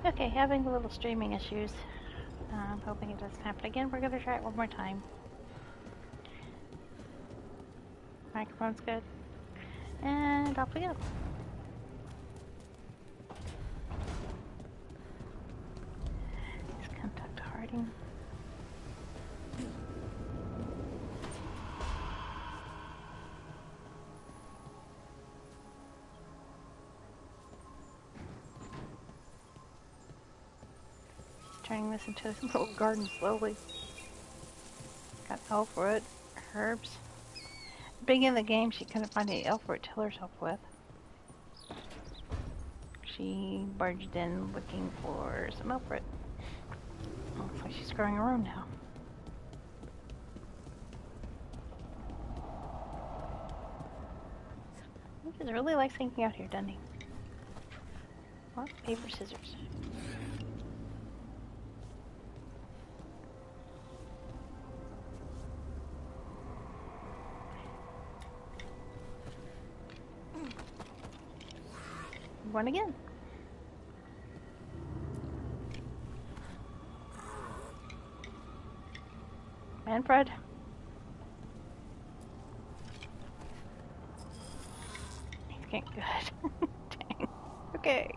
Okay, having a little streaming issues. I'm hoping it doesn't happen again. We're gonna try it one more time. Microphone's good. And off we go. Let's contact Harding. Turning this into a little garden slowly. Got elfwood, herbs. Beginning of the game, she couldn't find any elfwood to heal herself with. She barged in looking for some elfwood. Looks like she's growing her own now. He just really likes hanging out here, doesn't he? What? Paper, scissors. One again. Manfred. He's getting good. Dang. Okay.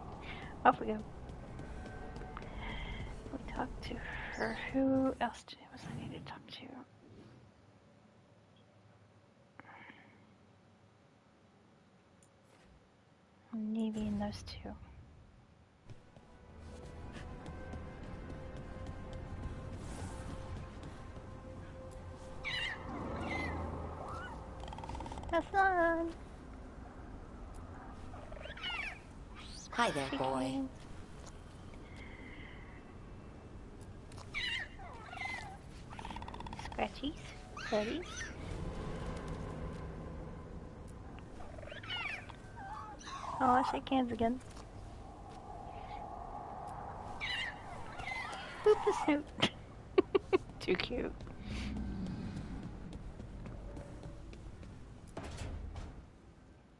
Off we go. We talked to her. Who else was I need to talk to? Navy and those two. Have fun. Hi there, boy. Scratchies, buddies. Oh, I shake hands again. Boop the snoot. Too cute.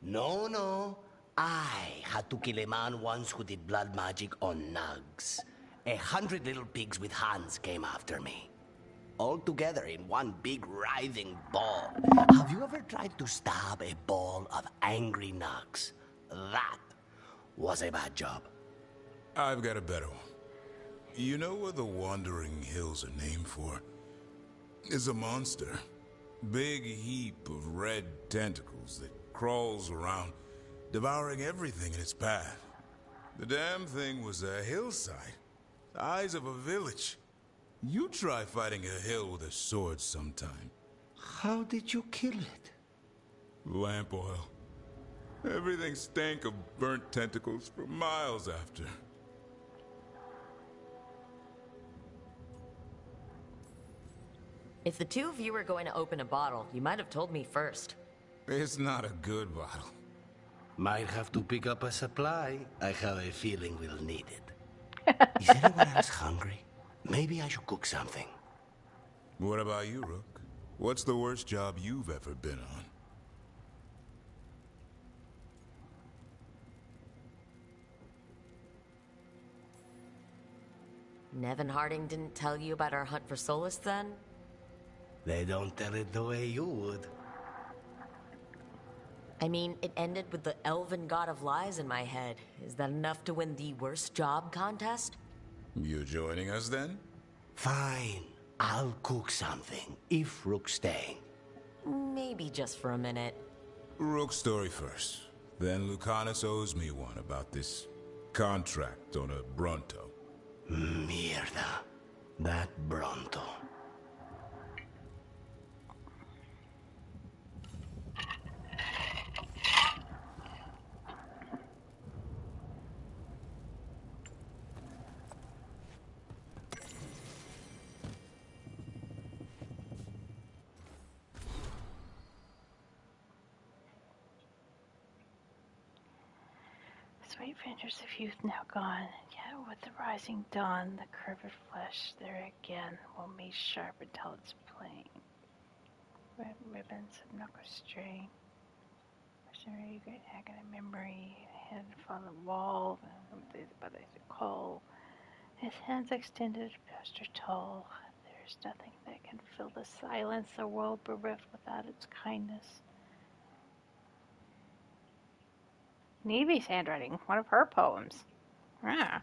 No. I had to kill a man once who did blood magic on nugs. 100 little pigs with hands came after me. All together in one big writhing ball. Have you ever tried to stab a ball of angry nugs? That was a bad job. I've got a better one. You know what the Wandering Hills are named for? It's a monster. Big heap of red tentacles that crawls around, devouring everything in its path. The damn thing was a hillside, the eyes of a village. You try fighting a hill with a sword sometime. How did you kill it? Lamp oil. Everything stank of burnt tentacles for miles after. If the two of you were going to open a bottle, you might have told me first. It's not a good bottle. Might have to pick up a supply. I have a feeling we'll need it. Is anyone else hungry? Maybe I should cook something. What about you, Rook? What's the worst job you've ever been on? Nevin Harding didn't tell you about our hunt for Solus, then? They don't tell it the way you would. I mean, it ended with the elven god of lies in my head. Is that enough to win the worst job contest? You joining us, then? Fine. I'll cook something, if Rook's staying. Maybe just for a minute. Rook's story first. Then Lucanus owes me one about this contract on a Bronto. Mierda. That Bronto. Sweet ventures of youth now gone, yet with the rising dawn, the curved flesh there again will meet sharp until it's plain. Red ribbons of knuckle stray, mercenary great agony memory, head fallen wall, but they call His hands extended past her tall. There's nothing that can fill the silence, a world bereft without its kindness. Nevy's handwriting, one of her poems. Ah.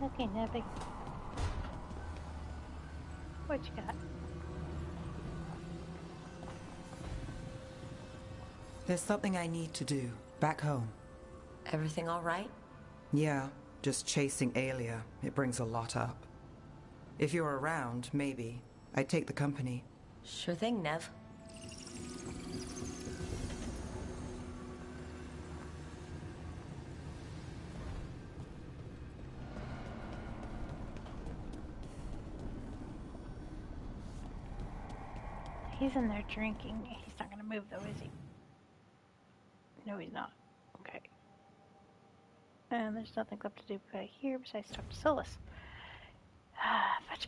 Okay, Nebby. What you got? There's something I need to do, back home. Everything all right? Yeah, just chasing Aelia. It brings a lot up. If you're around, maybe. I'd take the company. Sure thing, Nev. He's in there drinking. He's not going to move, though, is he? No, he's not. Okay. And there's nothing left to do here besides talk to Solus.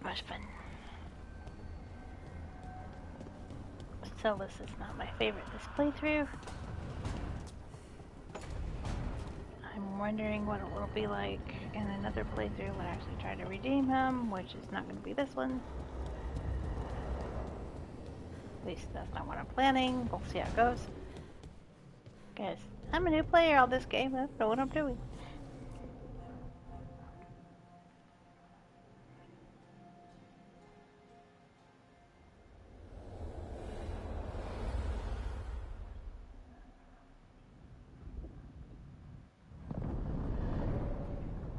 Much fun. Solus is not my favorite this playthrough. I'm wondering what it will be like in another playthrough when I actually try to redeem him, which is not going to be this one. At least that's not what I'm planning. We'll see how it goes. Guys, I'm a new player on this game. I don't know what I'm doing.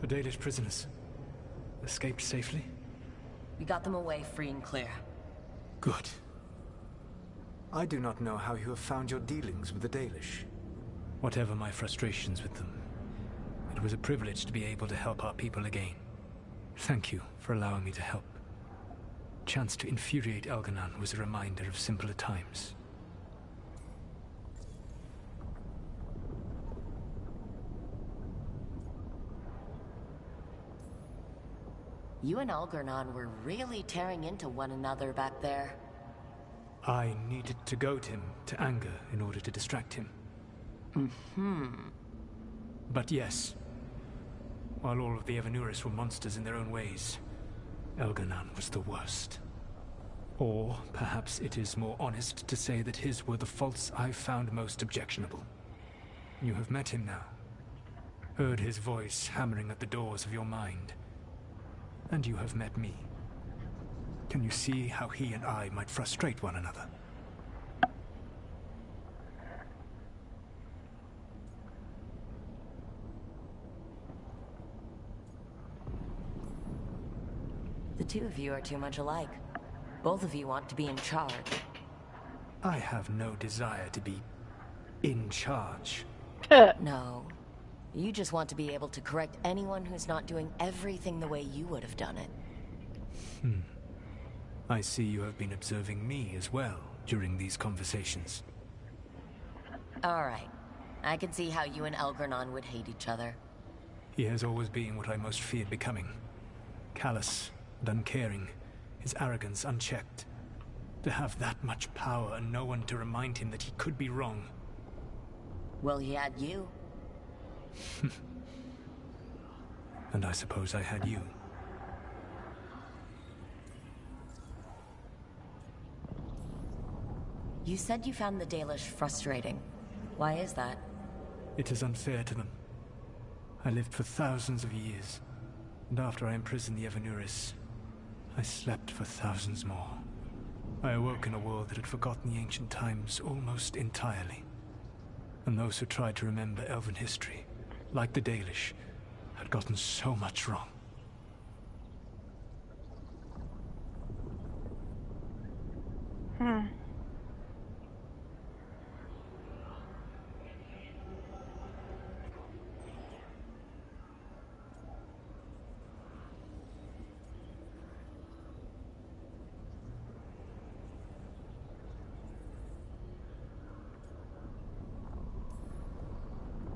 The Dalish prisoners escaped safely? We got them away free and clear. Good. I do not know how you have found your dealings with the Dalish. Whatever my frustrations with them, it was a privilege to be able to help our people again. Thank you for allowing me to help. Chance to infuriate Elganon was a reminder of simpler times. You and Algernon were really tearing into one another back there. I needed to goad him to anger in order to distract him. But yes, while all of the Evanuris were monsters in their own ways, Elganon was the worst. Or perhaps it is more honest to say that his were the faults I found most objectionable. You have met him now, heard his voice hammering at the doors of your mind, and you have met me. Can you see how he and I might frustrate one another? The two of you are too much alike. Both of you want to be in charge. I have no desire to be in charge. No. You just want to be able to correct anyone who's not doing everything the way you would have done it. I see you have been observing me as well during these conversations. All right. I can see how you and Elgernon would hate each other. He has always been what I most feared becoming. Callous and uncaring, his arrogance unchecked. To have that much power and no one to remind him that he could be wrong. Well, he had you. And I suppose I had you. You said you found the Dalish frustrating. Why is that? It is unfair to them. I lived for thousands of years, and after I imprisoned the Evanuris, I slept for thousands more. I awoke in a world that had forgotten the ancient times almost entirely. And those who tried to remember Elven history, like the Dalish, had gotten so much wrong.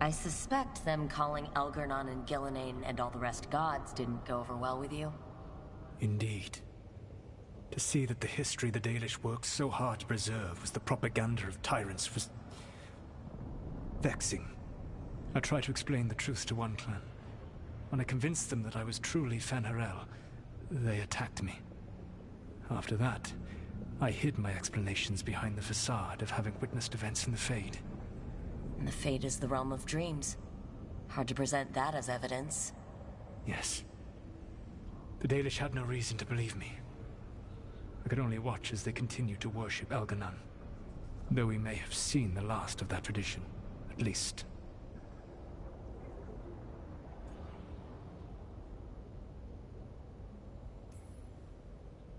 I suspect them calling Elgar'nan and Gillenane and all the rest gods didn't go over well with you. Indeed. To see that the history the Dalish worked so hard to preserve was the propaganda of tyrants was vexing. I tried to explain the truth to one clan. When I convinced them that I was truly Fen'Harel, they attacked me. After that, I hid my explanations behind the facade of having witnessed events in the Fade. And the Fade is the realm of dreams. Hard to present that as evidence. Yes. The Dalish had no reason to believe me. I could only watch as they continued to worship Elgar'nan, though we may have seen the last of that tradition, at least.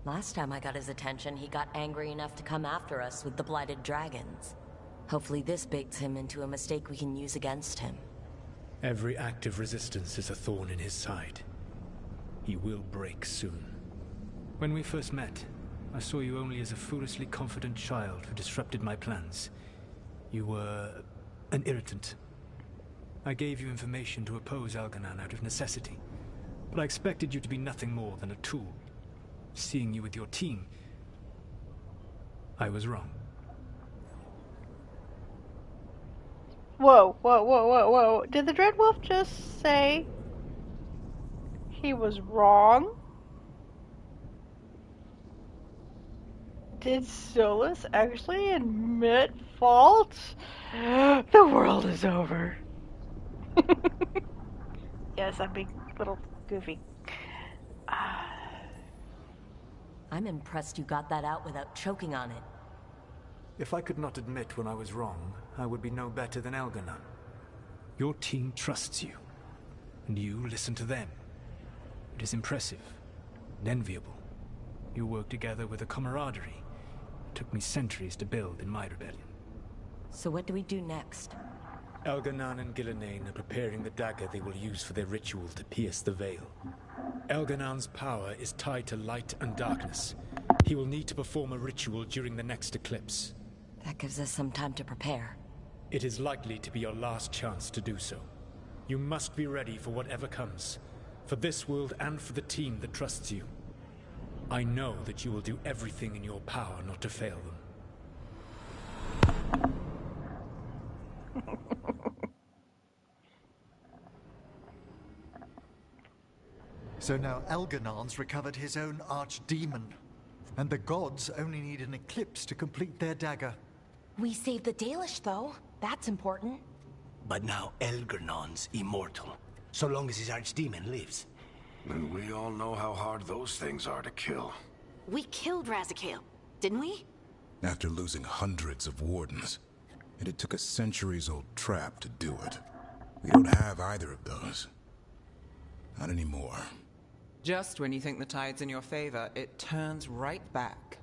Last time I got his attention, he got angry enough to come after us with the Blighted Dragons. Hopefully this baits him into a mistake we can use against him. Every act of resistance is a thorn in his side. He will break soon. When we first met, I saw you only as a foolishly confident child who disrupted my plans. You were an irritant. I gave you information to oppose Elgar'nan out of necessity, but I expected you to be nothing more than a tool. Seeing you with your team, I was wrong. Whoa, whoa, whoa, whoa, whoa. Did the Dreadwolf just say he was wrong? Did Solus actually admit fault? The world is over. Yes, I'm being a little goofy. I'm impressed you got that out without choking on it. If I could not admit when I was wrong, I would be no better than Elgar'nan. Your team trusts you, and you listen to them. It is impressive and enviable. You work together with a camaraderie it took me centuries to build in my rebellion. So what do we do next? Elgar'nan and Gillenane are preparing the dagger they will use for their ritual to pierce the veil. Elgar'nan's power is tied to light and darkness. He will need to perform a ritual during the next eclipse. That gives us some time to prepare. It is likely to be your last chance to do so. You must be ready for whatever comes, for this world and for the team that trusts you. I know that you will do everything in your power not to fail them. So now Elgar'nan's recovered his own archdemon, and the gods only need an eclipse to complete their dagger. We saved the Dalish, though. That's important. But now Elgar'nan's immortal, so long as his archdemon lives. And we all know how hard those things are to kill. We killed Razikale, didn't we? After losing hundreds of wardens. And it took a centuries-old trap to do it. We don't have either of those. Not anymore. Just when you think the tide's in your favor, it turns right back.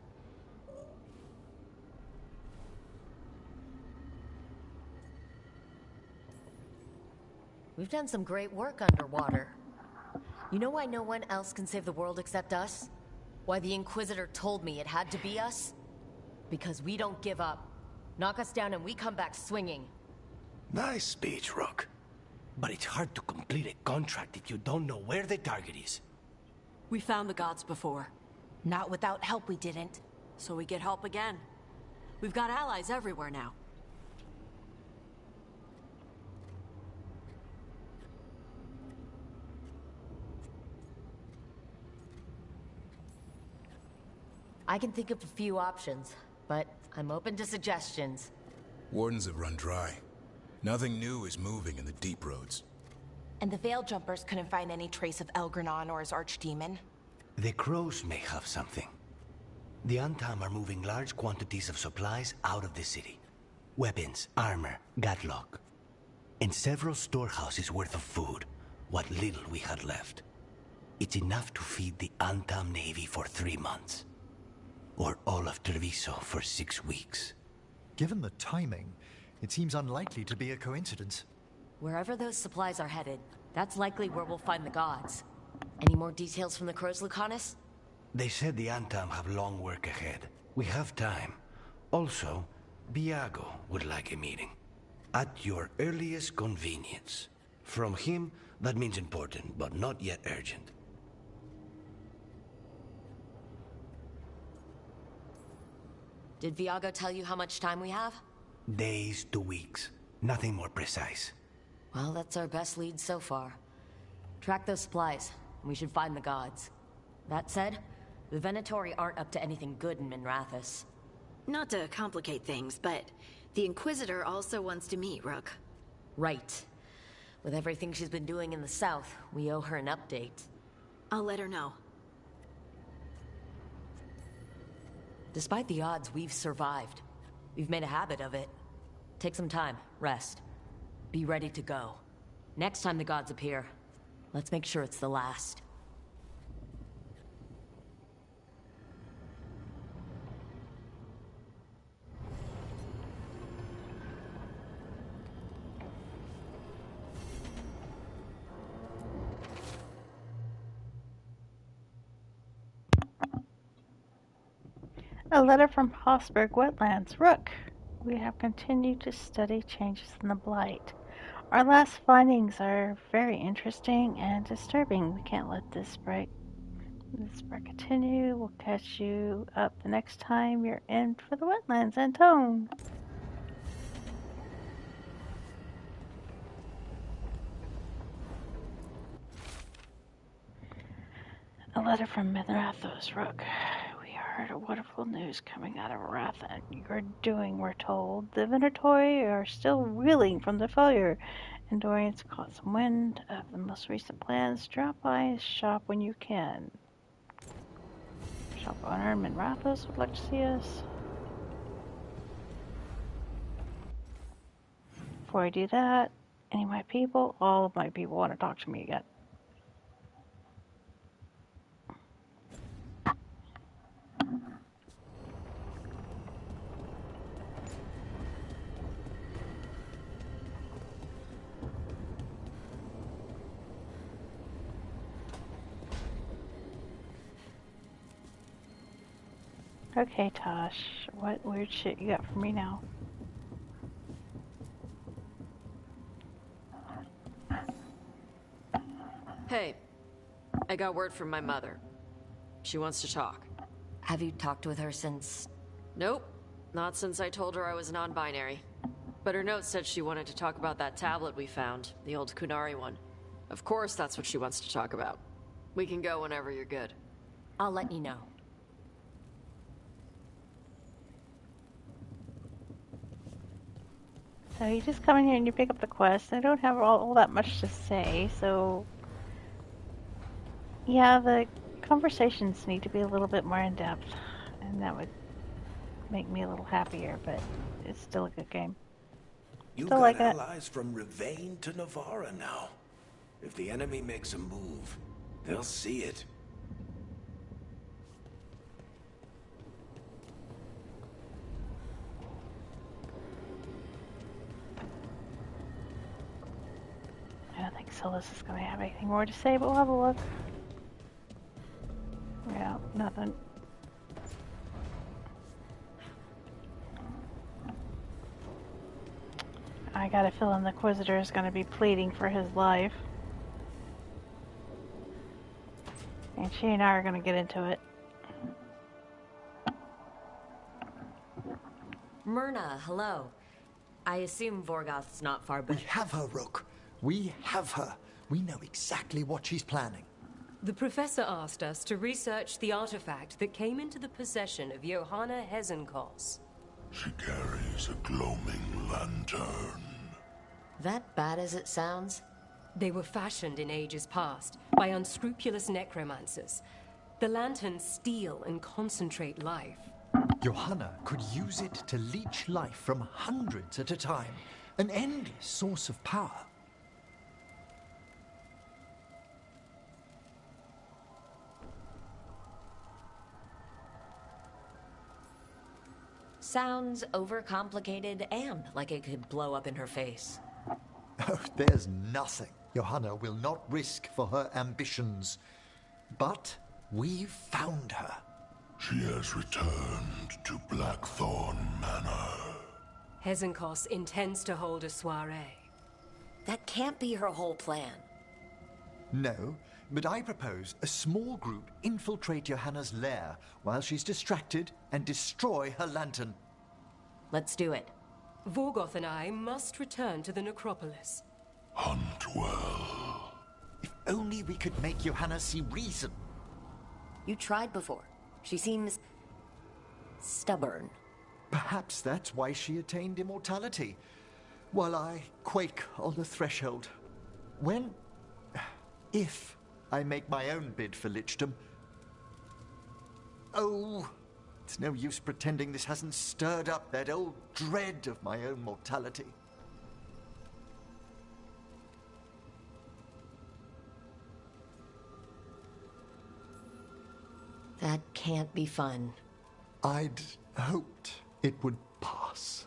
We've done some great work underwater. You know why no one else can save the world except us? Why the Inquisitor told me it had to be us? Because we don't give up. Knock us down and we come back swinging. Nice speech, Rook. But it's hard to complete a contract if you don't know where the target is. We found the gods before. Not without help we didn't. So we get help again. We've got allies everywhere now. I can think of a few options, but I'm open to suggestions. Wardens have run dry. Nothing new is moving in the deep roads. And the Veil Jumpers couldn't find any trace of Elgar'nan or his archdemon. The crows may have something. The Antam are moving large quantities of supplies out of the city. Weapons, armor, gatlock. And several storehouses worth of food, what little we had left. It's enough to feed the Antam Navy for 3 months. Or all of Treviso for 6 weeks. Given the timing, it seems unlikely to be a coincidence. Wherever those supplies are headed, that's likely where we'll find the gods. Any more details from the crows, Lucanus? They said the Antam have long work ahead. We have time. Also, Biago would like a meeting. At your earliest convenience. From him, that means important, but not yet urgent. Did Viago tell you how much time we have? Days to weeks. Nothing more precise. Well, that's our best lead so far. Track those supplies, and we should find the gods. That said, the Venatori aren't up to anything good in Minrathous. Not to complicate things, but the Inquisitor also wants to meet Rook. Right. With everything she's been doing in the south, we owe her an update. I'll let her know. Despite the odds, we've survived. We've made a habit of it. Take some time, rest. Be ready to go. Next time the gods appear, let's make sure it's the last. A letter from Hossberg Wetlands. Rook, we have continued to study changes in the Blight. Our last findings are very interesting and disturbing. We can't let this spread continue. We'll catch you up the next time you're in for the Wetlands, Antone. A letter from Minrathous. Rook, we heard a wonderful news coming out of Ratha. You're doing, we're told. The Venatori are still reeling from the failure. And Dorian's caught some wind of the most recent plans. Drop by his shop when you can. Shop owner in Minrathous would like to see us. Before I do that, any of my people, all of my people want to talk to me again. Okay, Tosh, what weird shit you got for me now? Hey, I got word from my mother. She wants to talk. Have you talked with her since? Nope, not since I told her I was non-binary. But her note said she wanted to talk about that tablet we found, the old Kunari one. Of course that's what she wants to talk about. We can go whenever you're good. I'll let you know. So you just come in here and you pick up the quest. I don't have all that much to say, so... Yeah, the conversations need to be a little bit more in-depth, and that would make me a little happier, but it's still a good game. You Still got like it. allies from Rivain to Navarra now. If the enemy makes a move, they'll see it. I don't think Solus is going to have anything more to say, but we'll have a look. Yeah, nothing. I got a feeling the Inquisitor is going to be pleading for his life. And she and I are going to get into it. Myrna, hello. I assume Vorgoth's not far We back. have her, Rook. We have her. We know exactly what she's planning. The professor asked us to research the artifact that came into the possession of Johanna Hezenkos. She carries a gloaming lantern. That bad as it sounds? They were fashioned in ages past by unscrupulous necromancers. The lanterns steal and concentrate life. Johanna could use it to leech life from hundreds at a time. An endless source of power. Sounds overcomplicated and like it could blow up in her face. Oh, there's nothing Johanna will not risk for her ambitions. But we've found her. She has returned to Blackthorn Manor. Hezenkos intends to hold a soiree. That can't be her whole plan. No, but I propose a small group infiltrate Johanna's lair while she's distracted and destroy her lantern. Let's do it. Vorgoth and I must return to the necropolis. Hunt well. If only we could make Johanna see reason. You tried before. She seems stubborn. Perhaps that's why she attained immortality, while I quake on the threshold. If I make my own bid for lichdom... Oh, it's no use pretending this hasn't stirred up that old dread of my own mortality. That can't be fun. I'd hoped it would pass.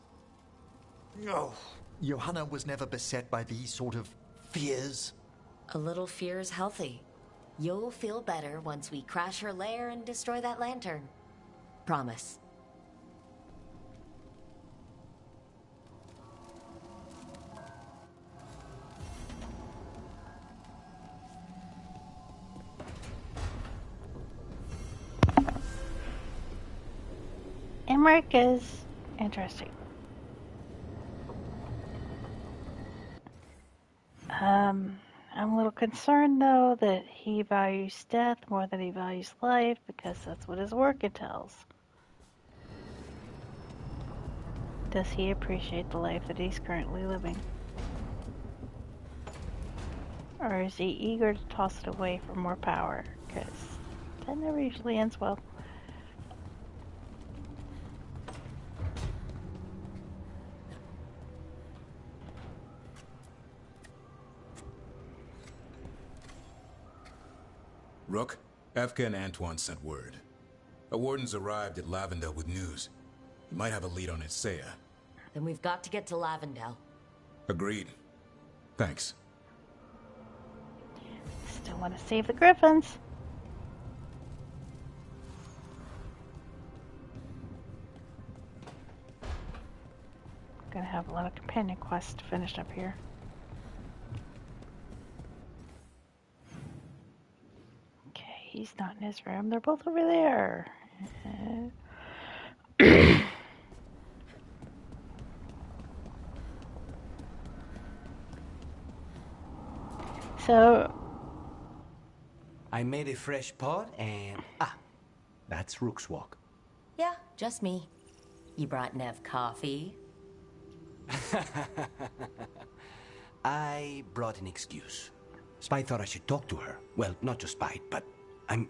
Oh, Johanna was never beset by these sort of fears. A little fear is healthy. You'll feel better once we crash her lair and destroy that lantern. Promise. Emmerich is interesting. I'm a little concerned, though, that he values death more than he values life, because that's what his work entails. Does he appreciate the life that he's currently living? Or is he eager to toss it away for more power? Because that never usually ends well. Rook, Efka and Antoine sent word. A warden's arrived at Lavendel with news. He might have a lead on Isaiah. Then we've got to get to Lavendel. Agreed. Thanks. Still want to save the Griffins. Gonna have a lot of companion quests finished up here. He's not in his room. They're both over there. So... I made a fresh pot and... that's Rook's walk. Yeah, just me. You brought Nev coffee? I brought an excuse. Spy thought I should talk to her. Well, not just Spy, but I'm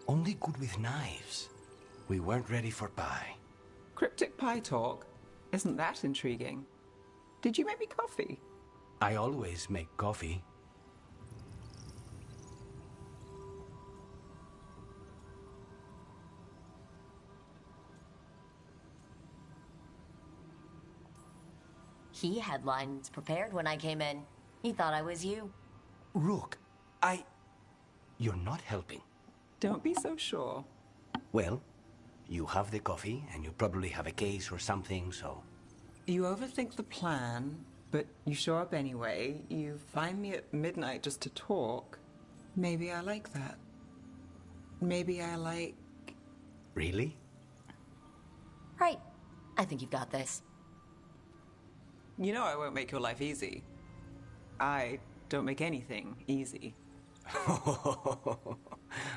only good with knives. We weren't ready for pie. Cryptic pie talk? Isn't that intriguing? Did you make me coffee? I always make coffee. He had lines prepared when I came in. He thought I was you. Rook, You're not helping. Don't be so sure. Well, you have the coffee, and you probably have a case or something, so... You overthink the plan, but you show up anyway. You find me at midnight just to talk. Maybe I like that. Maybe I like... Really? Right. I think you've got this. You know I won't make your life easy. I don't make anything easy.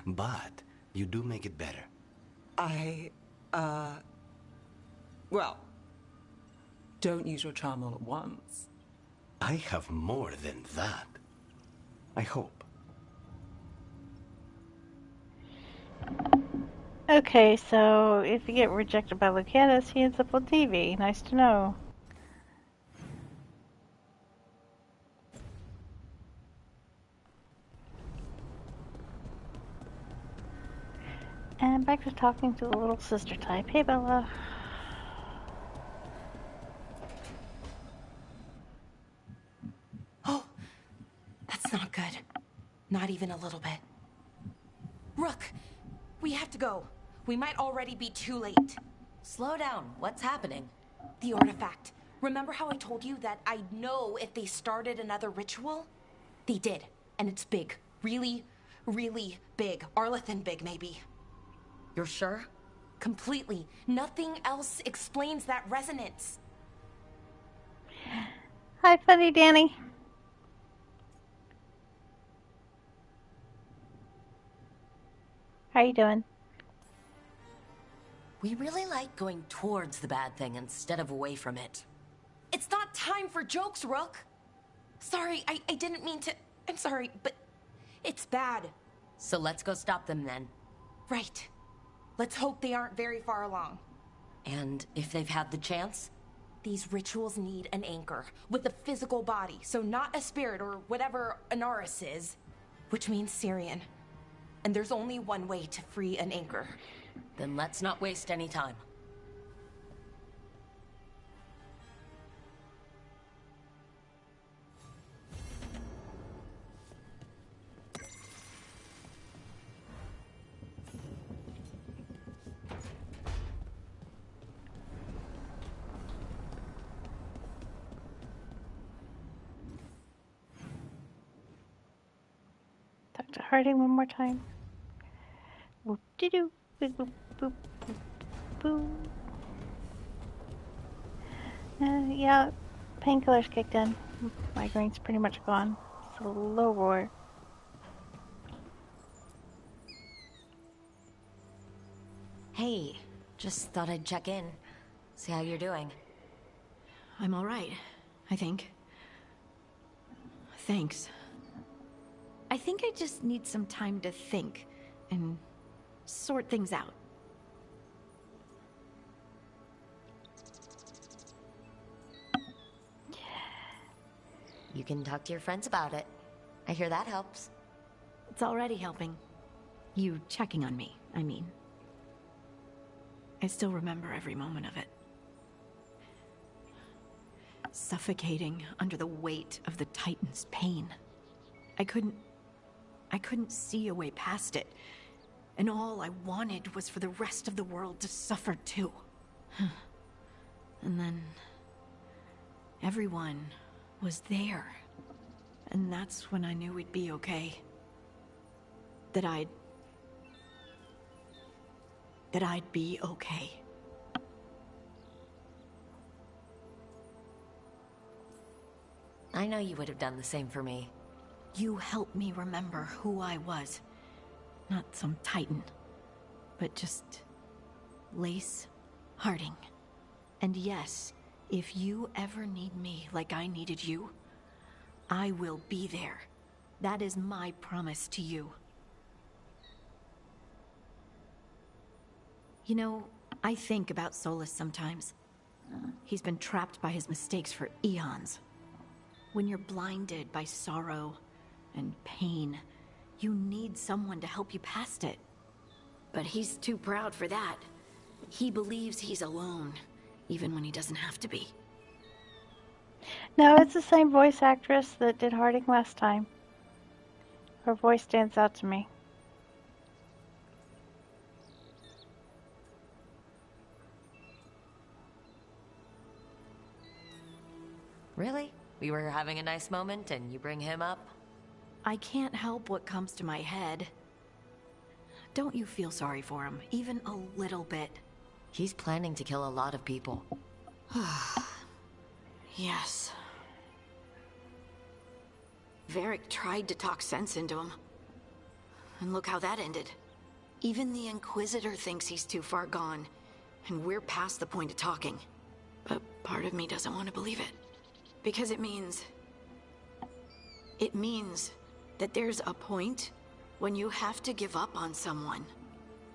But you do make it better. Well, don't use your charm all at once. I have more than that. I hope. Okay, so if you get rejected by Lucanus, he ends up with TV. Nice to know. And back to talking to the little sister type. Hey, Bella. Oh, that's not good. Not even a little bit. Rook, we have to go. We might already be too late. Slow down. What's happening? the artifact. Remember how I told you that I'd know if they started another ritual? They did, and it's big. Really, really big. Arlethan big, maybe. You're sure? Completely. Nothing else explains that resonance. Hi, Funny Danny. How you doing? We really like going towards the bad thing instead of away from it. It's not time for jokes, Rook. Sorry, I didn't mean to... I'm sorry, but it's bad. So let's go stop them then. Right. Let's hope they aren't very far along. And if they've had the chance? These rituals need an anchor with a physical body, so not a spirit or whatever Anaris is, which means Syrian. And there's only one way to free an anchor. Then let's not waste any time. Talk to Harding one more time. Whoop de doo, boop boop boop boop. Yeah, painkillers kicked in. Migraine's pretty much gone. It's a low roar. Hey, just thought I'd check in. See how you're doing. I'm all right, I think. Thanks. I think I just need some time to think and sort things out. You can talk to your friends about it. I hear that helps. It's already helping. You checking on me, I mean. I still remember every moment of it. Suffocating under the weight of the Titan's pain. I couldn't see a way past it. And all I wanted was for the rest of the world to suffer too. And then... everyone was there. And that's when I knew we'd be okay. That I'd be okay. I know you would have done the same for me. You helped me remember who I was. Not some Titan, but just Lace Harding. And yes, if you ever need me like I needed you, I will be there. That is my promise to you. You know, I think about Solus sometimes. He's been trapped by his mistakes for eons. When you're blinded by sorrow and pain, you need someone to help you past it. But he's too proud for that. He believes he's alone, even when he doesn't have to be. No, it's the same voice actress that did Harding last time. Her voice stands out to me. Really? We were having a nice moment and you bring him up? I can't help what comes to my head. Don't you feel sorry for him, even a little bit? He's planning to kill a lot of people. Yes. Varric tried to talk sense into him. And look how that ended. Even the Inquisitor thinks he's too far gone, and we're past the point of talking. But part of me doesn't want to believe it. Because it means that there's a point when you have to give up on someone.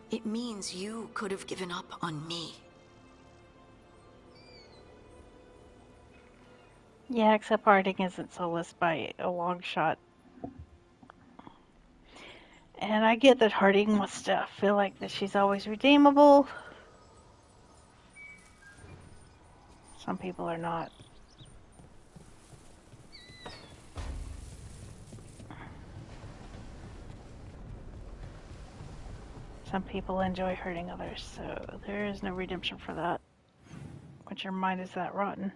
It means you could have given up on me. Yeah, except Harding isn't Solus by a long shot. And I get that Harding wants to feel like that she's always redeemable. Some people are not. Some people enjoy hurting others, so there is no redemption for that. But your mind is that rotten.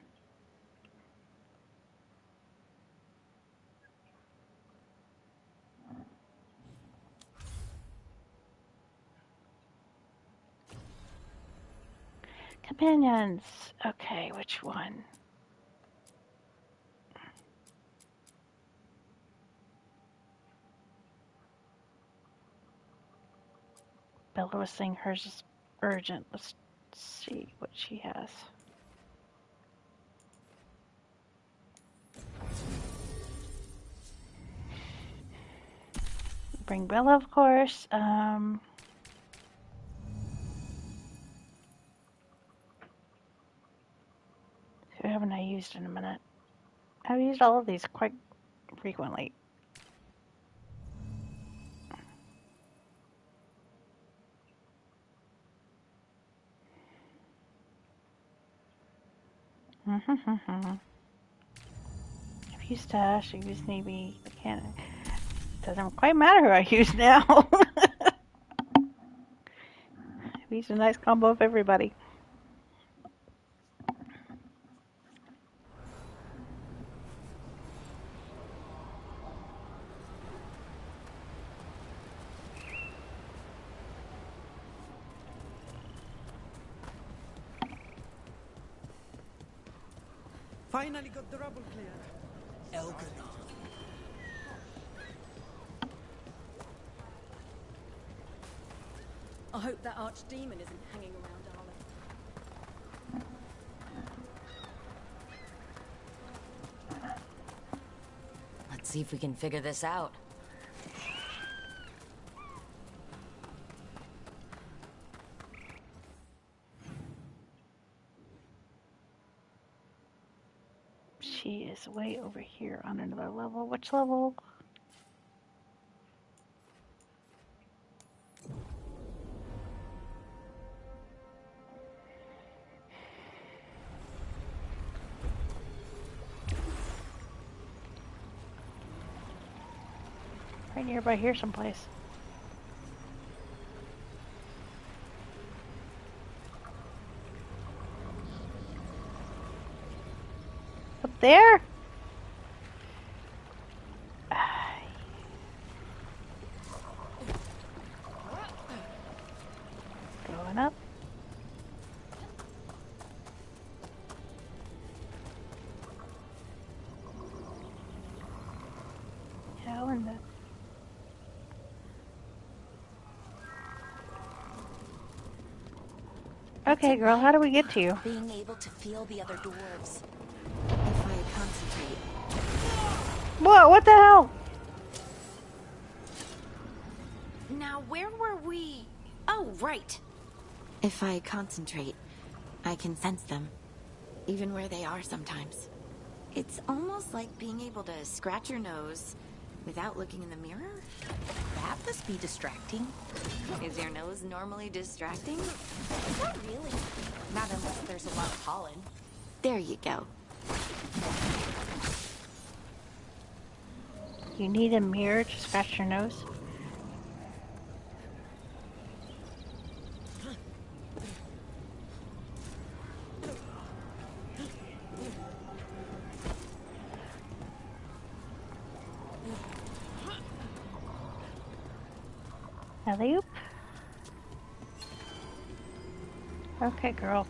Companions. Okay, which one? Bella was saying hers is urgent. Let's see what she has. Bring Bella, of course. Who haven't I used in a minute? I've used all of these quite frequently. I've used Dash, I've used Navy, I can't. Doesn't quite matter who I use now. I've used a nice combo of everybody. Finally got the rubble clear. Elganon. I hope that archdemon isn't hanging around, darling. Let's see if we can figure this out. She is way over here on another level. Which level? Right nearby here someplace. Up there? Going up. How in the... Okay, girl, how do we get to you? Being able to feel the other dwarves. If I concentrate. What the hell? Now, where were we? Oh, right. If I concentrate, I can sense them. Even where they are sometimes. It's almost like being able to scratch your nose without looking in the mirror. That must be distracting. Is your nose normally distracting? Not really. Not unless there's a lot of pollen. There you go. You need a mirror to scratch your nose? Alley-oop. Okay, girl.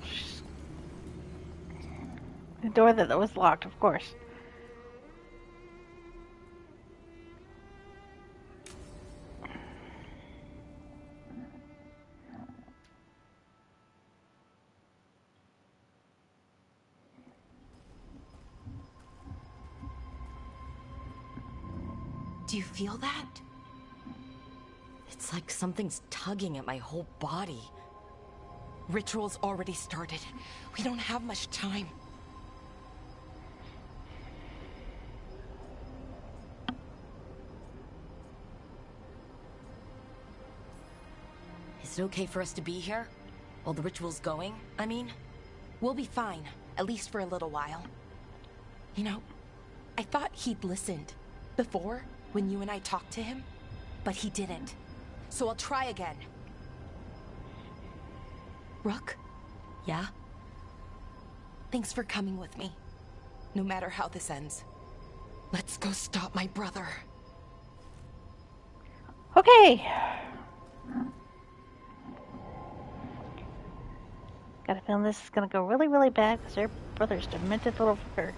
The door that was locked, of course. Do you feel that? It's like something's tugging at my whole body. Ritual's already started. We don't have much time. Is it okay for us to be here? While the ritual's going, I mean? We'll be fine, at least for a little while. You know, I thought he'd listened before when you and I talked to him, but he didn't. So I'll try again. Rook? Yeah? Thanks for coming with me. No matter how this ends. Let's go stop my brother. Okay. Got a feeling this is gonna go really, really bad because their brother's demented little fucker.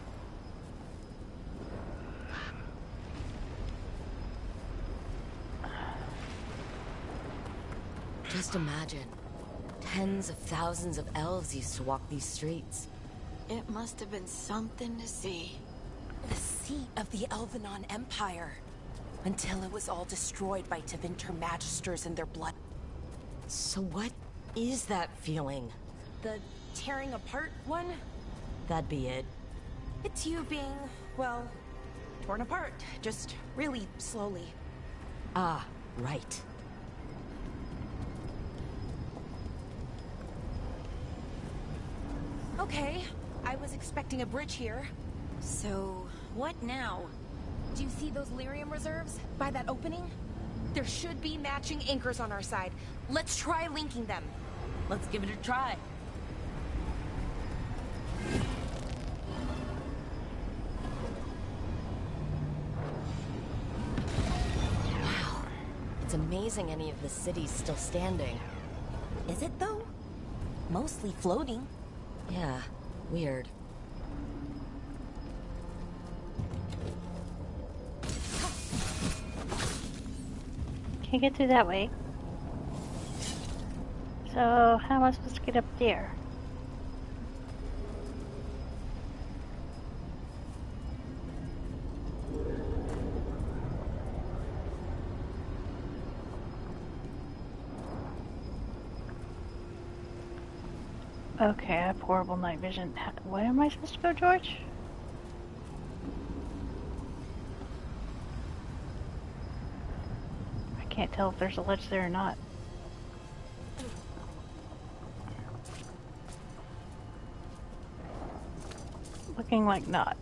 Just imagine. Tens of thousands of elves used to walk these streets. It must have been something to see. The seat of the Elvenon Empire. Until it was all destroyed by Tevinter Magisters and their blood. So what is that feeling? The tearing apart one? That'd be it. It's you being, well, torn apart. Just really slowly. Ah, right. Okay, I was expecting a bridge here. So, what now? Do you see those lyrium reserves by that opening? There should be matching anchors on our side. Let's try linking them. Let's give it a try. Wow. It's amazing any of the city's still standing. Is it though? Mostly floating. Yeah, weird. Can't get through that way. So, how am I supposed to get up there? Okay, I have horrible night vision. Where am I supposed to go, George? I can't tell if there's a ledge there or not. Looking like not.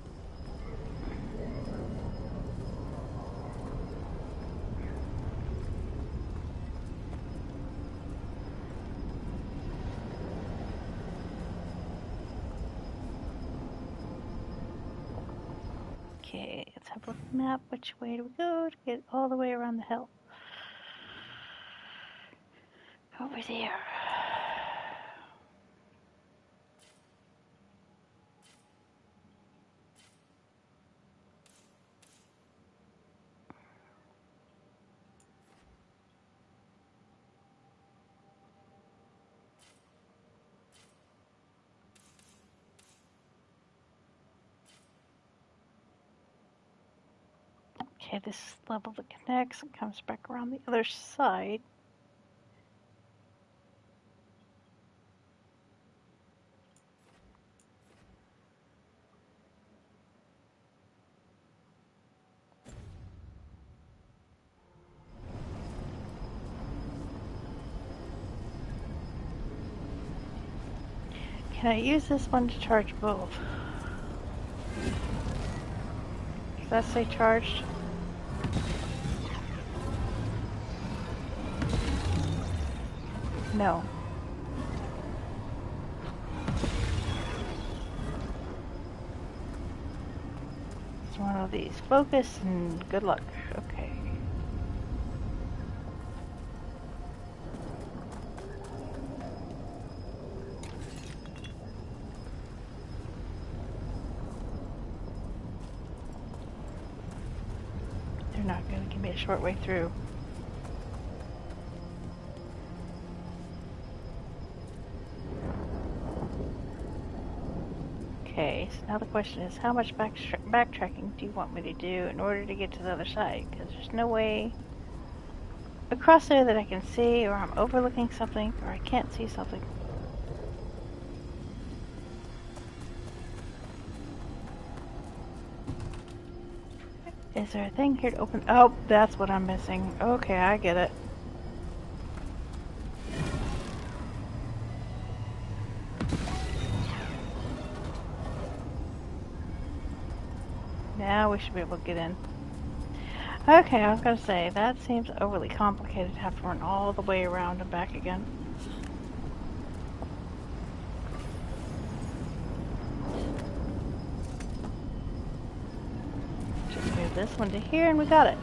Okay, let's have a look at the map. Which way do we go to get all the way around the hill? Over there. Okay, this is the level that connects and comes back around the other side. Can I use this one to charge both? Does that say charged? No. It's one of these. Focus and good luck. Okay. They're not going to give me a short way through. Okay, so now the question is, how much backtracking do you want me to do in order to get to the other side? Because there's no way across there that I can see, or I'm overlooking something, or I can't see something. Is there a thing here to open? Oh, that's what I'm missing. Okay, I get it. Now we should be able to get in. Okay, I was going to say, that seems overly complicated to have to run all the way around and back again. this one to here, and we got it.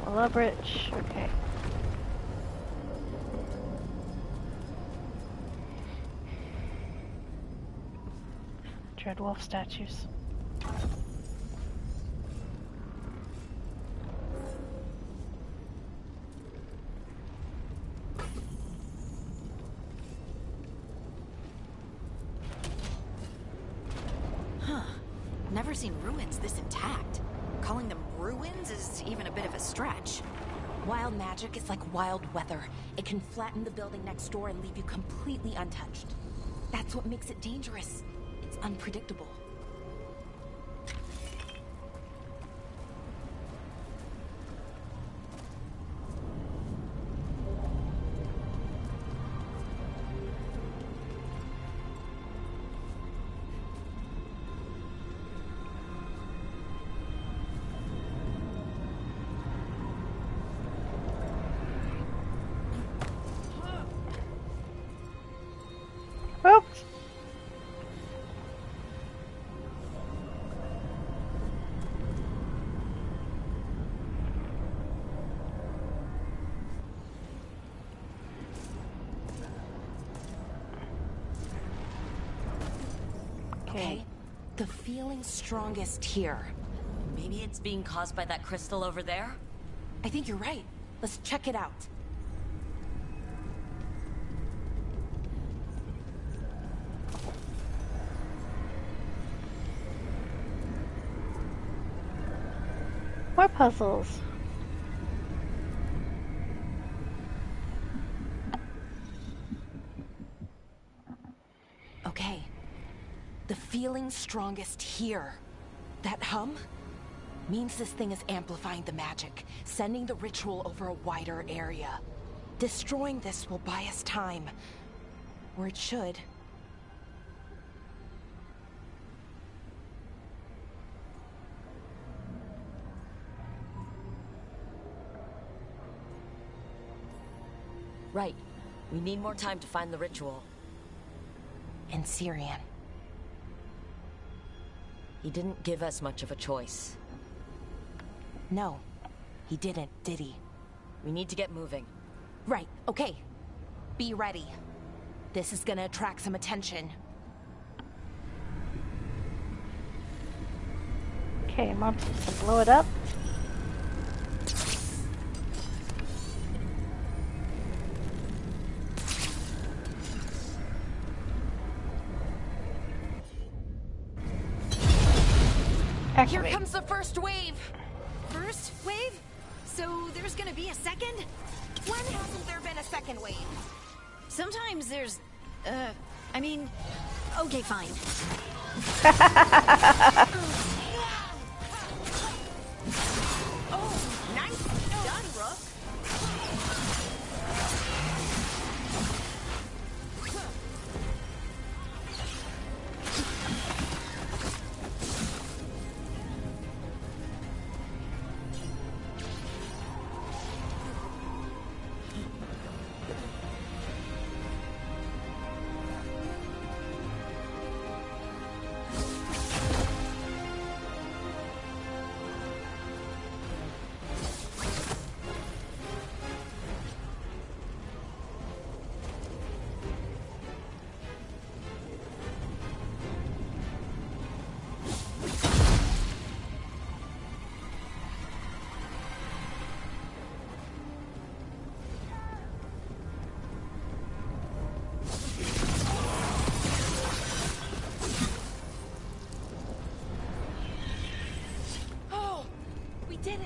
Willow Bridge, okay. Dreadwolf statues. Huh. Never seen ruins this intact. Calling them ruins is even a bit of a stretch. Wild magic is like wild weather. It can flatten the building next door and leave you completely untouched. That's what makes it dangerous. It's unpredictable. Oops. Okay. The feeling's strongest here. Maybe it's being caused by that crystal over there? I think you're right. Let's check it out. More puzzles. Okay. The feeling's strongest here. That hum means this thing is amplifying the magic, sending the ritual over a wider area. Destroying this will buy us time. Or it should. Right. We need more time to find the ritual. In Syrian. He didn't give us much of a choice. No, he didn't, did he? We need to get moving. Right, okay. Be ready. This is gonna attract some attention. Okay, Mom supposed to blow it up. Here comes the first wave! First wave? So there's gonna be a second? When hasn't there been a second wave? Sometimes there's, I mean, okay, fine. Oh, nice done, Rook. Did it!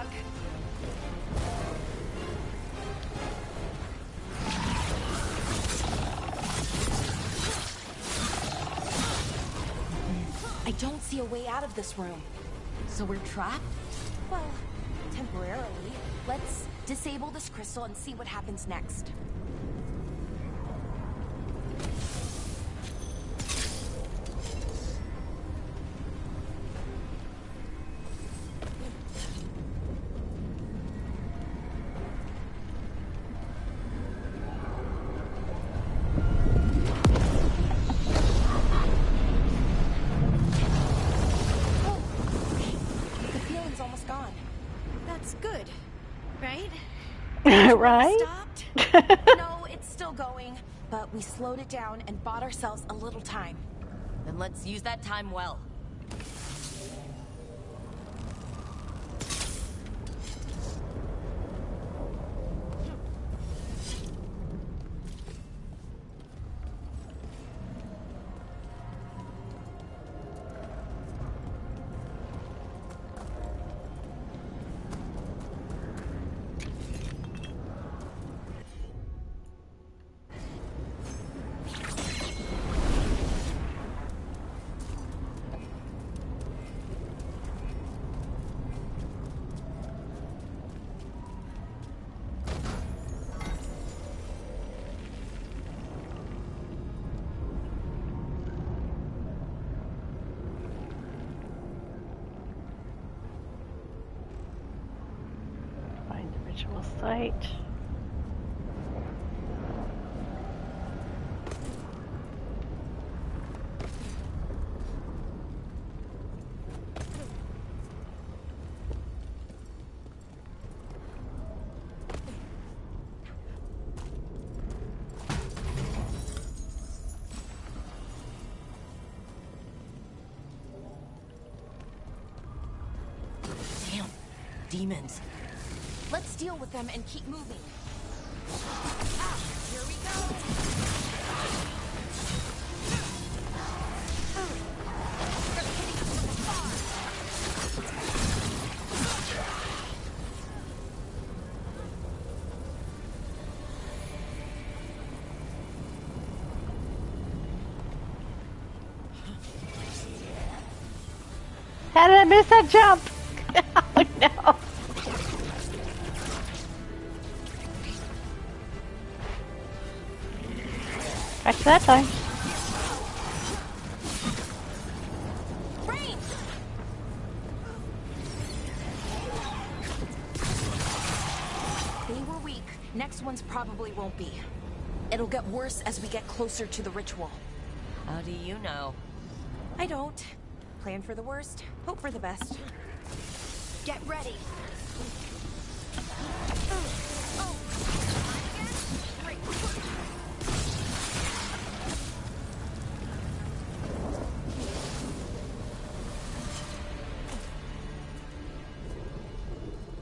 luck. I don't see a way out of this room. So we're trapped? Well, temporarily. Let's disable this crystal and see what happens next. Good, right? Right? Stopped? No, it's still going, but we slowed it down and bought ourselves a little time. Then let's use that time well. Find the ritual site. Damn. Demons. Let's deal with them and keep moving. Ah, here we go. They're hitting us from afar. How did I miss that jump? Oh no. Back to that time. Rain! They were weak. Next ones probably won't be. It'll get worse as we get closer to the ritual. How do you know? I don't. Plan for the worst, hope for the best. Get ready.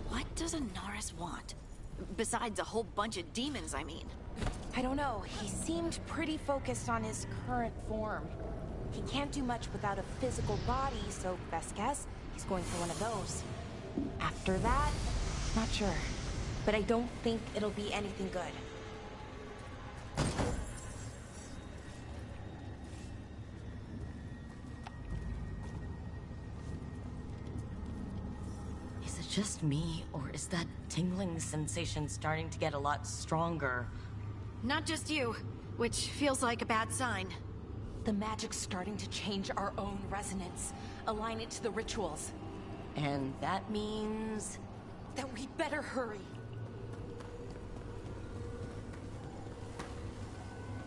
What does Anaris want? Besides a whole bunch of demons, I mean. I don't know. He seemed pretty focused on his current form. He can't do much without a physical body, so best guess, he's going for one of those. After that, not sure. But I don't think it'll be anything good. Is it just me, or is that tingling sensation starting to get a lot stronger? Not just you, which feels like a bad sign. The magic's starting to change our own resonance. Align it to the rituals. And that means... that we better hurry.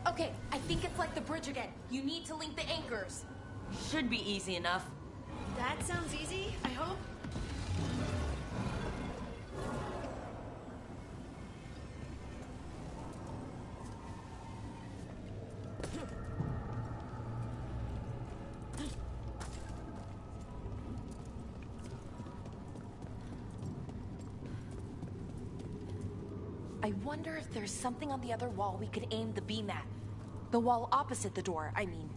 Okay, I think it's like the bridge again. You need to link the anchors. Should be easy enough. That sounds easy, I hope. I wonder if there's something on the other wall we could aim the beam at. The wall opposite the door, I mean.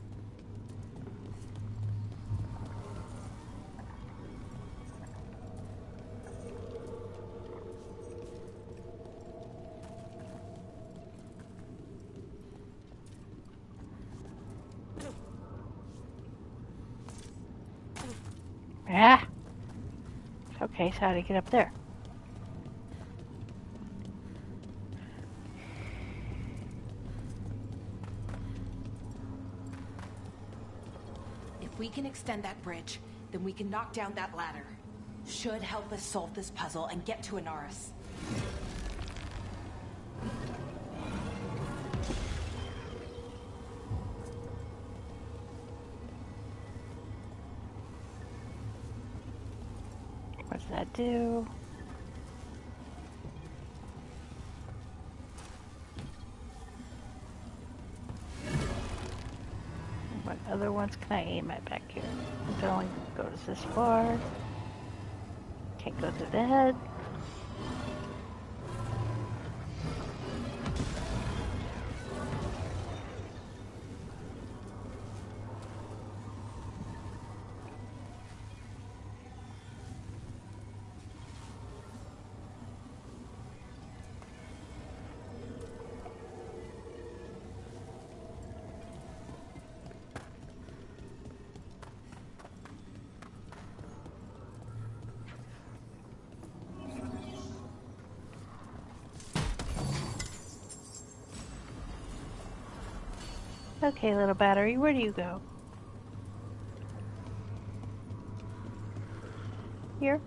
Okay, so how do you get up there? If we can extend that bridge, then we can knock down that ladder. Should help us solve this puzzle and get to Anaris. What does that do? What other ones can I aim at back here? It only goes this far. Can't go through the head. Okay, little battery, where do you go? Here?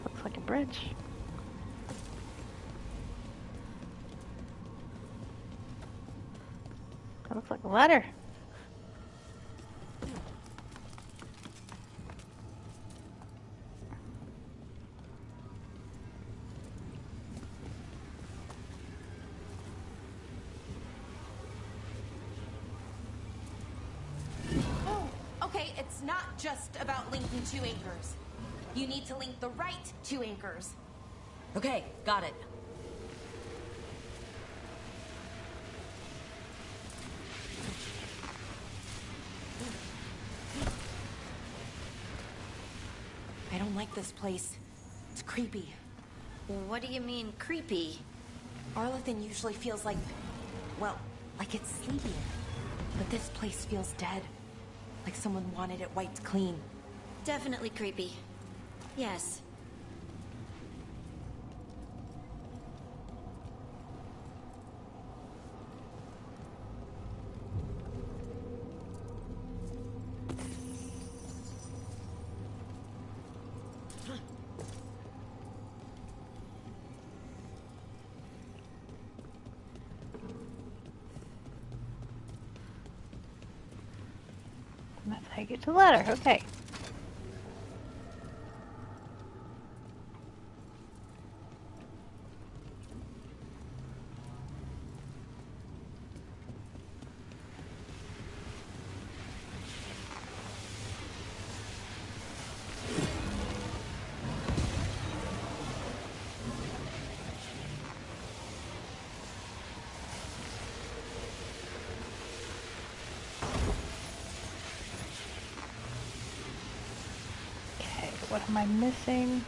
Looks like a bridge. That looks like a ladder. Oh, okay, it's not just about linking two anchors. You need to link the right two anchors. Okay, got it. I don't like this place. It's creepy. What do you mean, creepy? Arlathan usually feels like, well, like it's sleeping. But this place feels dead. Like someone wanted it wiped clean. Definitely creepy. Yes. That's how you get to the ladder. Okay. What am I missing?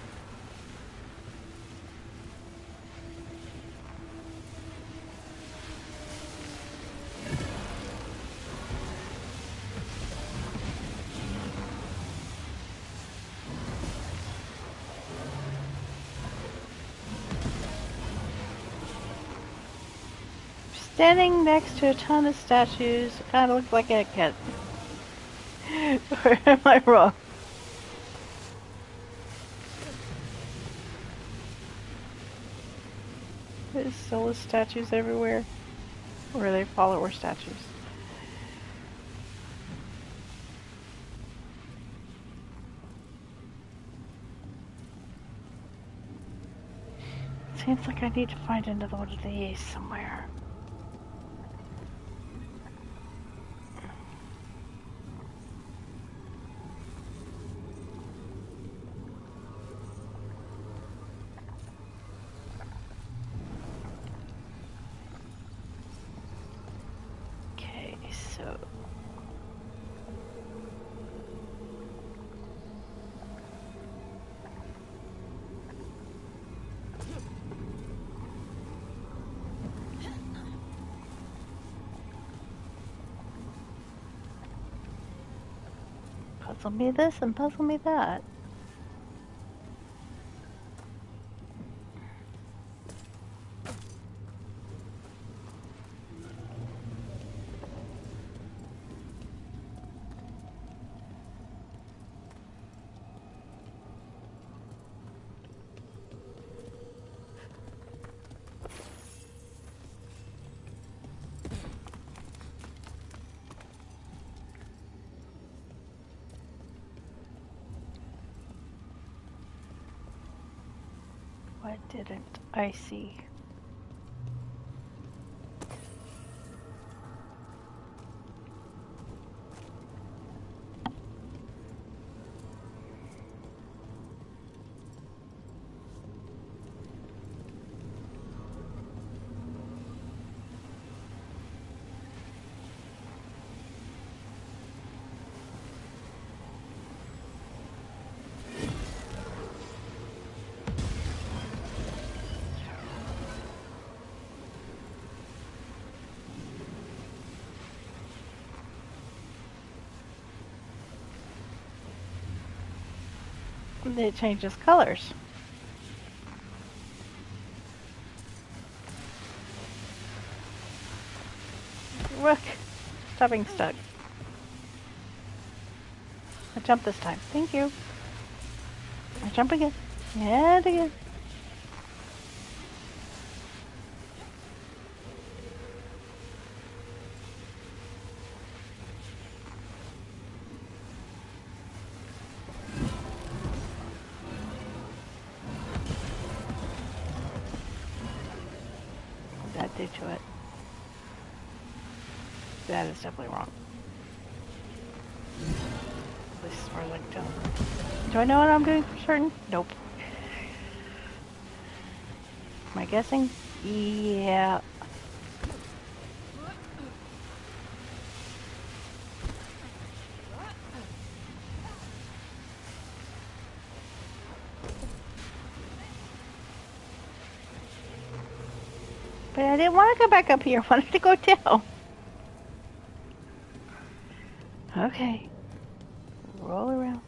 Standing next to a ton of statues, kind of looks like a cat. Or am I wrong? There's Solus statues everywhere. Or are they follower statues? Seems like I need to find another one of these somewhere. Okay, so Puzzle me this and puzzle me that. What didn't I see? It changes colors. Look, stop being stuck. I jump this time. Thank you. I jump again. And again. What did that do to it? That is definitely wrong. This is where I like to. Do I know what I'm doing for certain? Nope. Am I guessing? Yeah. But I didn't want to go back up here. I wanted to go down. Okay. Roll around.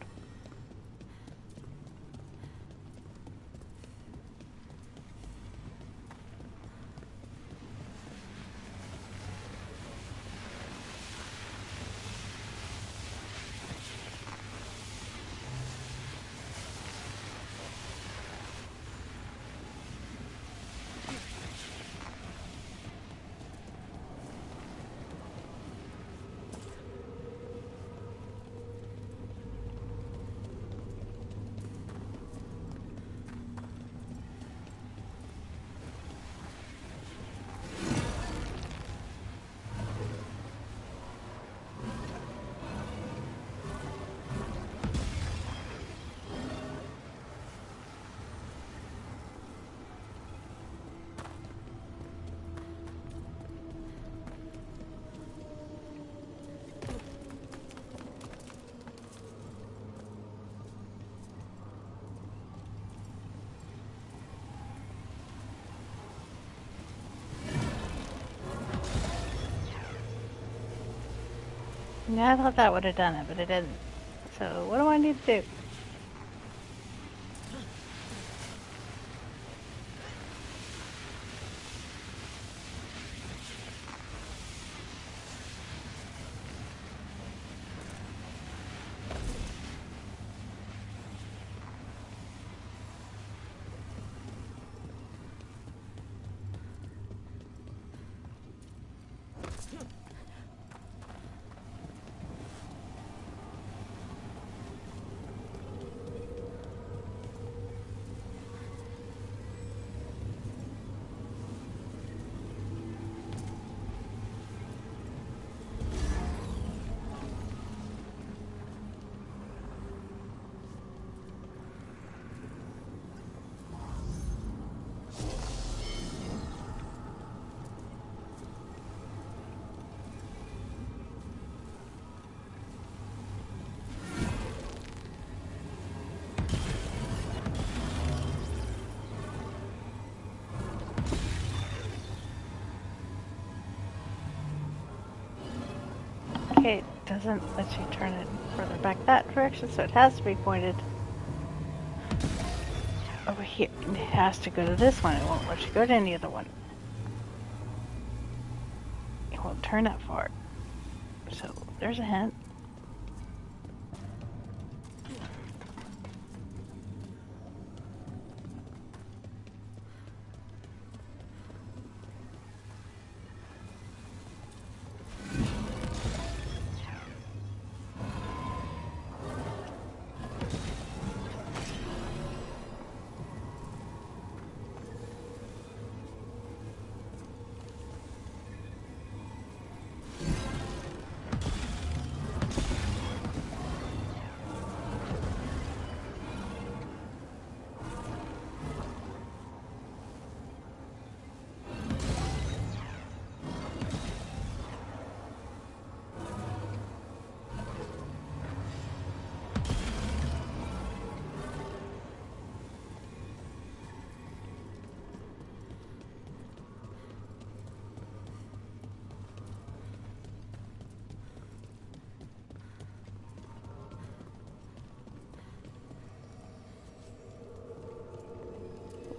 Yeah, I thought that would have done it, but it didn't. So, what do I need to do? Okay, it doesn't let you turn it further back that direction, so it has to be pointed over here. It has to go to this one. It won't let you go to any other one. It won't turn that far. So there's a hint.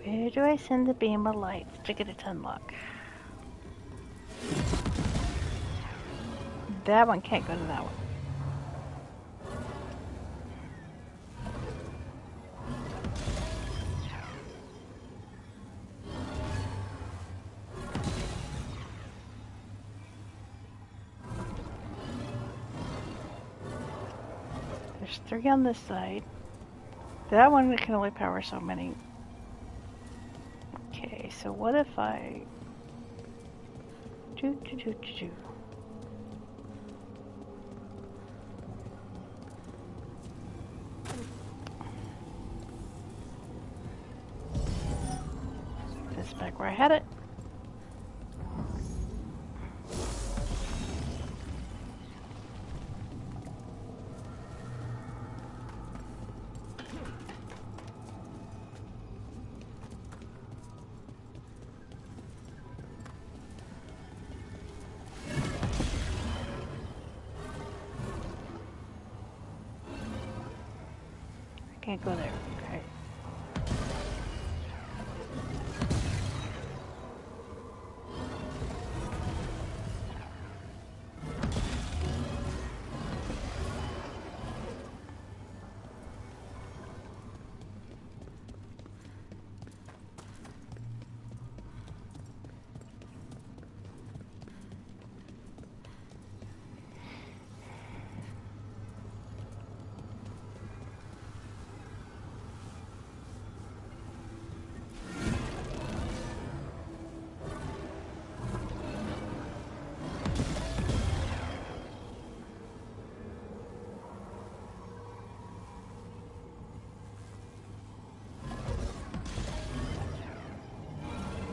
Where do I send the beam of lights to get it to unlock? That one can't go to that one. There's 3 on this side. That one can only power so many. Okay, so what if I do. This back where I had it. Can't go there. Okay.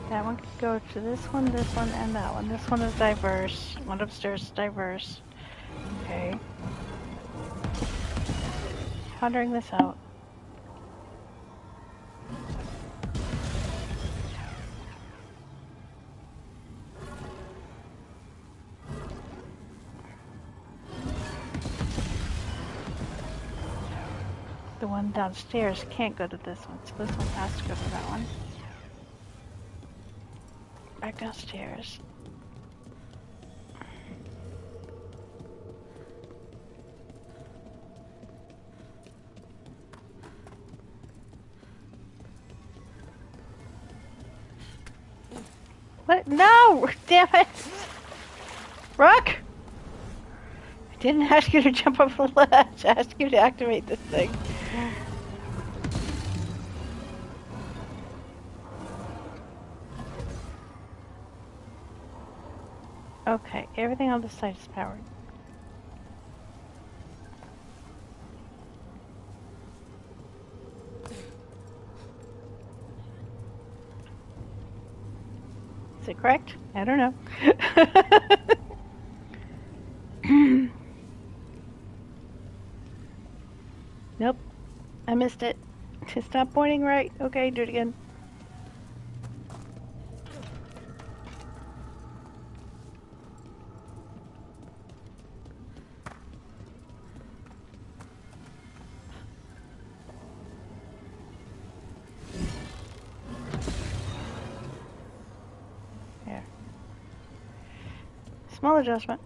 That one could go to this one, and that one. This one is diverse. One upstairs is diverse. Okay. Pondering this out. The one downstairs can't go to this one, so this one has to go to that one. Back downstairs. What? No! Damn it! Rook! I didn't ask you to jump off the ledge. I asked you to activate this thing. Okay, everything on this side is powered. Is it correct? I don't know. Nope. I missed it. It's not pointing right. Okay, do it again. Small adjustment.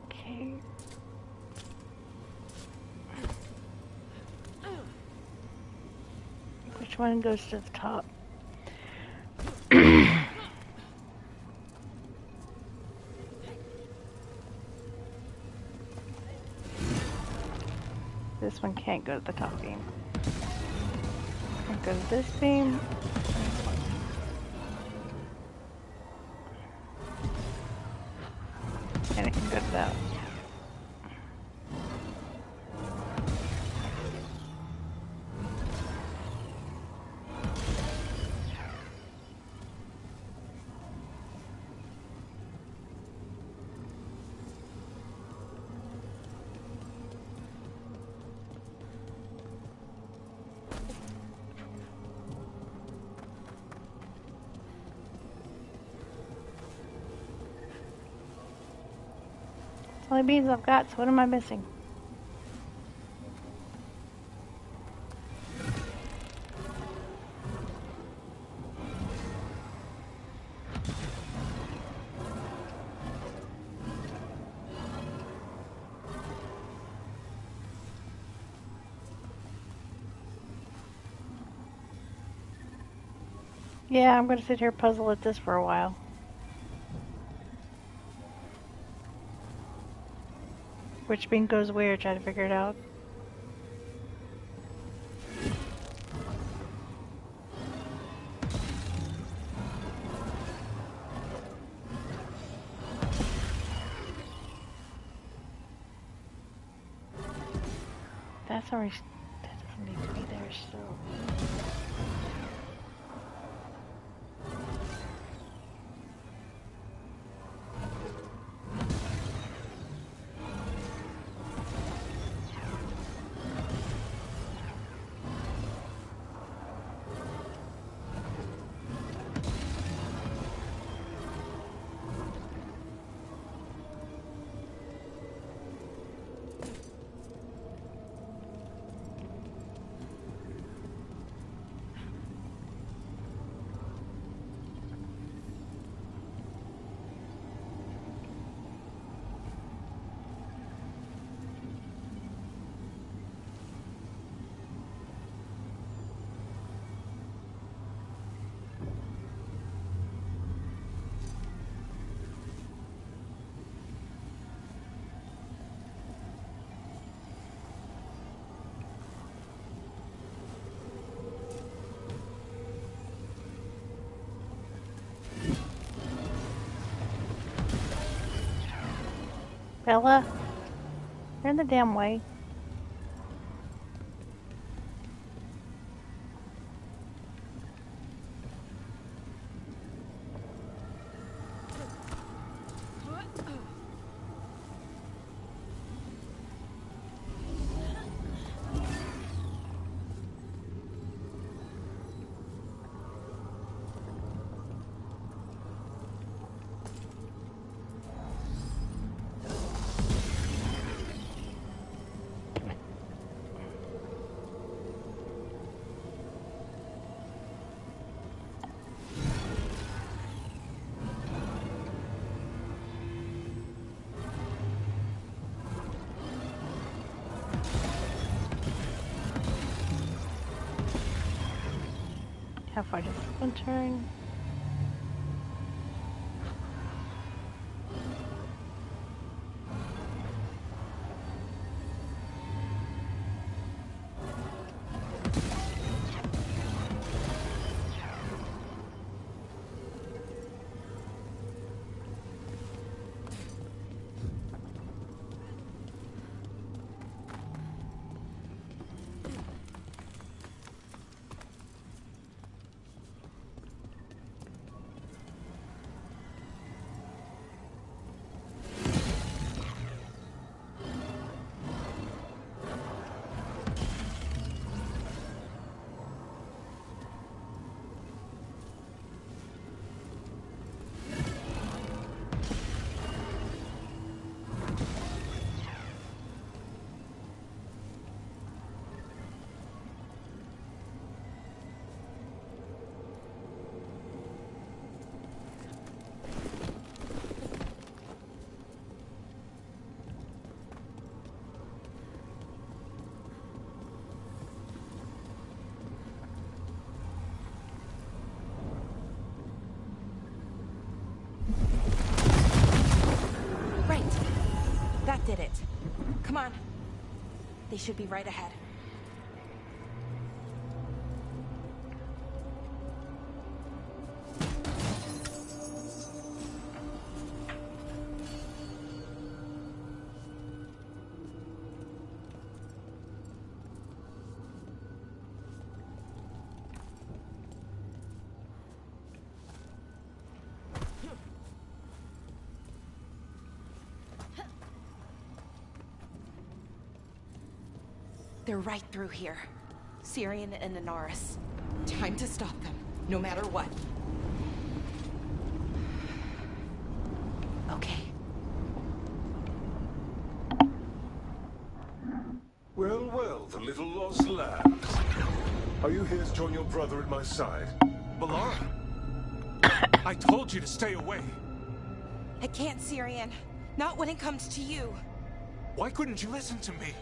Okay. Which one goes to the top? This one can't go to the top beam. Can't go to this beam. And it can go to that. It's the only beams I've got, so what am I missing? Yeah, I'm going to sit here and puzzle at this for a while. Which beam goes where? Try to figure it out. That's already... That doesn't need to be there still. Bella, you're in the damn way. How far does this one turn? They should be right ahead. They're right through here. Syrian and Inaris. Time to stop them, no matter what. Okay. Well, well, the little lost lambs. Are you here to join your brother at my side? Valara! I told you to stay away. I can't, Syrian. Not when it comes to you. Why couldn't you listen to me?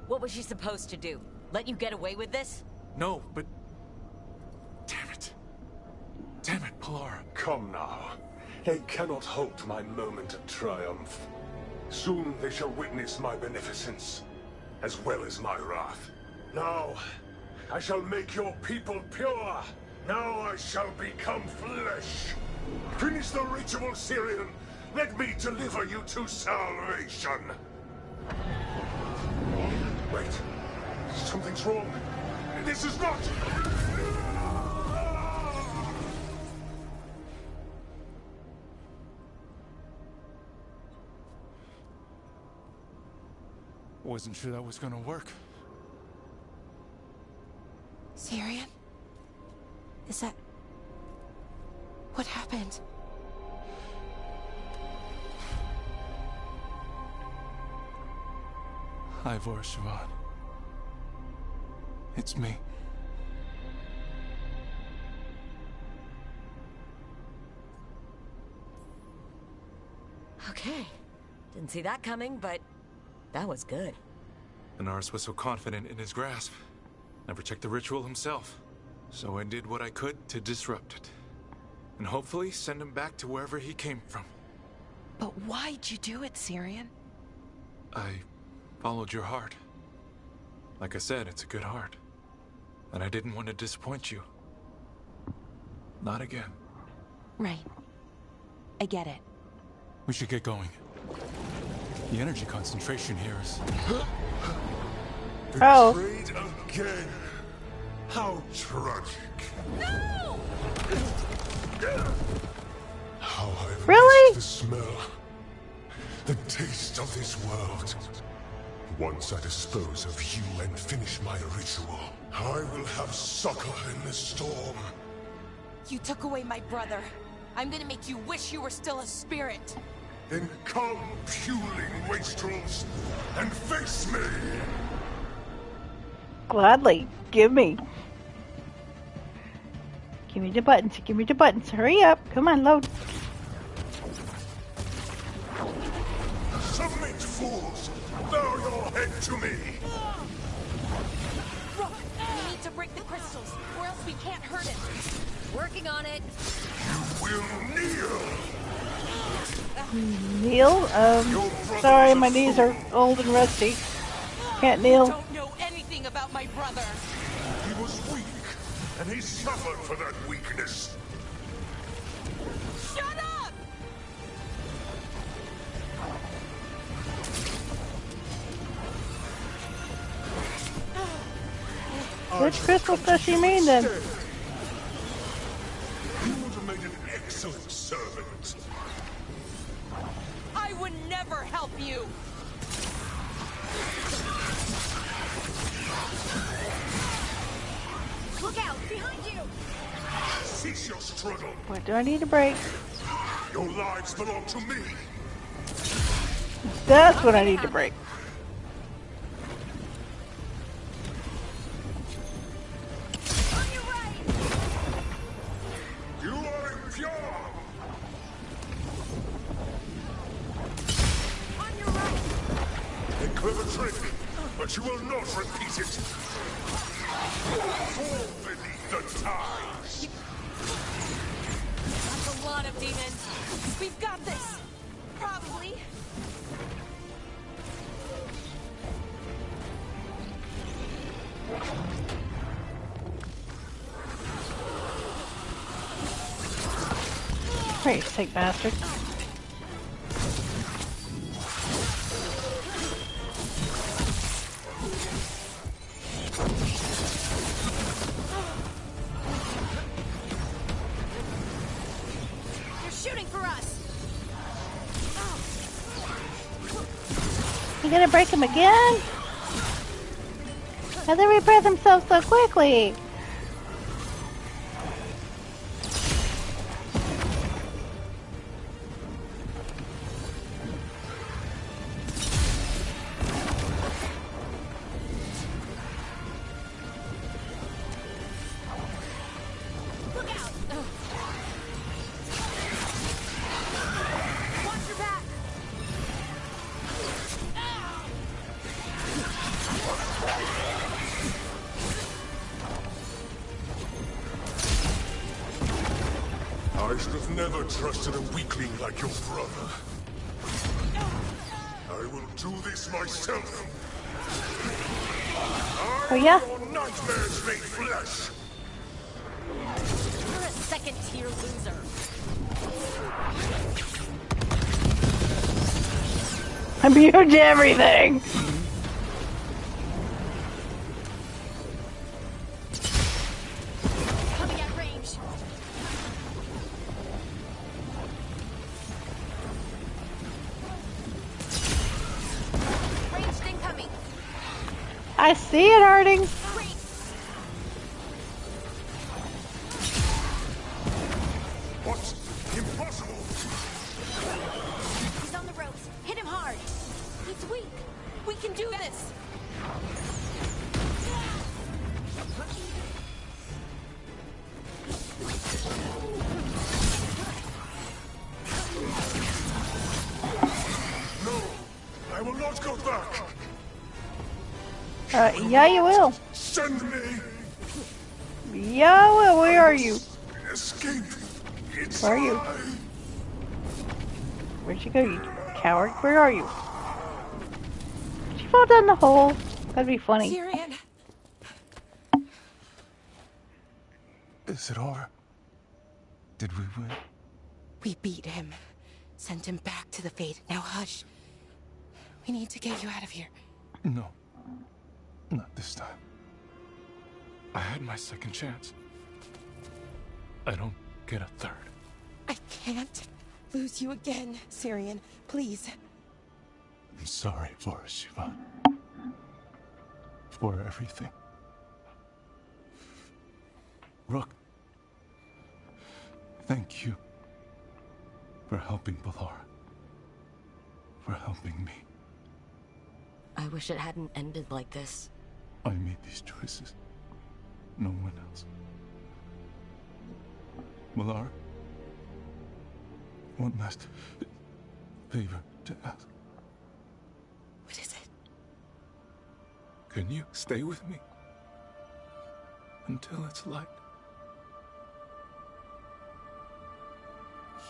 What was she supposed to do? Let you get away with this? No, but... Damn it. Damn it, Valara. Come now. They cannot halt my moment of triumph. Soon they shall witness my beneficence, as well as my wrath. Now, I shall make your people pure. Now I shall become flesh. Finish the ritual, Syrian. Let me deliver you to salvation. Wait. Something's wrong. This is not... Wasn't sure that was gonna work. Syrian? Is that... What happened? Ivor Siobhan. It's me. Okay. Didn't see that coming, but that was good. Inaris was so confident in his grasp. Never checked the ritual himself. So I did what I could to disrupt it. And hopefully send him back to wherever he came from. But why'd you do it, Syrian? I followed your heart. Like I said, it's a good heart. And I didn't want to disappoint you. Not again. Right. I get it. We should get going. The energy concentration here is... Betrayed again. How tragic. No! How I've Really? missed the smell. The taste of this world. Once I dispose of you and finish my ritual, I will have succor in the storm. You took away my brother. I'm gonna make you wish you were still a spirit. Then come, puling wastrels, and face me! Gladly. Give me. Give me the buttons. Give me the buttons. Hurry up. Come on, load. Submit, fools! Bow your head to me! Rook, we need to break the crystals, or else we can't hurt it. Working on it. You will kneel! Kneel? Sorry, my knees are old and rusty. Can't kneel. You don't know anything about my brother. He was weak, and he suffered for that weakness. Shut up! Which crystals does she mean then? You would have made an excellent servant. I would never help you. Look out! Behind you! Cease your struggle. What do I need to break? Your lives belong to me. That's what I need to break. On your right! You are impure. On your right! A clever trick, but you will not cannot repeat it. Fall beneath the tides. That's a lot of demons. We've got this. Probably. Wait, sick bastard. They're shooting for us. You gonna break him again? How they repair themselves so quickly? I should have never trusted a weakling like your brother. I will do this myself. Oh yeah? Your nightmares made flesh. You're a second-tier loser. I'm immune to everything! Coming at range. Ranged incoming. I see it, Harding! What? Impossible! He's on the ropes. Hit him hard. He's weak. We can do this. No! I will not go back! Yeah, you will. Send me! Yeah, I will. Where are you? Escape! It's Where are you? Where'd you go, you coward? Where are you? Did you fall down the hole? That'd be funny. Tyrion. Is it over? Did we win? We beat him. Sent him back to the Fate. Now hush. We need to get you out of here. No. Not this time. I had my second chance. I don't get a third. I can't lose you again, Syrian. Please. I'm sorry for Siobhan. For everything. Rook. Thank you. For helping Balara. For helping me. I wish it hadn't ended like this. I made these choices. No one else. Balara. One last favor to ask. What is it? Can you stay with me? Until it's light?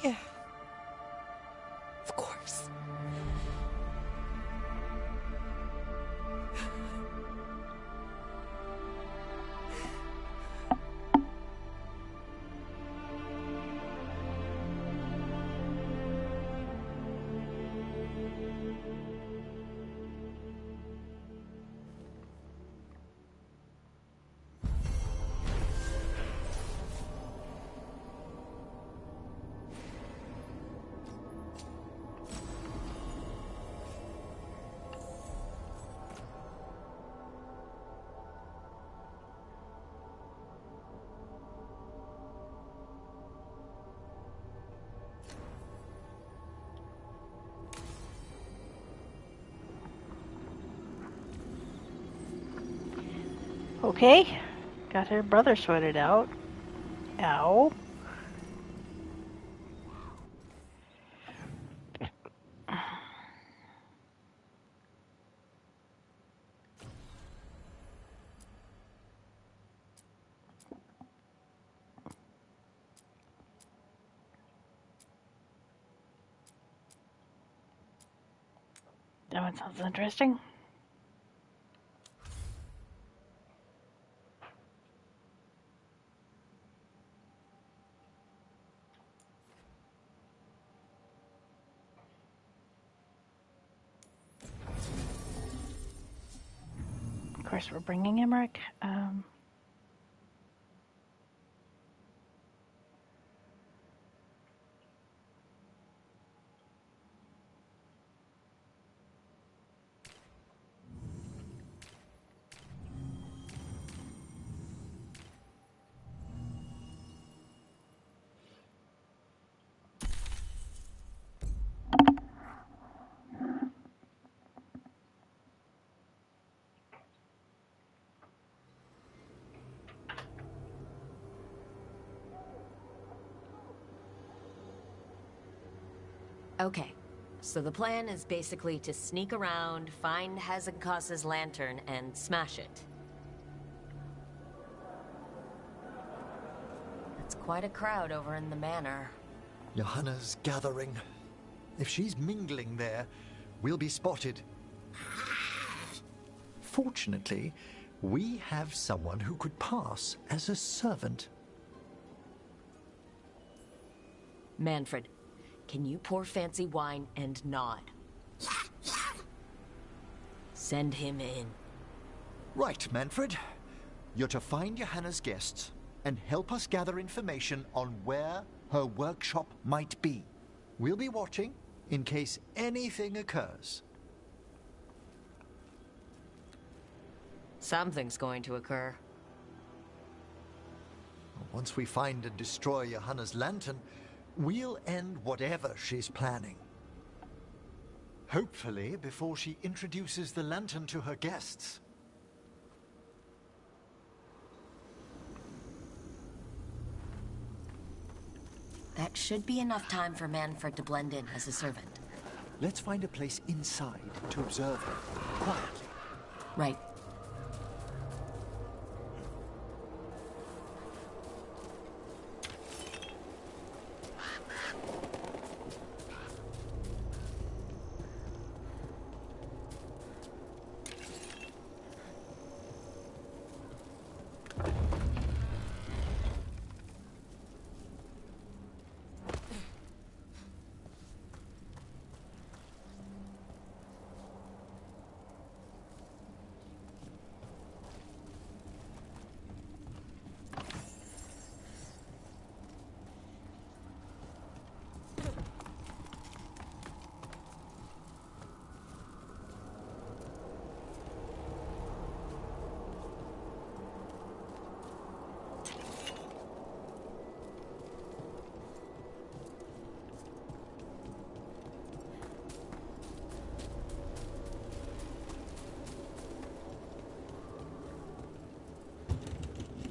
Yeah. Of course. Okay. Got her brother sorted out. Ow. That one sounds interesting. Of course, we're bringing Emmerich. Okay, so the plan is basically to sneak around, find Hezekiah's lantern, and smash it. It's quite a crowd over in the manor. Johanna's gathering. If she's mingling there, we'll be spotted. Fortunately, we have someone who could pass as a servant. Manfred, can you pour fancy wine and nod? Send him in. Right, Manfred. You're to find Johanna's guests and help us gather information on where her workshop might be. We'll be watching in case anything occurs. Something's going to occur. Once we find and destroy Johanna's lantern, we'll end whatever she's planning. Hopefully before she introduces the lantern to her guests. That should be enough time for Manfred to blend in as a servant. Let's find a place inside to observe her, quietly. Right.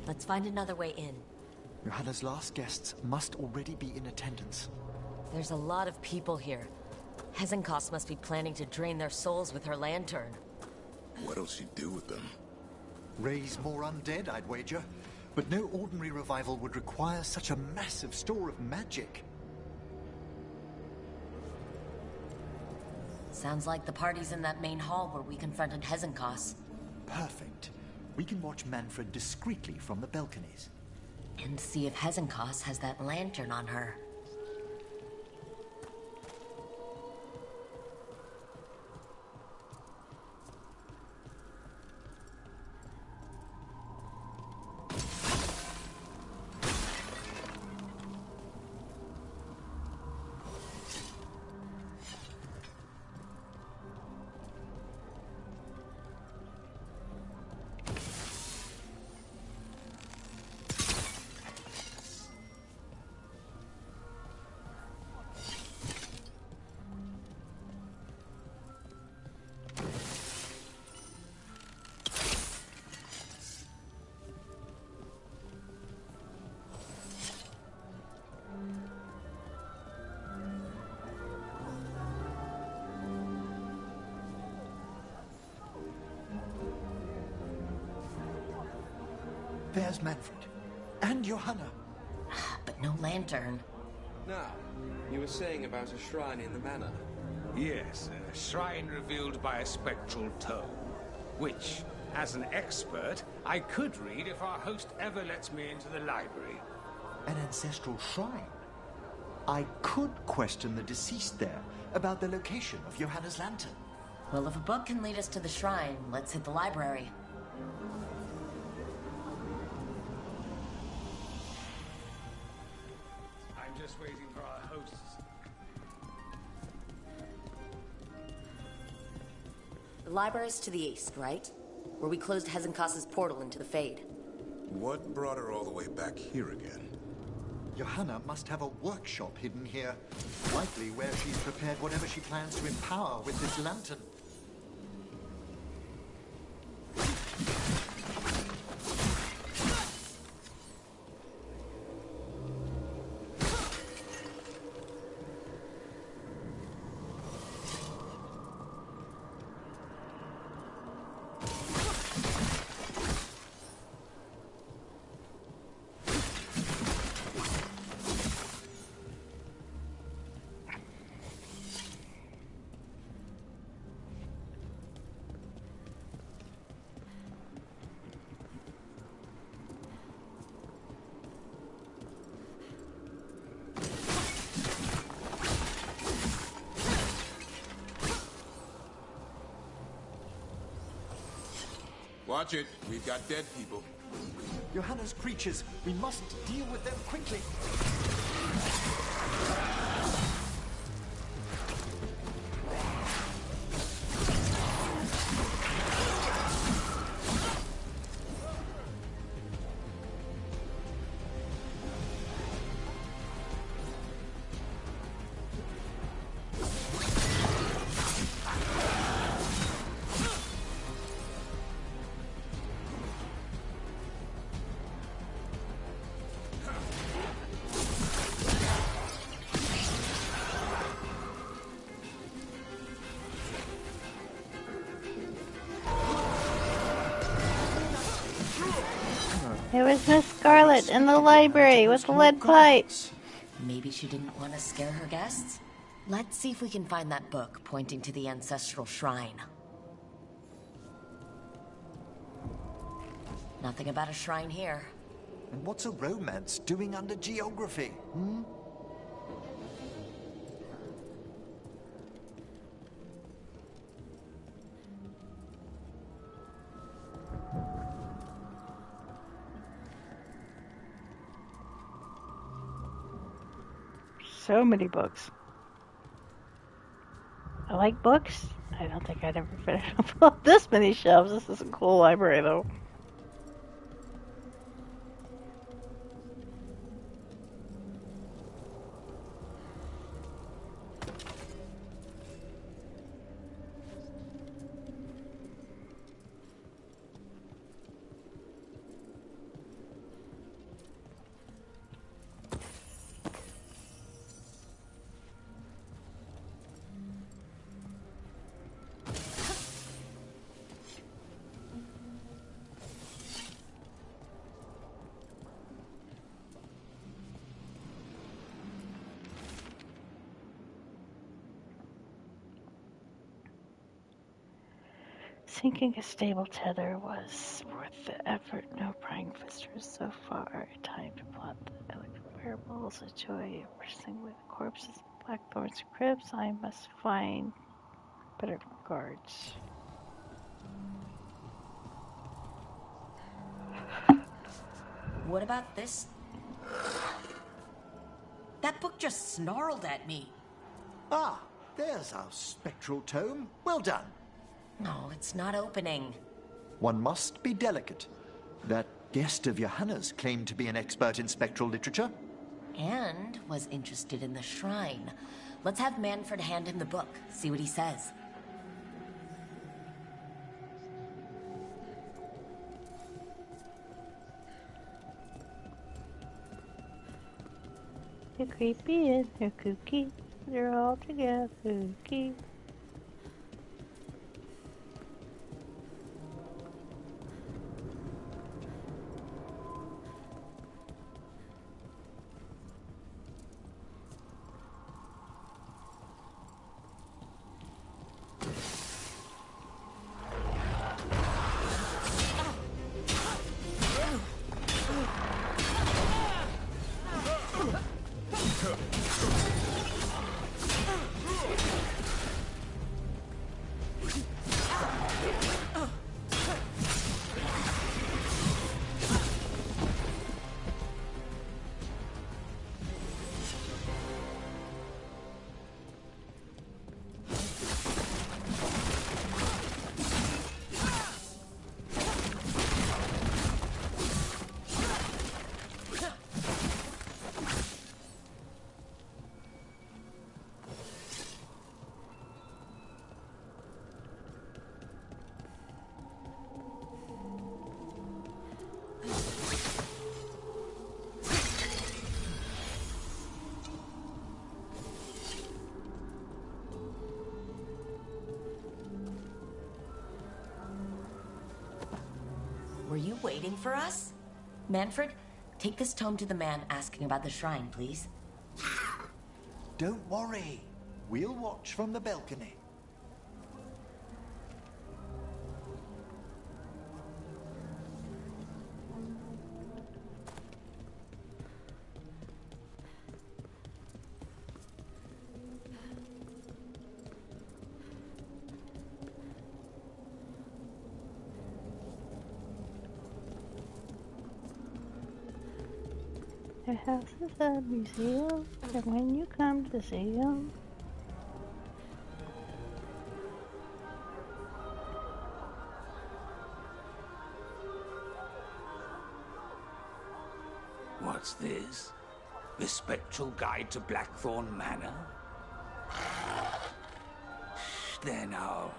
Let's find another way in. Johanna's last guests must already be in attendance. There's a lot of people here. Hezekiah must be planning to drain their souls with her lantern. What'll she do with them? Raise more undead, I'd wager. But no ordinary revival would require such a massive store of magic. Sounds like the party's in that main hall where we confronted Hezekiah. Perfect. We can watch Manfred discreetly from the balconies. And see if Hezekiah has that lantern on her. There's Manfred. And Johanna. But no lantern. Now, you were saying about a shrine in the manor. Yes, A shrine revealed by a spectral tome, which, as an expert, I could read if our host ever lets me into the library. An ancestral shrine? I could question the deceased there about the location of Johanna's lantern. Well, if a book can lead us to the shrine, let's hit the library. I'm just waiting for our hosts. The library's to the east, right? Where we closed Hezenkas's portal into the Fade. What brought her all the way back here again? Johanna must have a workshop hidden here. Likely where she's prepared whatever she plans to empower with this lantern. Watch it. We've got dead people. Johanna's creatures. We must deal with them quickly. It was Miss Scarlet in the library with the lead pipe. Maybe she didn't want to scare her guests? Let's see if we can find that book pointing to the ancestral shrine. Nothing about a shrine here. And what's a romance doing under geography? So many books. I like books. I don't think I'd ever finish up this many shelves. This is a cool library, though. Sinking a stable tether was worth the effort. No prying fisters so far. Time to plot the electric fireballs. A joy of bristling with corpses, blackthorns, crypts. I must find better guards. What about this? That book just snarled at me. Ah, there's our spectral tome. Well done. No, it's not opening. One must be delicate. That guest of Johanna's claimed to be an expert in spectral literature. And was interested in the shrine. Let's have Manfred hand him the book, see what he says. You're creepy and you're kooky. They're all together kooky. waiting for us? Manfred, take this tome to the man asking about the shrine, please. Don't worry. We'll watch from the balcony. Their house is a museum, and when you come to see them, What's this? The Spectral Guide to Blackthorn Manor? There now.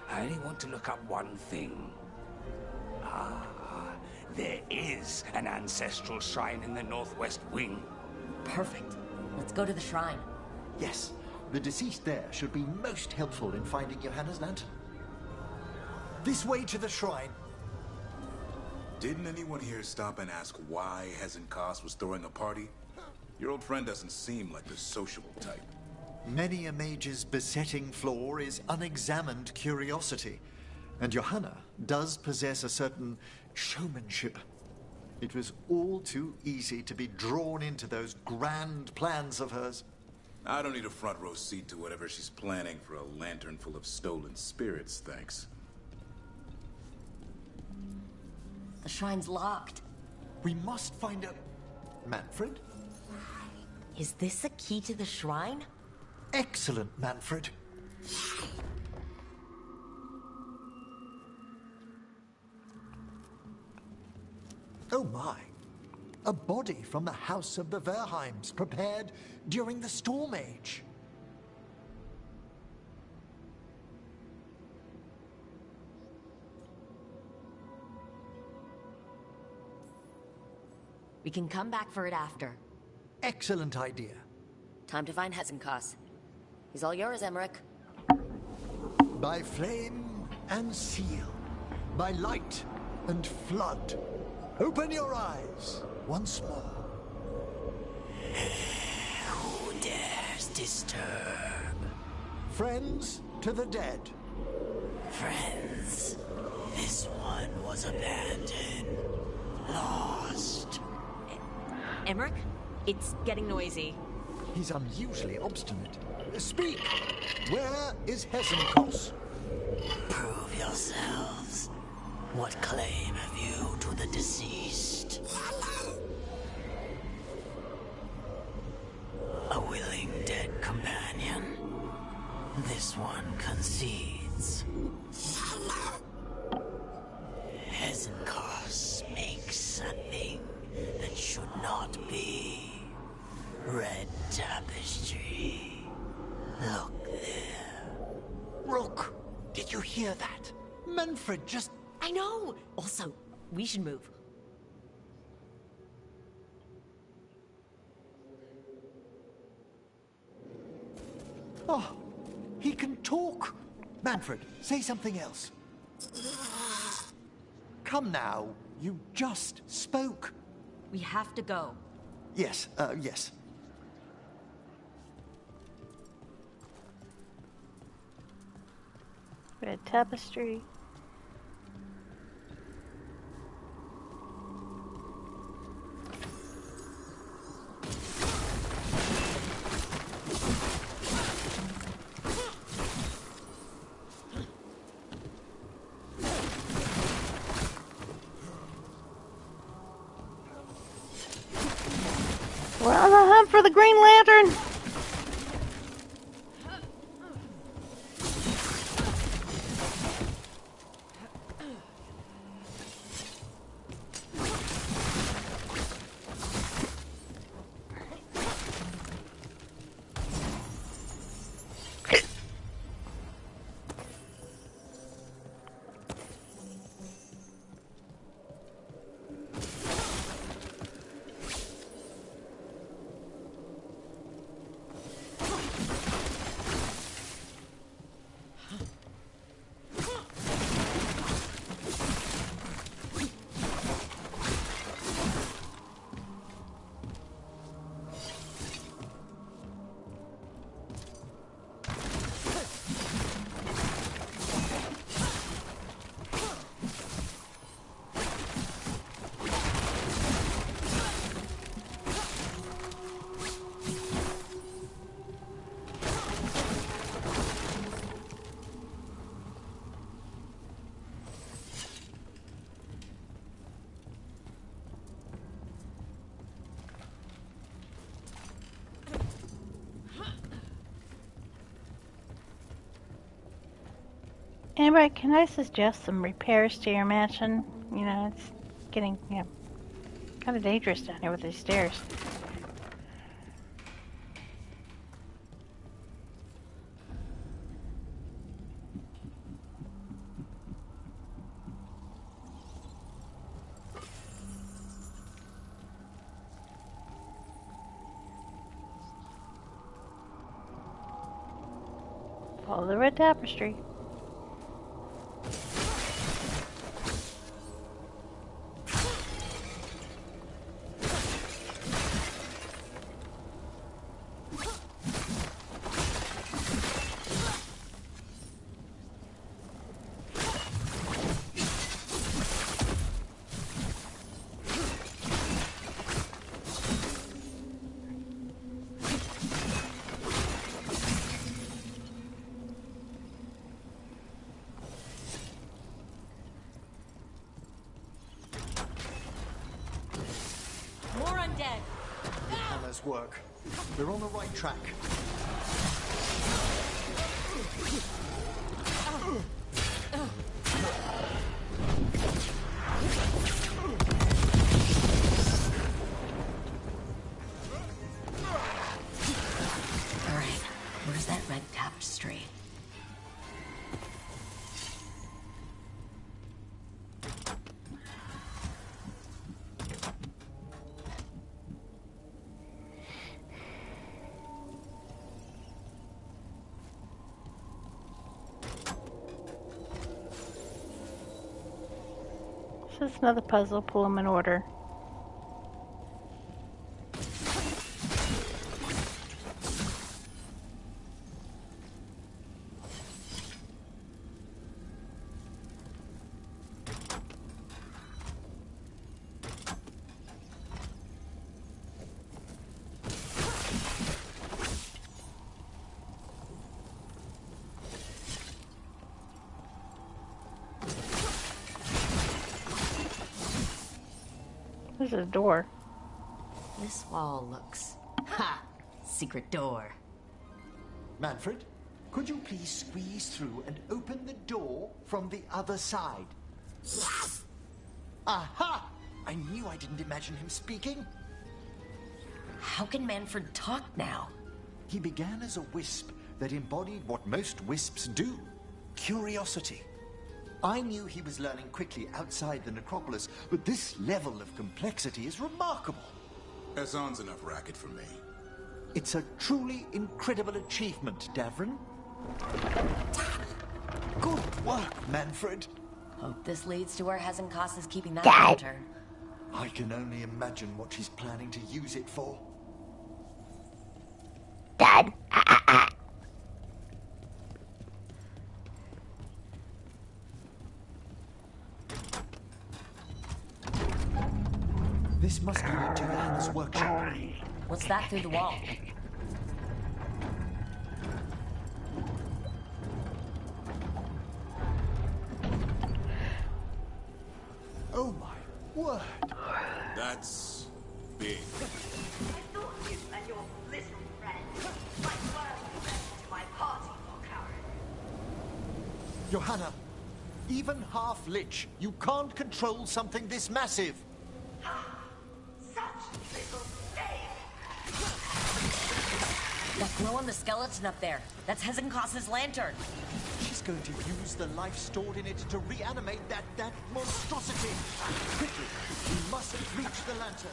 I only want to look up one thing. There is an ancestral shrine in the northwest wing. Perfect. Let's go to the shrine. Yes, the deceased there should be most helpful in finding Johanna's lantern. This way to the shrine. Didn't anyone here stop and ask why Hezenkos was throwing a party? Your old friend doesn't seem like the sociable type. Many a mage's besetting flaw is unexamined curiosity, and Johanna does possess a certain showmanship. It was all too easy to be drawn into those grand plans of hers. I don't need a front row seat to whatever she's planning for a lantern full of stolen spirits, thanks. The shrine's locked. We must find a... Manfred? Is this a key to the shrine? Excellent, Manfred. Oh my. A body from the house of the Verheims, prepared during the Storm Age. We can come back for it after. Excellent idea. Time to find Hezenkos. He's all yours, Emmerich. By flame and seal, by light and flood, open your eyes once more. Who dares disturb? Friends to the dead. Friends, this one was abandoned, lost. Emmerich, it's getting noisy. He's unusually obstinate. Speak! Where is Hezenkos? Prove yourselves. What claim have you to the deceased? A willing dead companion. This one concedes. Hezenkos makes something that should not be. Red tapestry. Look there. Rook, did you hear that? Manfred just... I know! Also, we should move. Oh, he can talk. Manfred, say something else. Come now, you just spoke. We have to go. Yes, yes. red tapestry. We're on the hunt for the Green Lantern! Amber, can I suggest some repairs to your mansion? You know, it's getting, kind of dangerous down here with these stairs. Follow the red tapestry. More undead. Hannah's work. We're on the right track. Alright, where's that red tapestry? This is another puzzle. Pull them in order. There's a door. This wall looks... Ha! Secret door. Manfred, could you please squeeze through and open the door from the other side? Aha! I knew I didn't imagine him speaking. How can Manfred talk now? He began as a wisp that embodied what most wisps do. Curiosity. I knew he was learning quickly outside the necropolis, but this level of complexity is remarkable. Hassan's enough racket for me. It's a truly incredible achievement, Davrin. Good work, Manfred. Hope this leads to where Hezencast is keeping that Dad. lantern. I can only imagine what she's planning to use it for. Dad. This must be to Johanna's workshop. What's that through the wall? Oh my word! That's big. I thought you and your little friend might welcome to my party, Karen. Johanna, even half lich, you can't control something this massive. That glow on the skeleton up there. That's Hezencast's lantern. She's going to use the life stored in it to reanimate that monstrosity. Quickly, we must reach the lantern.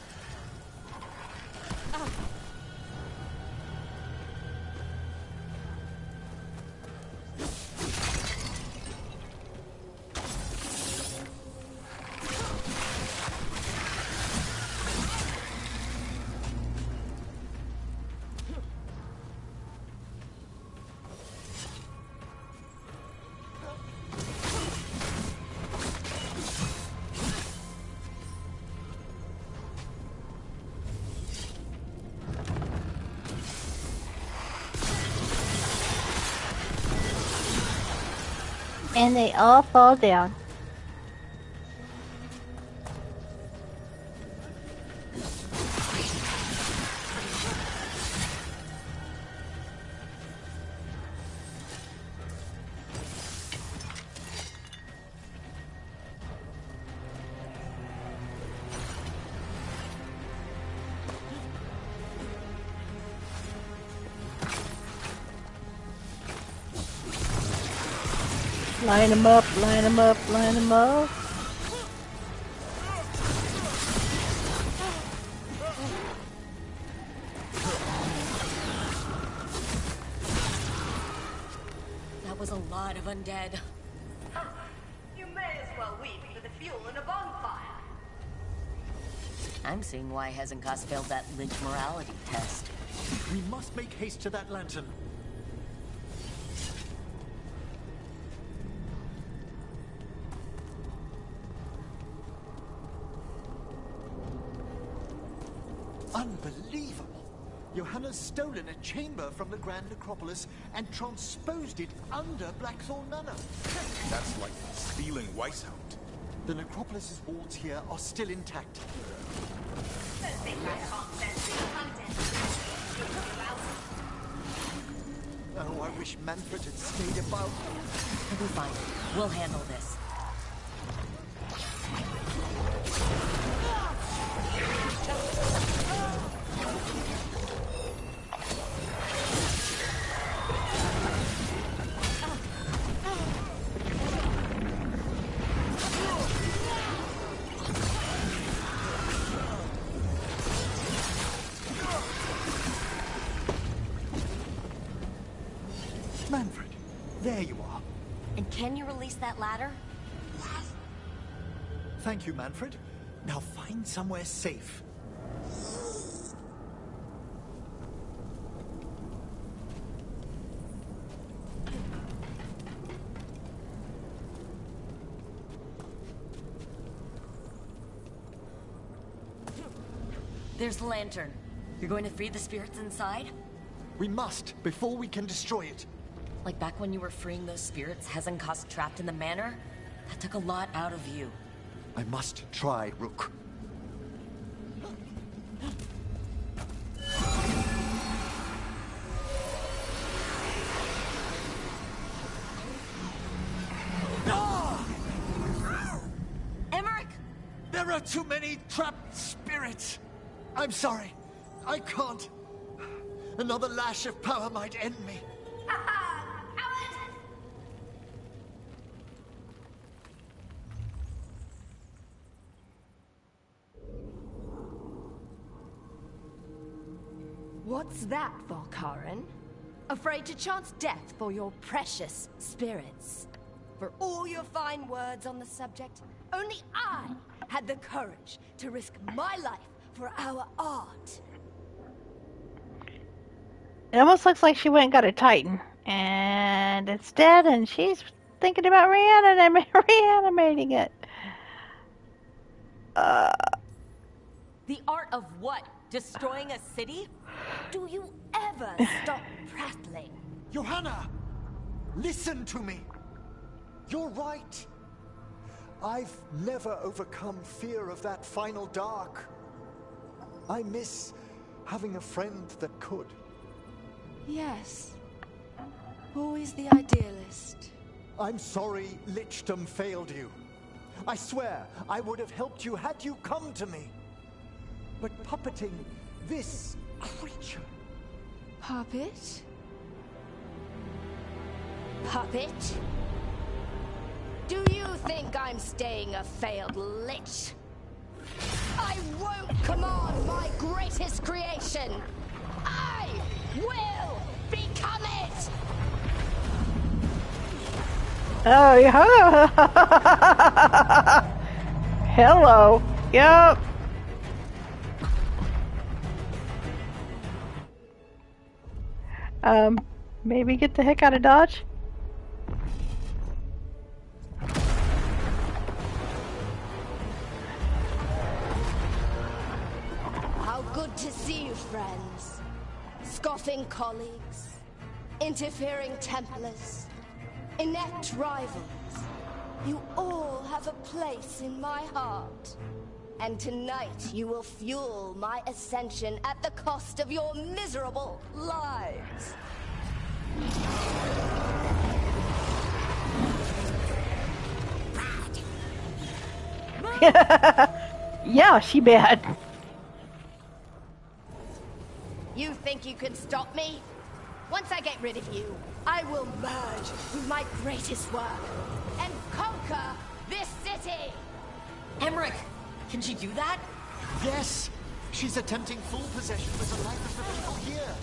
And they all fall down. Line them up, line them up, line them up. That was a lot of undead. You may as well weep for the fuel in a bonfire. I'm seeing why Hezenkos failed that Lynch morality test. We must make haste to that lantern. Unbelievable! Johanna's stolen a chamber from the Grand Necropolis and transposed it under Blackthorn Manor. That's like stealing Weishaupt. The Necropolis's walls here are still intact. Don't think I can't sense the content. Oh, I wish Manfred had stayed about. We'll be fine. We'll handle this. Manfred, there you are. And can you release that ladder? Thank you, Manfred. Now find somewhere safe. There's the lantern. You're going to free the spirits inside? We must, before we can destroy it. Like back when you were freeing those spirits Hezenkos trapped in the manor? That took a lot out of you. I must try, Rook. Emmerich! There are too many trapped spirits. I'm sorry. I can't. Another lash of power might end me. What's that, Volkaren? Afraid to chance death for your precious spirits? For all your fine words on the subject, only I had the courage to risk my life for our art. It almost looks like she went and got a Titan, and it's dead, and she's thinking about reanimating it. The art of what? Destroying a city? Do you ever stop prattling? Johanna! Listen to me! You're right. I've never overcome fear of that final dark. I miss having a friend that could. Yes. Always the idealist. I'm sorry Lichdom failed you. I swear I would have helped you had you come to me. But puppeting this creature... Puppet? Puppet? Do you think I'm staying a failed lich? I won't command my greatest creation! I will become it! Oh, yeah. Hello. Yep. Maybe get the heck out of Dodge. How good to see you, friends. Scoffing colleagues, interfering Templars, inept rivals. You all have a place in my heart. And tonight you will fuel my ascension at the cost of your miserable lives. Yeah, she bad. You think you can stop me? Once I get rid of you, I will merge with my greatest work and conquer this city! Emmerich, can she do that? Yes! She's attempting full possession with the life of the people here.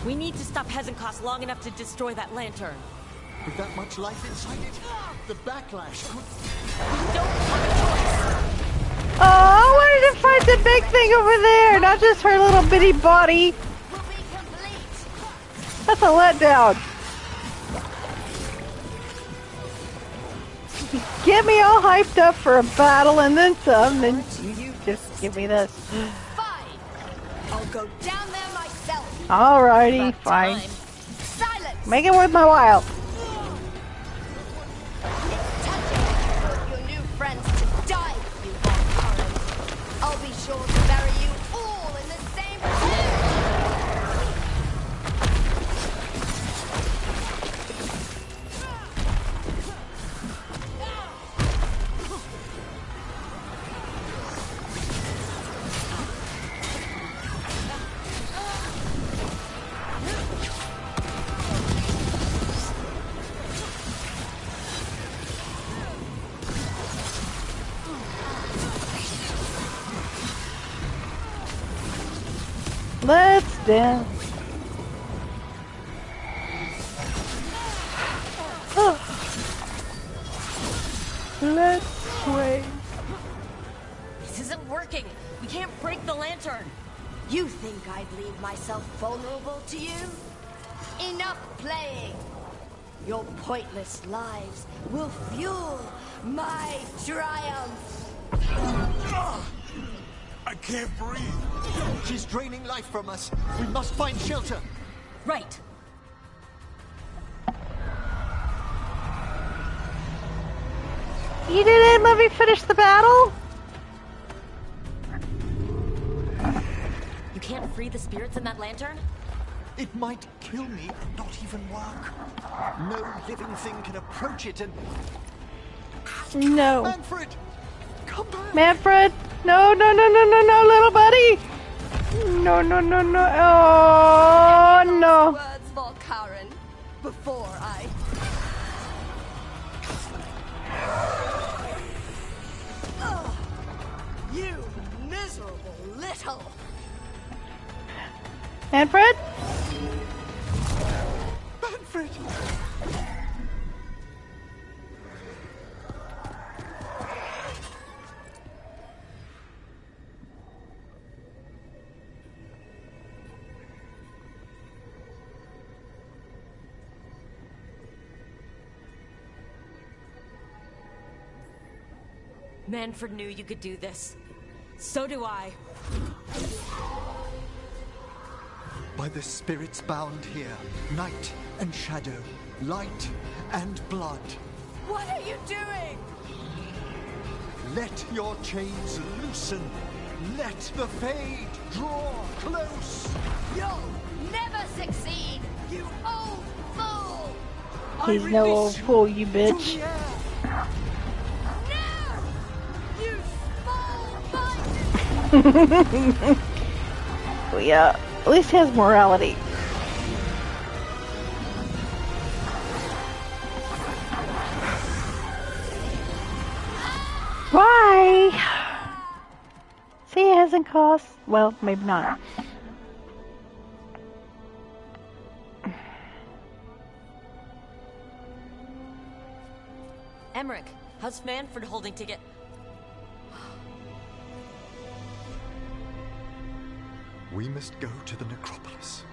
We need to stop Hezenkos long enough to destroy that lantern. With that much life inside it, the backlash could... Oh, I wanted to fight the big thing over there, not just her little bitty body. That's a letdown. You get me all hyped up for a battle and then some, and you just give me this. Fine! I'll go down there myself! Alrighty, fine. Silence! Make it worth my while. Your new friends to die with you, Veilguard. I'll be sure to bury you all in the same pit! Let's dance. Let's sway. This isn't working. We can't break the lantern. You think I'd leave myself vulnerable to you? Enough playing! Your pointless lives will fuel my triumph! I can't breathe. She's draining life from us. We must find shelter. Right. You didn't let me finish the battle? You can't free the spirits in that lantern? It might kill me and not even work. No living thing can approach it and... No. Manfred! Come back! Manfred! No, no, no, no, no, no, little buddy! No, no, no, no. Oh, no. Words, Veilguard, before I... You miserable little... Manfred? Manfred! Manfred knew you could do this. So do I. By the spirits bound here, night and shadow, light and blood. What are you doing? Let your chains loosen. Let the Fade draw close. You'll never succeed, you old fool! He's no old fool, you bitch. Well, yeah, at least he has morality. Why? See, it hasn't cost. Well, maybe not. Emmerich, how's Manfred holding together? We must go to the necropolis.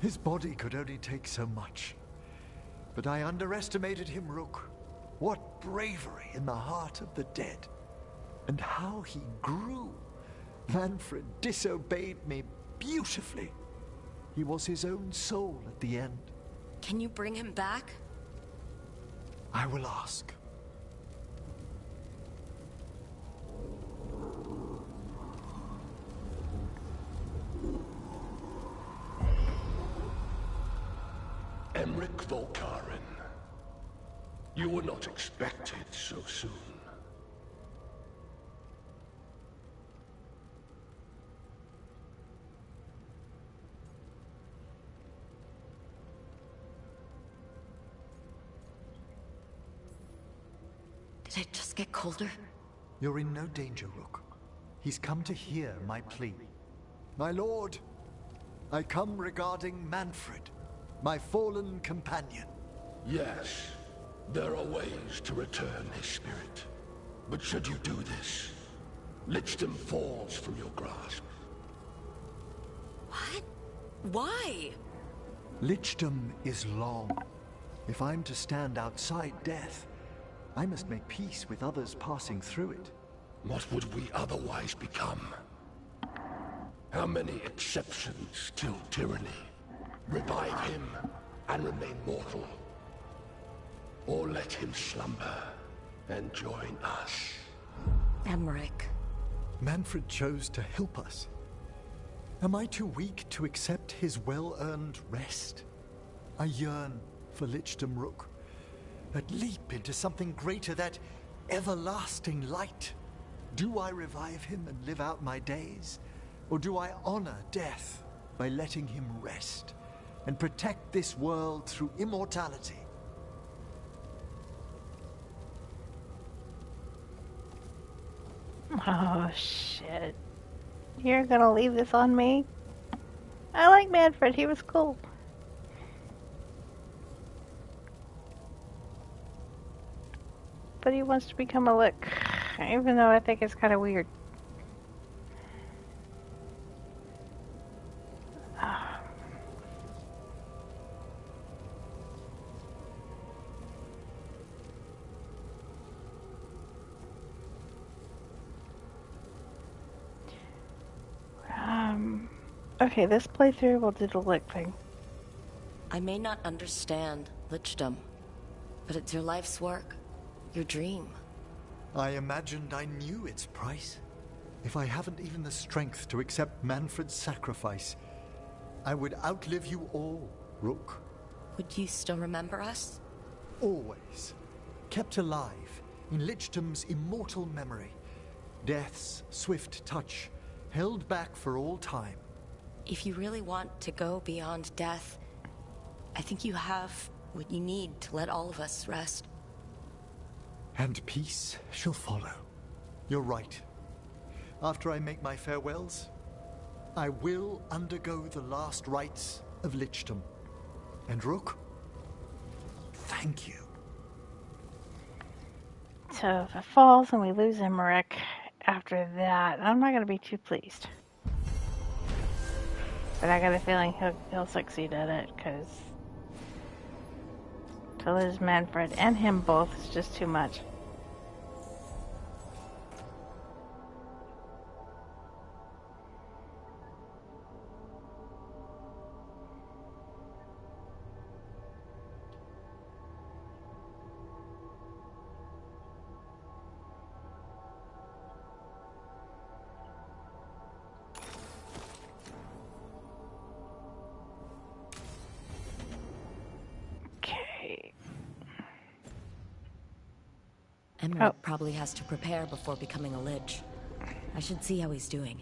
His body could only take so much. But I underestimated him, Rook. What bravery in the heart of the dead. And how he grew. Manfred disobeyed me beautifully. He was his own soul at the end. Can you bring him back? I will ask. Emmerich Veilguard, You were not expected so soon. Did it just get colder? You're in no danger, Rook. He's come to hear my plea. My lord, I come regarding Manfred, my fallen companion. Yes, there are ways to return his spirit. But should you do this, Lichdom falls from your grasp. What? Why? Lichdom is long. If I'm to stand outside death, I must make peace with others passing through it. What would we otherwise become? How many exceptions to tyranny? Revive him and remain mortal. Or let him slumber and join us. Emmerich. Manfred chose to help us. Am I too weak to accept his well-earned rest? I yearn for Lichdom, Rook. That leap into something greater, that everlasting light. Do I revive him and live out my days? Or do I honor death by letting him rest and protect this world through immortality? Oh, shit. You're gonna leave this on me? I like Manfred, he was cool. But he wants to become a Lick, even though I think it's kind of weird. Okay, this playthrough we'll do the Lick thing. I may not understand Lichdom, but it's your life's work, your dream. I imagined I knew its price. If I haven't even the strength to accept Manfred's sacrifice, I would outlive you all, Rook. Would you still remember us? Always. Kept alive in Lichdom's immortal memory. Death's swift touch, held back for all time. If you really want to go beyond death, I think you have what you need to let all of us rest. And peace shall follow. You're right. After I make my farewells, I will undergo the last rites of Lichdom. And Rook, thank you. So if it falls and we lose Emmerich after that, I'm not going to be too pleased. But I got a feeling he'll succeed at it, because to lose Manfred and him both is just too much. Emmerich probably has to prepare before becoming a Lich. I should see how he's doing.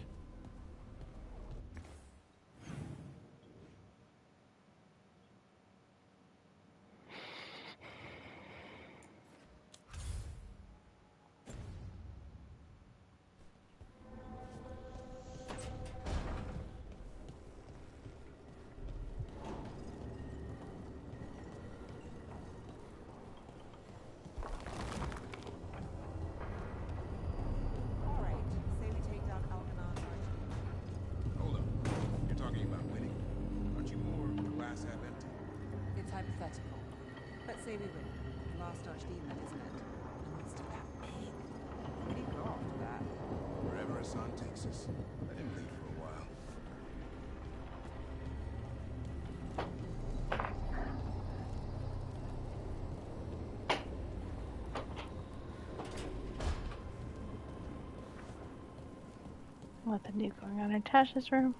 What the new going on in Tasha's room?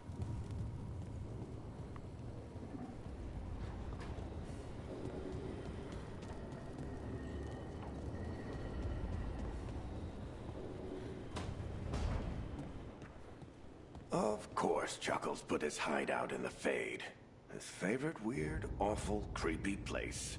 course Chuckles put his hideout in the Fade. His favorite weird, awful, creepy place.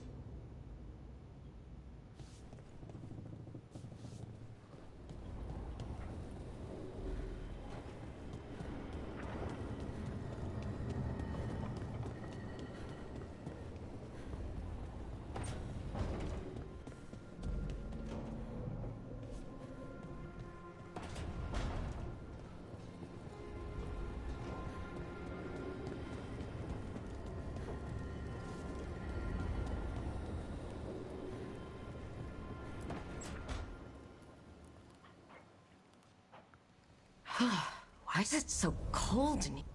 Why is it so cold in here?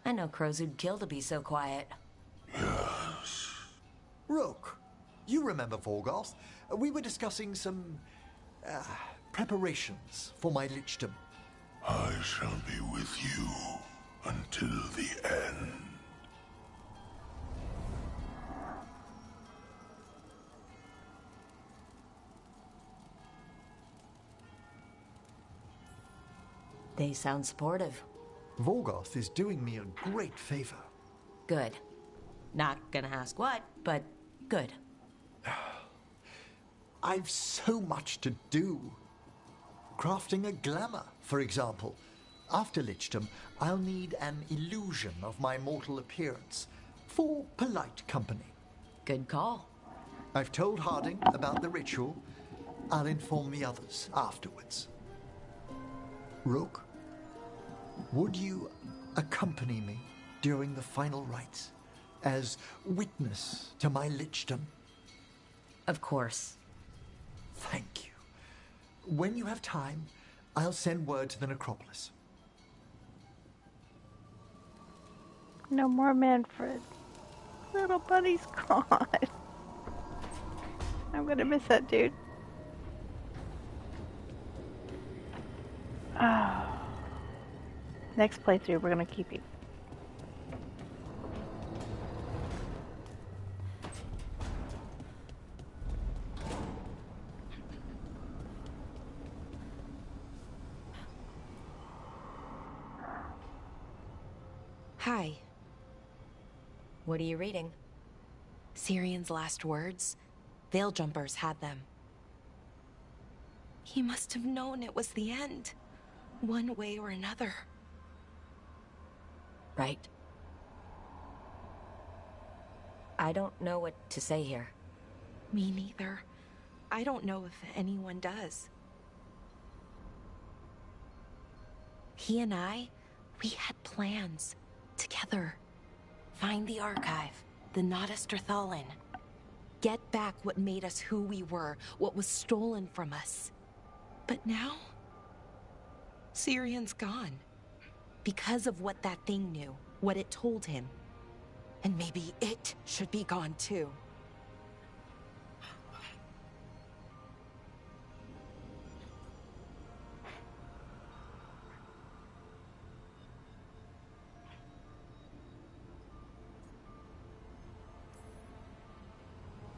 I know crows who'd kill to be so quiet. Rook, you remember Veilguard? We were discussing some preparations for my lichdom. I shall be with you until the end. They sound supportive. Veilguard is doing me a great favor. Good. Not gonna ask what, but good. I've so much to do. Crafting a glamour, for example. After lichdom, I'll need an illusion of my mortal appearance for polite company. Good call. I've told Harding about the ritual. I'll inform the others afterwards. Rook, would you accompany me during the final rites as witness to my lichdom? Of course. Thank you. When you have time, I'll send word to the necropolis. No more Manfred. Little buddy's gone. I'm gonna miss that dude. Oh. Next playthrough, we're gonna keep you. Hi. What are you reading? Sirian's last words. Veil Jumpers had them. He must have known it was the end, one way or another. Right. I don't know what to say here. Me neither. I don't know if anyone does. He and I, we had plans. Together. Find the archive, the Nodasterthalin. Get back what made us who we were, what was stolen from us. But now, Sirian's gone. Because of what that thing knew, what it told him. And maybe it should be gone too.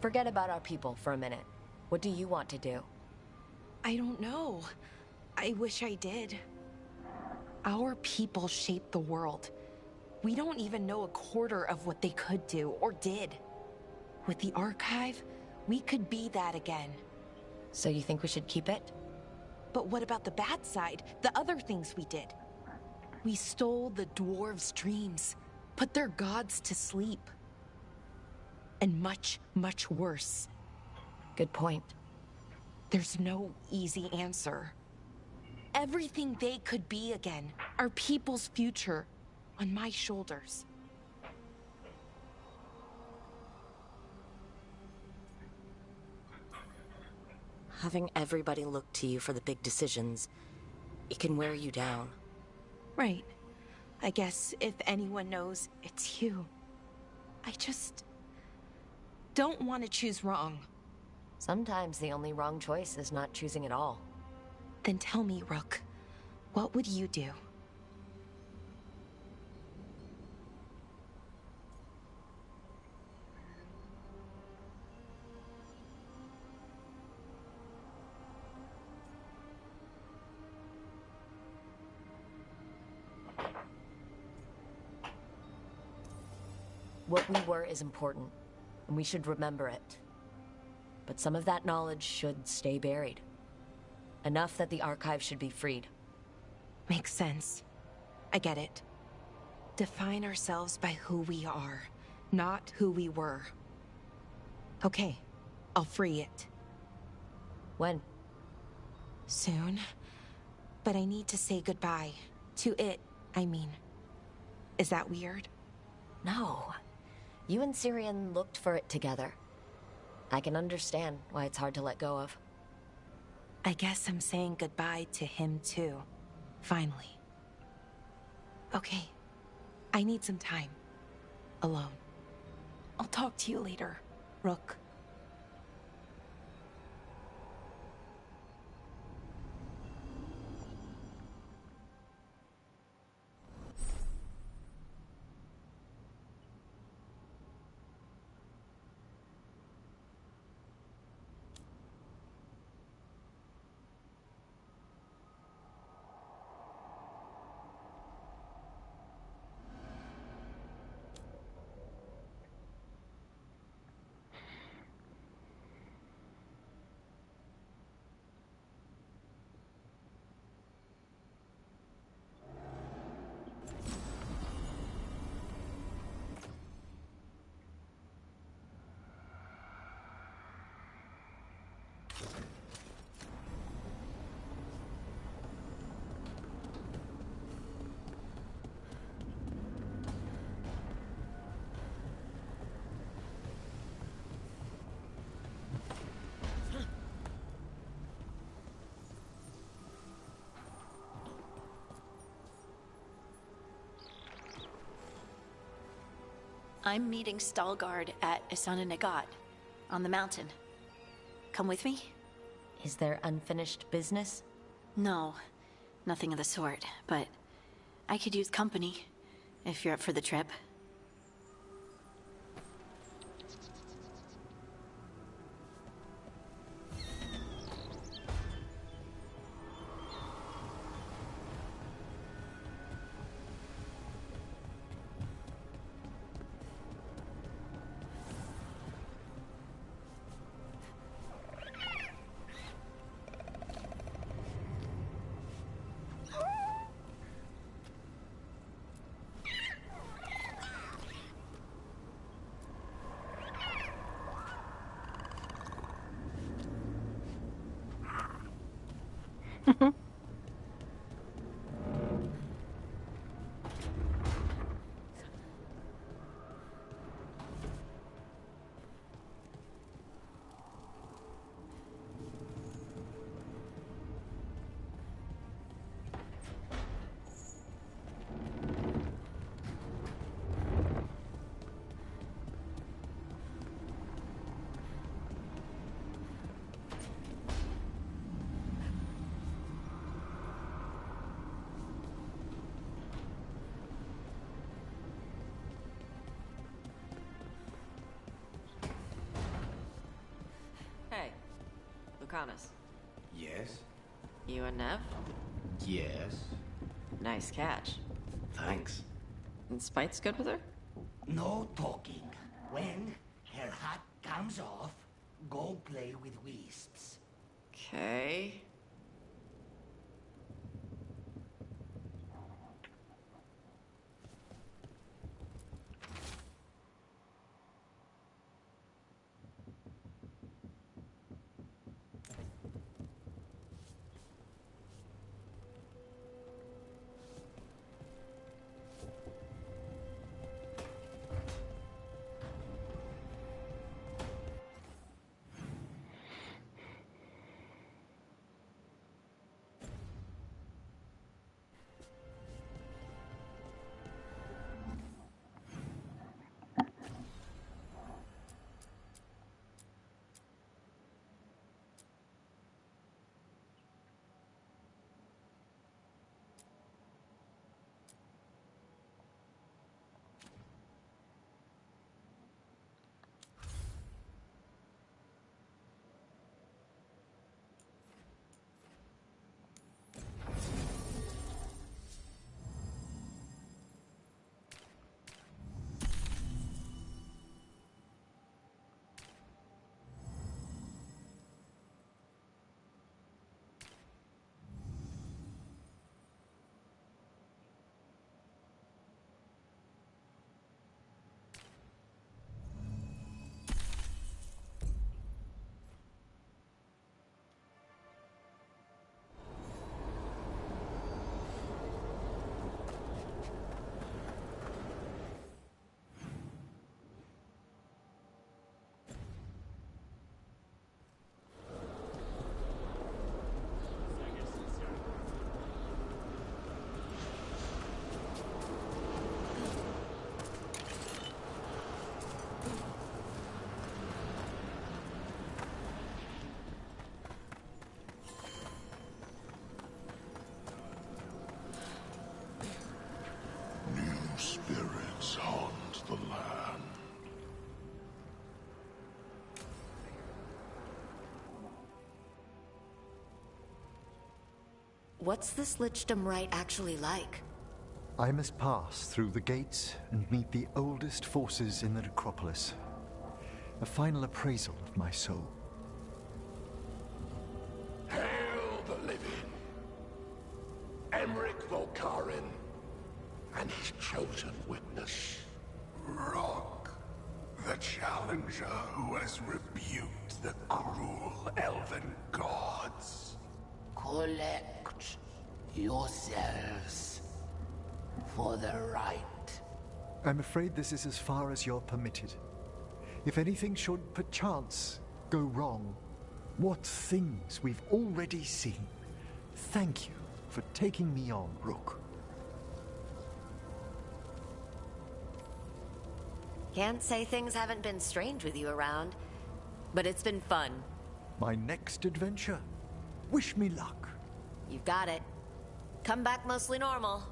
Forget about our people for a minute. What do you want to do? I don't know. I wish I did. Our people shaped the world. We don't even know a quarter of what they could do or did. With the archive, we could be that again. So you think we should keep it? But what about the bad side? The other things we did? We stole the dwarves' dreams, put their gods to sleep. And much, much worse. Good point. There's no easy answer. Everything they could be again, our people's future, on my shoulders. Having everybody look to you for the big decisions, it can wear you down. Right. I guess if anyone knows, it's you. I just don't want to choose wrong. Sometimes the only wrong choice is not choosing at all. Then tell me, Rook, what would you do? What we were is important, and we should remember it. But some of that knowledge should stay buried. Enough that the archive should be freed. Makes sense. I get it. Define ourselves by who we are, not who we were. Okay, I'll free it. When? Soon. But I need to say goodbye. To it, I mean. Is that weird? No. You and Syrian looked for it together. I can understand why it's hard to let go of. I guess I'm saying goodbye to him too. Finally. Okay. I need some time. Alone. I'll talk to you later, Rook. I'm meeting Stalgard at Isana Nagat, on the mountain. Come with me? Is there unfinished business? No, nothing of the sort, but I could use company, if you're up for the trip. Hey, Lucanus. Yes? You and Nev? Yes. Nice catch. Thanks. And Spite's good with her? No talking. When her hat comes off, go play with wisps. Okay. spirits haunt the land. What's this Lichdom Rite actually like? I must pass through the gates and meet the oldest forces in the necropolis. A final appraisal of my soul. Hail the living! Emmerich Volkarin and his chosen witness, Rock, the challenger who has rebuked the cruel elven gods. Collect yourselves for the rite. I'm afraid this is as far as you're permitted. If anything should perchance go wrong, what things we've already seen. Thank you for taking me on, Rook. Can't say things haven't been strange with you around, but it's been fun. My next adventure. Wish me luck. You've got it. Come back mostly normal.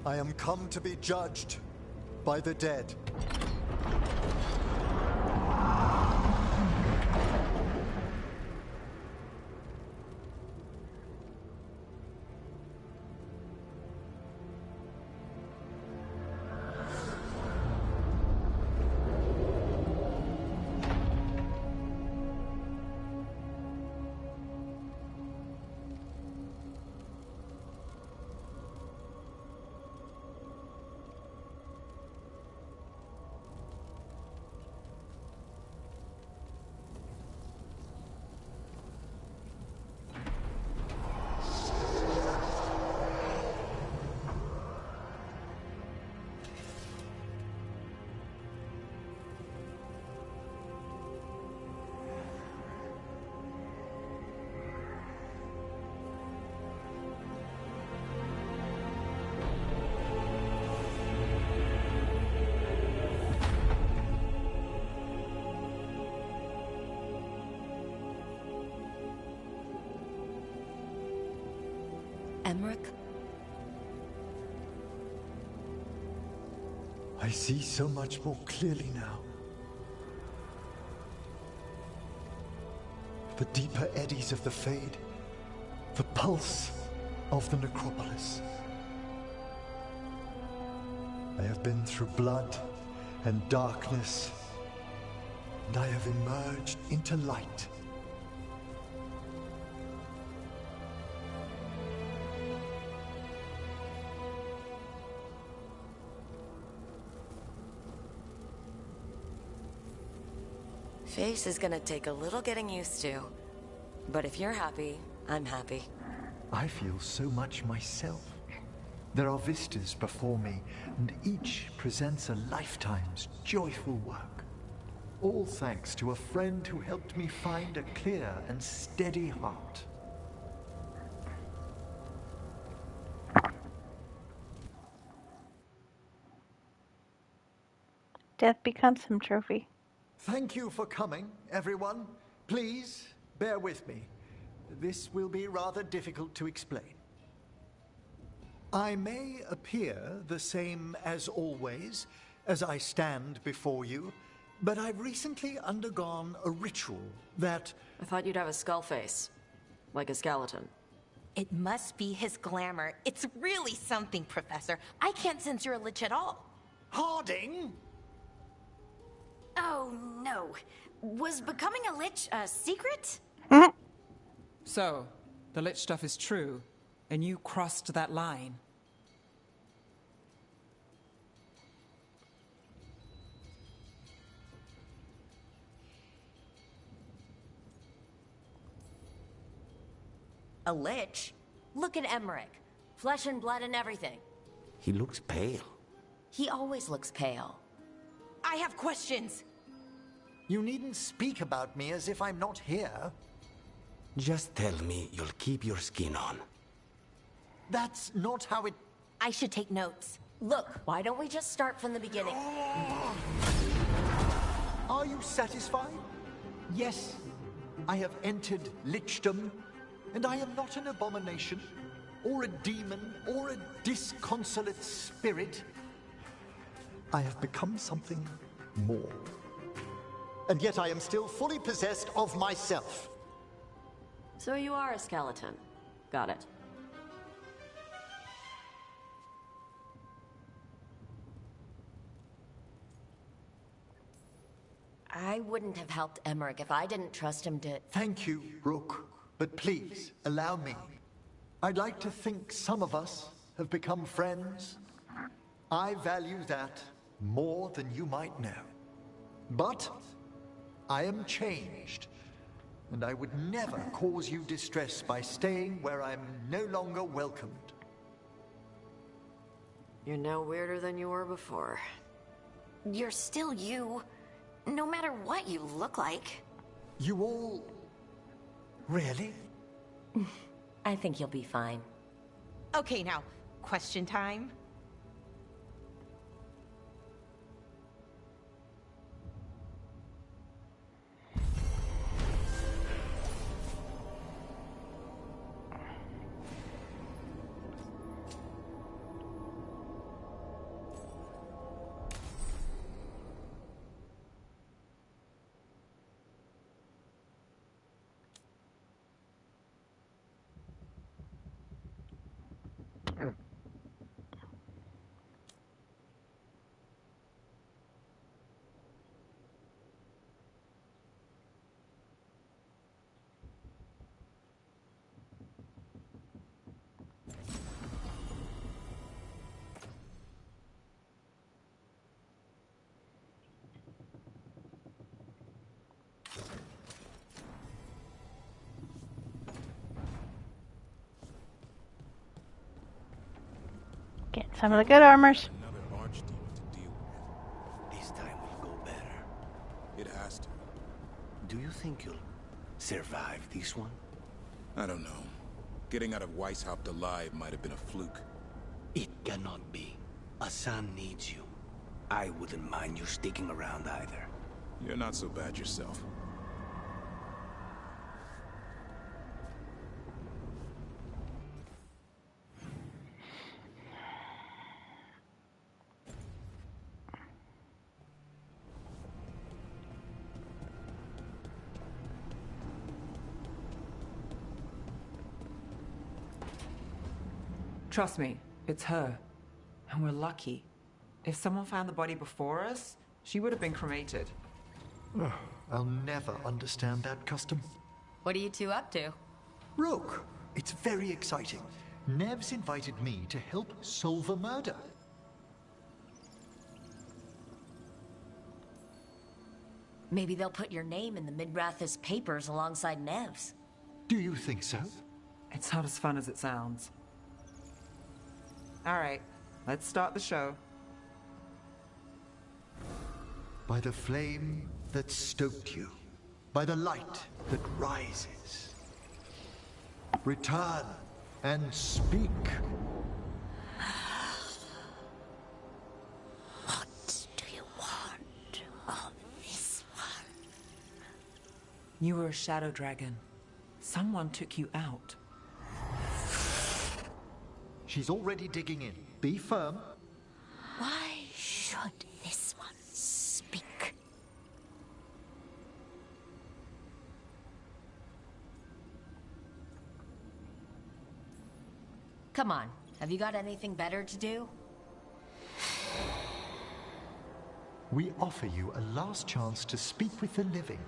I am come to be judged by the dead. Emmerich? I see so much more clearly now. The deeper eddies of the Fade, the pulse of the necropolis. I have been through blood and darkness, and I have emerged into light. Face is gonna take a little getting used to. But if you're happy, I'm happy. I feel so much myself. There are vistas before me, and each presents a lifetime's joyful work. All thanks to a friend who helped me find a clear and steady heart. Death becomes some trophy. Thank you for coming, everyone. Please, bear with me. This will be rather difficult to explain. I may appear the same as always, as I stand before you, but I've recently undergone a ritual that... I thought you'd have a skull face. Like a skeleton. It must be his glamour. It's really something, Professor. I can't sense you're a lich at all. Harding! Oh, no. Was becoming a lich a secret? So, the lich stuff is true, and you crossed that line. A lich? Look at Emmerich. Flesh and blood and everything. He looks pale. He always looks pale. I have questions. You needn't speak about me as if I'm not here. Just tell me you'll keep your skin on. That's not how it... I should take notes. Look, why don't we just start from the beginning? Are you satisfied? Yes, I have entered Lichdom, and I am not an abomination, or a demon, or a disconsolate spirit. I have become something more. And yet I am still fully possessed of myself. So you are a skeleton. Got it. I wouldn't have helped Emmerich if I didn't trust him to... Thank you, Rook. But please, allow me. I'd like to think some of us have become friends. I value that more than you might know. But I am changed, and I would never cause you distress by staying where I'm no longer welcomed. You're no weirder than you were before. You're still you, no matter what you look like. You all... really? I think you'll be fine. Okay, now, question time. Get some of the good armors. Another archdemon to deal with. This time will go better. It has to. Do you think you'll survive this one? I don't know. Getting out of Weishaupt alive might have been a fluke. It cannot be. Asan needs you. I wouldn't mind you sticking around either. You're not so bad yourself. Trust me, it's her. And we're lucky. If someone found the body before us, she would have been cremated. I'll never understand that custom. What are you two up to? Rook, it's very exciting. Nev's invited me to help solve a murder. Maybe they'll put your name in the Midrath's papers alongside Nev's. Do you think so? It's not as fun as it sounds. All right, let's start the show. By the flame that stoked you, by the light that rises. Return and speak. What do you want of this one? You were a shadow dragon. Someone took you out. She's already digging in. Be firm. Why should this one speak? Come on, have you got anything better to do? We offer you a last chance to speak with the living.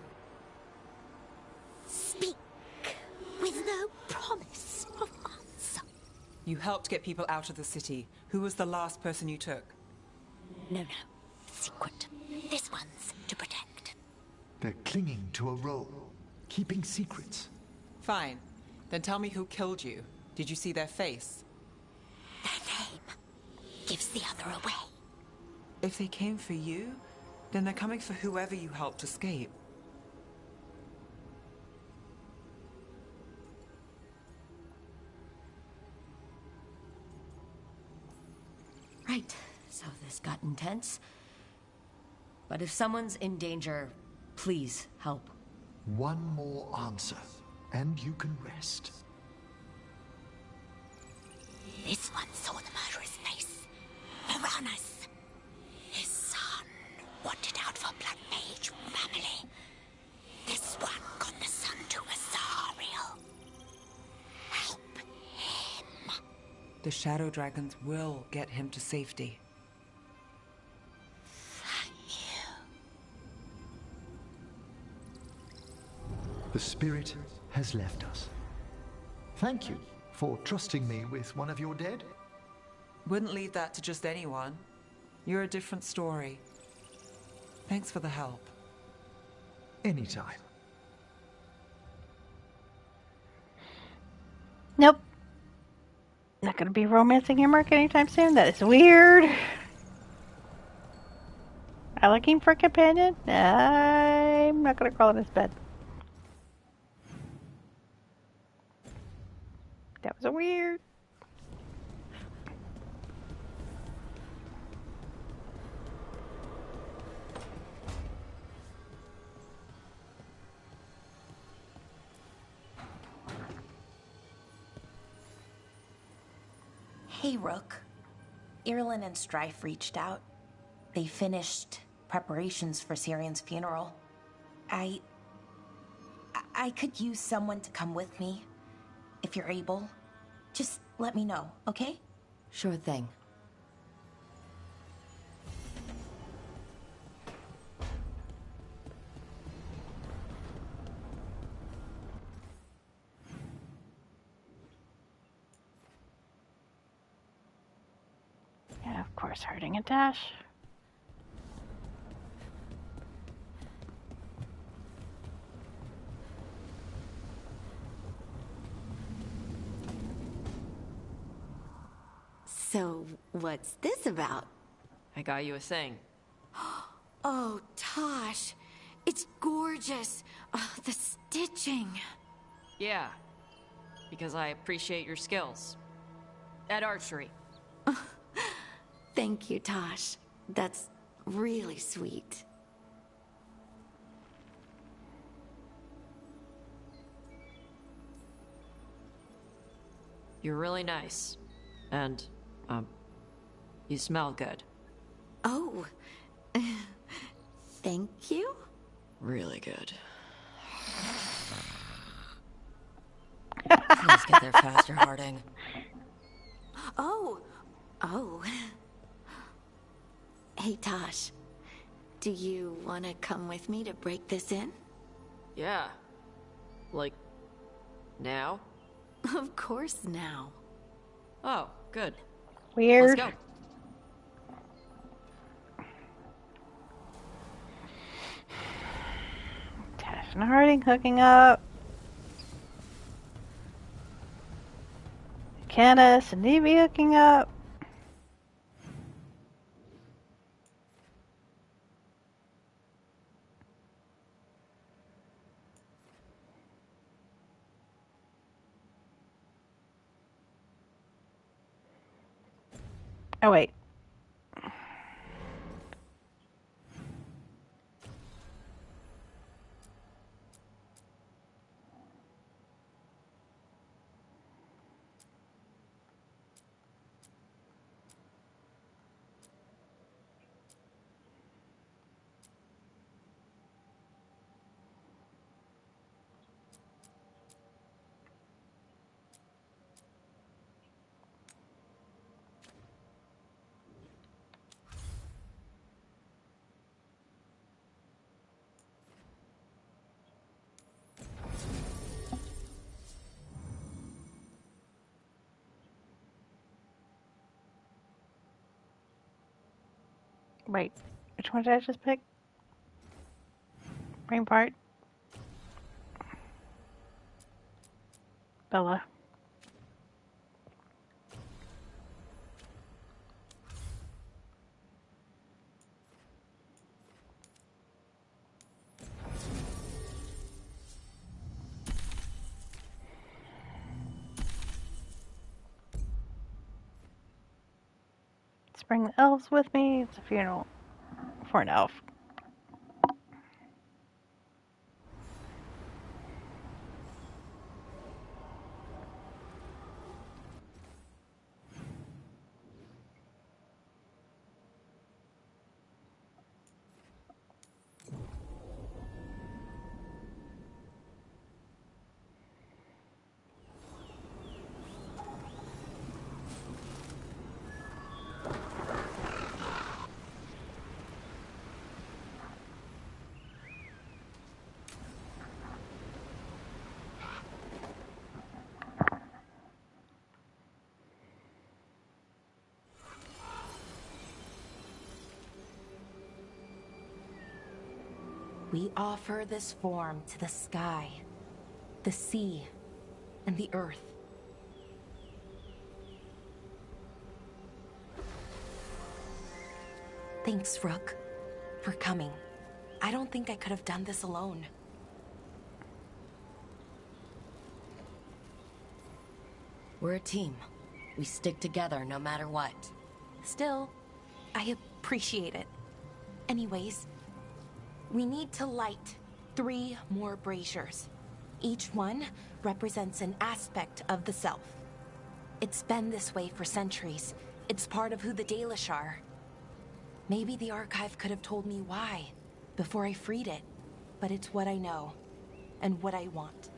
Speak with no promise of answer. You helped get people out of the city. Who was the last person you took? No. Secret. This one's to protect. They're clinging to a role, keeping secrets. Fine. Then tell me who killed you. Did you see their face? Their name gives the other away. If they came for you, then they're coming for whoever you helped escape. Right. just got intense. But if someone's in danger, please help. One more answer, and you can rest. This one saw the murderer's face. Uranus. His son wanted out for Blood Mage family. This one got the son to Azariel. Help him. The Shadow Dragons will get him to safety. The spirit has left us. Thank you for trusting me with one of your dead. Wouldn't leave that to just anyone. You're a different story. Thanks for the help. Anytime. Nope. Not gonna be romancing your Mark anytime soon. That is weird. I like him for a companion. I'm not gonna crawl in his bed. That was weird. Hey, Rook. Irlin and Strife reached out. They finished preparations for Syrian's funeral. I could use someone to come with me. If you're able, just let me know, okay? Sure thing. Yeah, of course, hurting a dash. So, what's this about? I got you a thing. Oh, Tosh. It's gorgeous. Oh, the stitching. Yeah, because I appreciate your skills. At archery. Thank you, Tosh. That's really sweet. You're really nice. And, you smell good. Oh, thank you? Really good. Please get there faster, Harding. Oh. Hey, Tosh. Do you want to come with me to break this in? Yeah. Like, now? Of course now. Oh, good. Weird. Let's go. Tash and Harding hooking up. Candace and Evie hooking up. Oh, wait. Wait, which one did I just pick? Brain part? Bella. bring the elves with me. It's a funeral for an elf. We offer this form to the sky, the sea, and the earth. Thanks, Rook, for coming. I don't think I could have done this alone. We're a team. We stick together no matter what. Still, I appreciate it. Anyways, we need to light 3 more braziers. Each one represents an aspect of the self. It's been this way for centuries. It's part of who the Dalish are. Maybe the archive could have told me why before I freed it, but it's what I know and what I want.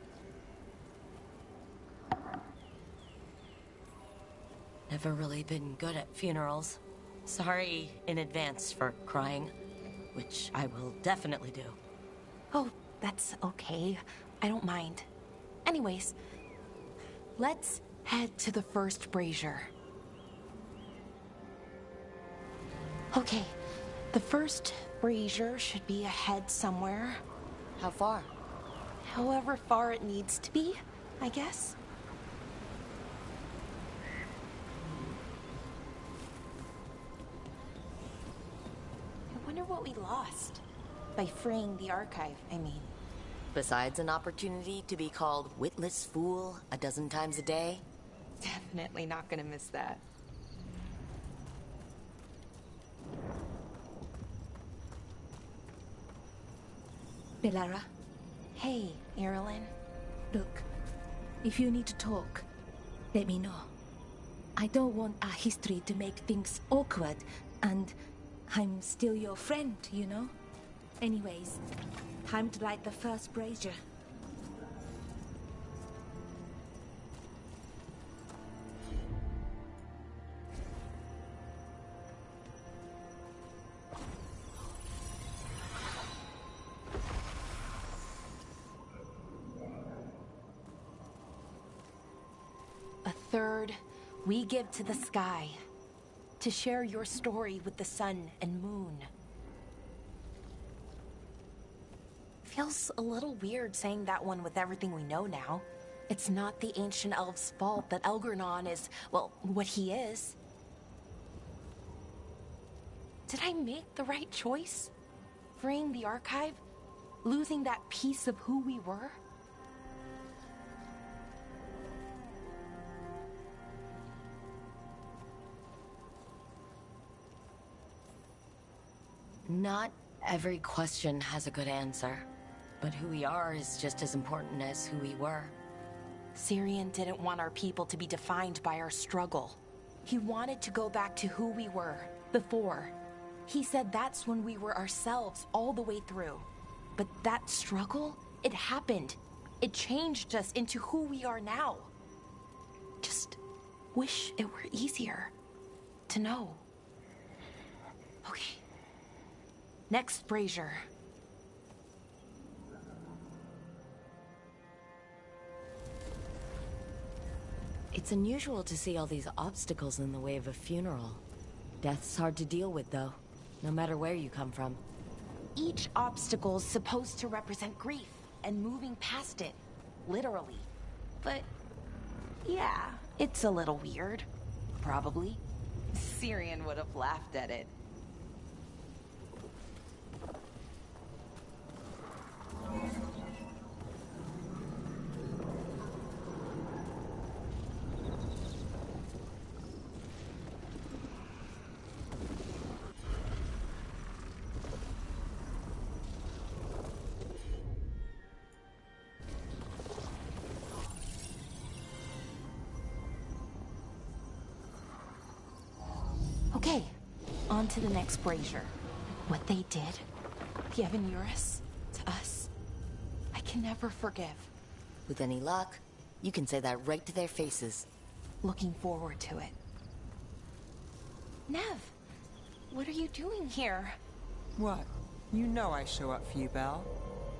Never really been good at funerals. Sorry in advance for crying, which I will definitely do. Oh, that's okay. I don't mind. Anyways, let's head to the first brazier. Okay, the first brazier should be ahead somewhere. How far? However far it needs to be, I guess. I wonder what we lost by freeing the archive, I mean. Besides an opportunity to be called witless fool a dozen times a day? Definitely not gonna miss that. Belara, Hey, Erilyn. look, if you need to talk, let me know. I don't want our history to make things awkward, and I'm still your friend, you know? Anyways, time to light the first brazier. A third we give to the sky, to share your story with the sun and moon. Feels a little weird saying that one with everything we know now. It's not the ancient elves' fault that Elgarnon is, well, what he is. Did I make the right choice? Freeing the archive? Losing that piece of who we were? Not every question has a good answer. But who we are is just as important as who we were. Syrian didn't want our people to be defined by our struggle. He wanted to go back to who we were, before. He said that's when we were ourselves all the way through. But that struggle, it happened. It changed us into who we are now. Just wish it were easier to know. Okay. Next brazier. It's unusual to see all these obstacles in the way of a funeral. Death's hard to deal with, though, no matter where you come from. Each obstacle's supposed to represent grief and moving past it, literally. But, yeah, it's a little weird. Probably. Syrian would have laughed at it. Okay, on to the next brazier. What they did, the Evanurus, to us, I can never forgive. With any luck, you can say that right to their faces. Looking forward to it. Nev, what are you doing here? What? You know I show up for you, Belle.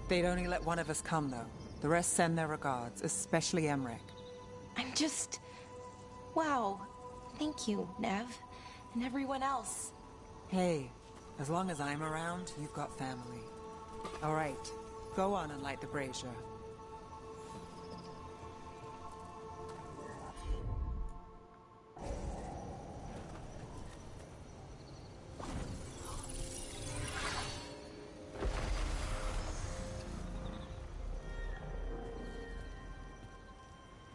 They'd only let one of us come, though. The rest send their regards, especially Emmerich. I'm just... Wow. Thank you, Nev. And everyone else. Hey, as long as I'm around, you've got family. All right, go on and light the brazier.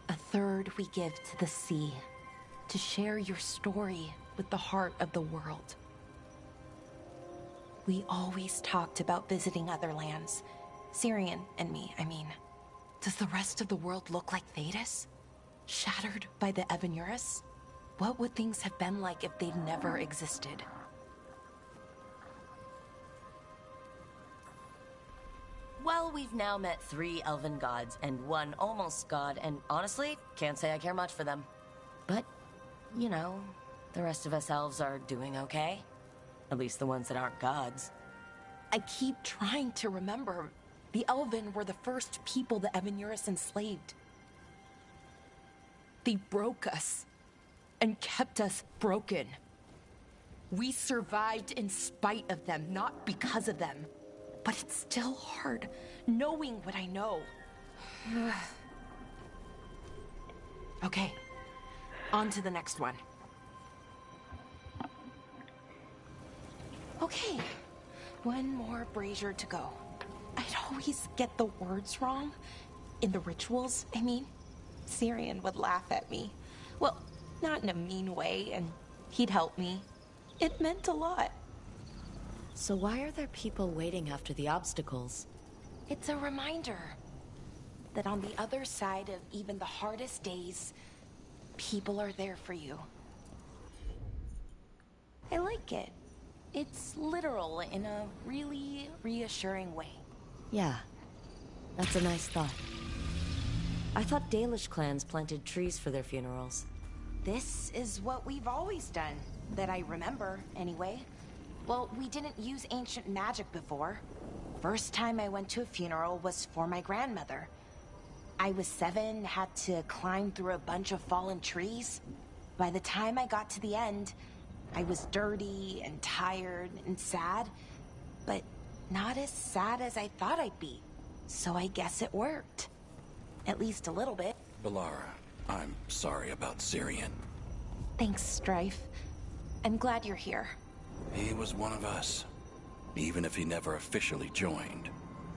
A third we give to the sea, to share your story with the heart of the world. We always talked about visiting other lands. Syrian and me, I mean. Does the rest of the world look like Thedas? Shattered by the Evanurus? What would things have been like if they'd never existed? Well, we've now met 3 elven gods and 1 almost god, and honestly, can't say I care much for them. But, you know, the rest of us elves are doing okay. At least the ones that aren't gods. I keep trying to remember. The Elven were the first people the Evanurus enslaved. They broke us and kept us broken. We survived in spite of them, not because of them. But it's still hard, knowing what I know. Okay, on to the next one. Okay, one more brazier to go. I'd always get the words wrong. In the rituals, I mean. Syrian would laugh at me. Well, not in a mean way, and he'd help me. It meant a lot. So why are there people waiting after the obstacles? It's a reminder that on the other side of even the hardest days, people are there for you. I like it. It's literal in a really reassuring way. Yeah, that's a nice thought. I thought Dalish clans planted trees for their funerals. This is what we've always done, that I remember, anyway. Well, we didn't use ancient magic before. First time I went to a funeral was for my grandmother. I was 7, had to climb through a bunch of fallen trees. By the time I got to the end, I was dirty and tired and sad, but not as sad as I thought I'd be. So I guess it worked. At least a little bit. Balara, I'm sorry about Syrian. Thanks, Strife. I'm glad you're here. He was one of us, even if he never officially joined.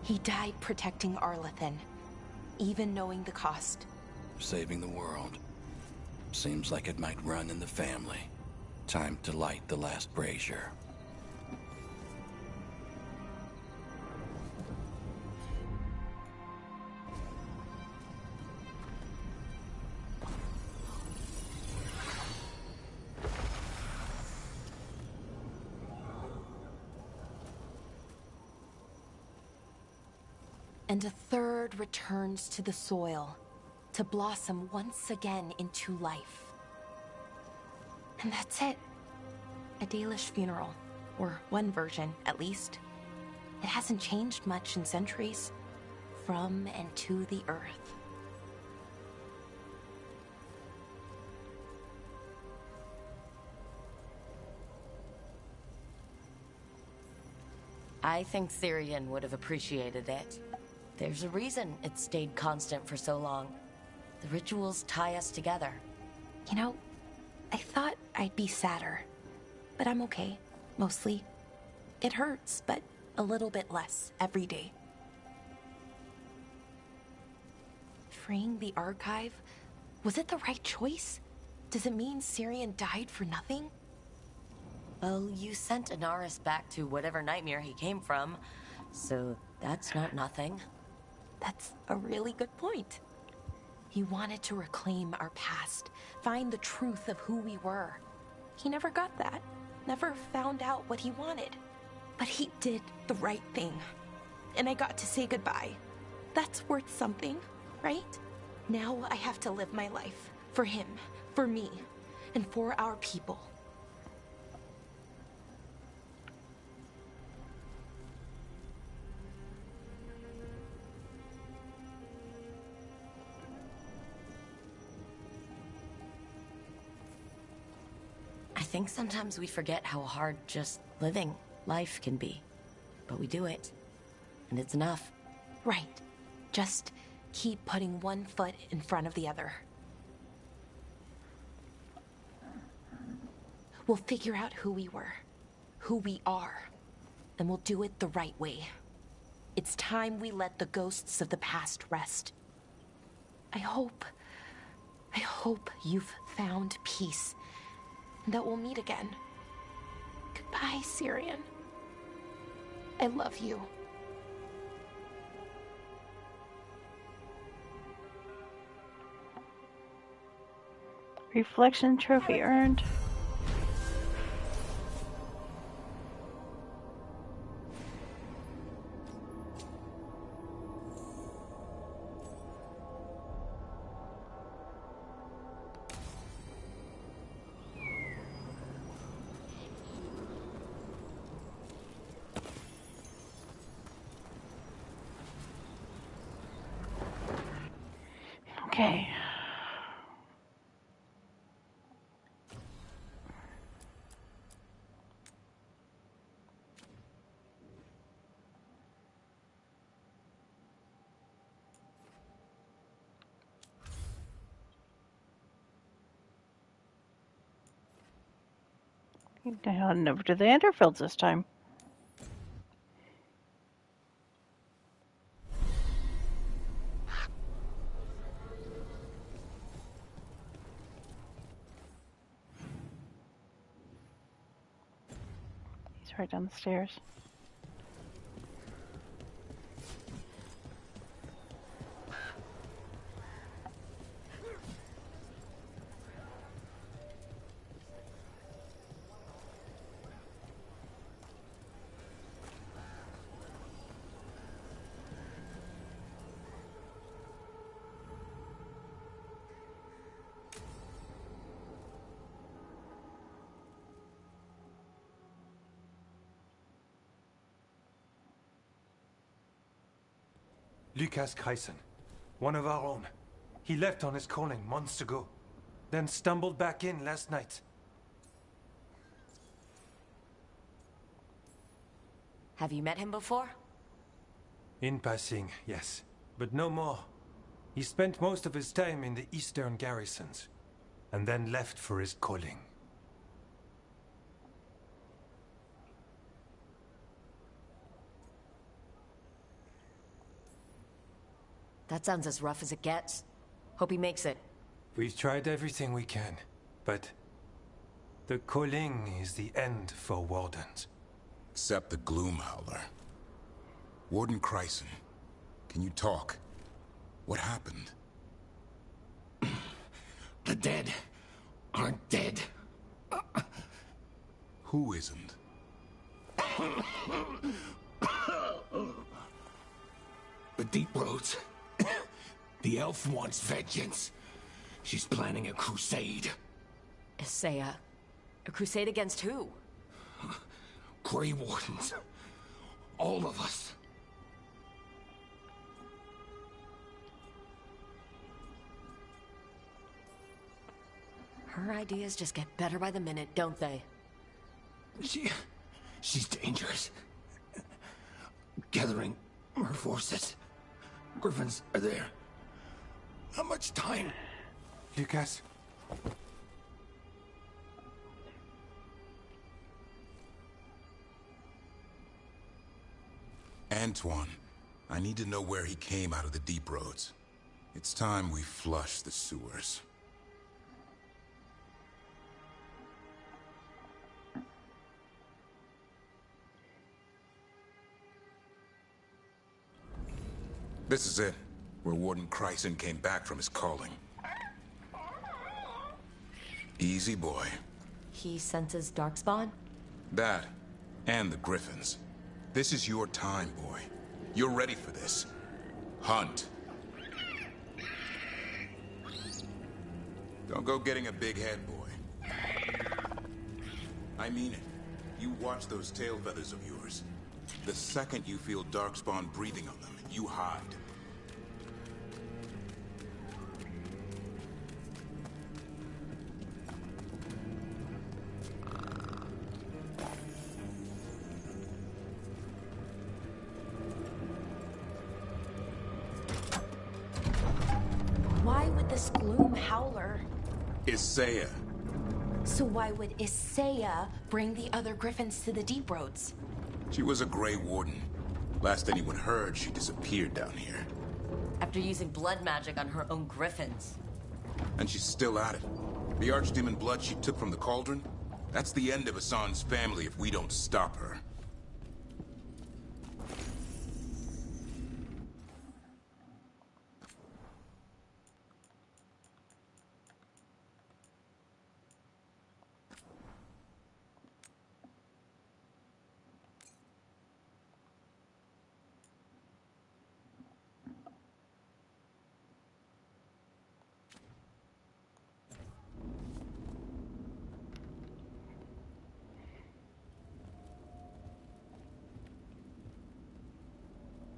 He died protecting Arlathan, even knowing the cost. Saving the world. Seems like it might run in the family. Time to light the last brazier. And a third returns to the soil, to blossom once again into life. And that's it. A Dalish funeral, or one version, at least. It hasn't changed much in centuries, from and to the earth. I think Syrian would have appreciated it. There's a reason it stayed constant for so long. The rituals tie us together. You know, I thought I'd be sadder, but I'm okay, mostly. It hurts, but a little bit less every day. Freeing the archive, was it the right choice? Does it mean Syrian died for nothing? Well, you sent Inaris back to whatever nightmare he came from, so that's not nothing. That's a really good point. He wanted to reclaim our past, find the truth of who we were. He never got that. never found out what he wanted. But he did the right thing. And I got to say goodbye. That's worth something, right? Now I have to live my life. For him, for me, and for our people. I think sometimes we forget how hard just living life can be. But we do it. And it's enough. Right. Just keep putting one foot in front of the other. We'll figure out who we were, who we are, and we'll do it the right way. It's time we let the ghosts of the past rest. I hope you've found peace, and that we'll meet again. Goodbye, Syrian. I love you. Reflection trophy earned. Okay. Heading over to the Enderfields this time. He's right down the stairs. Lucas Kreisen, one of our own. He left on his calling months ago, then stumbled back in last night. Have you met him before? In passing, yes, but no more. He spent most of his time in the eastern garrisons, and then left for his calling. That sounds as rough as it gets. Hope he makes it. We've tried everything we can, but the calling is the end for wardens. Except the Gloomhowler. Warden Kreisen, can you talk? What happened? The dead aren't dead. Who isn't? The Deep Roads. The elf wants vengeance. She's planning a crusade. Isaiah, a crusade against who? Grey Wardens. All of us. Her ideas just get better by the minute, don't they? She's dangerous. Gathering her forces. Griffins are there. How much time? Lucas? Antoine, I need to know where he came out of the Deep Roads. It's time we flush the sewers. This is it, where Warden Kreisen came back from his calling. Easy, boy. He senses Darkspawn? That, and the Griffins. This is your time, boy. You're ready for this. Hunt. Don't go getting a big head, boy. I mean it. You watch those tail feathers of yours. The second you feel Darkspawn breathing on them, you hide. Why would this gloom howler? Isaiah. So why would Isaiah bring the other griffins to the Deep Roads? She was a Grey Warden. Last anyone heard, she disappeared down here. After using blood magic on her own griffins. And she's still at it. The Archdemon blood she took from the cauldron? That's the end of Hassan's family if we don't stop her.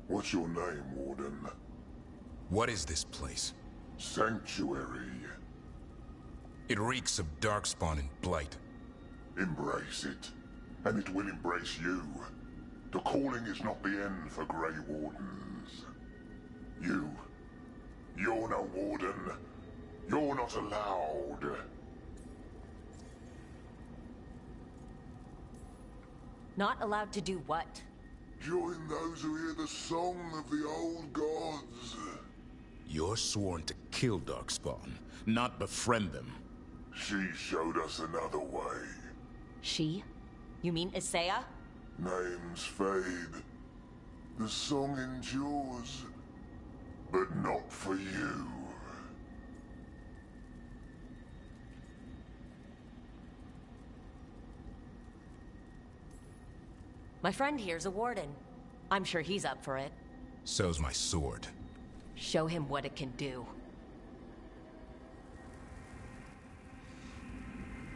What's your name, Warden? What is this place? Sanctuary. It reeks of Darkspawn and Blight. Embrace it, and it will embrace you. The calling is not the end for Grey Wardens. You're no Warden. You're not allowed. Not allowed to do what? Join those who hear the song of the old gods. You're sworn to kill Darkspawn, not befriend them. She showed us another way. She? You mean Isaiah? Names fade. The song endures. But not for you. My friend here's a warden. I'm sure he's up for it. So's my sword. Show him what it can do.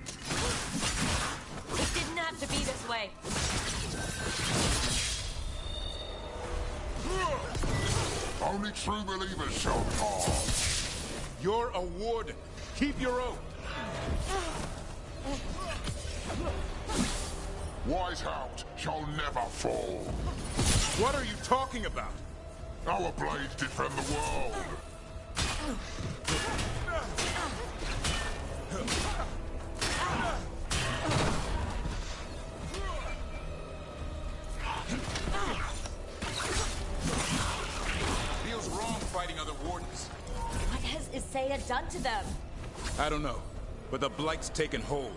It didn't have to be this way. Only true believers shall pass. You're a warden. Keep your oath. Wise house shall never fall. What are you talking about? Our blades defend the world. Feels wrong fighting other wardens. What has Isaiah done to them? I don't know, but the Blight's taken hold.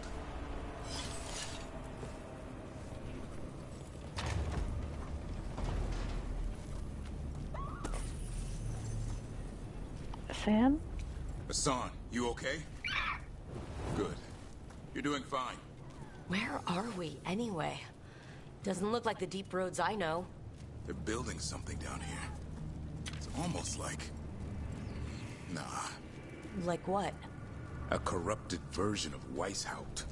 Sam? Hassan, you okay? Good. You're doing fine. Where are we, anyway? Doesn't look like the deep roads I know. They're building something down here. It's almost like... Nah. Like what? A corrupted version of Weishaupt.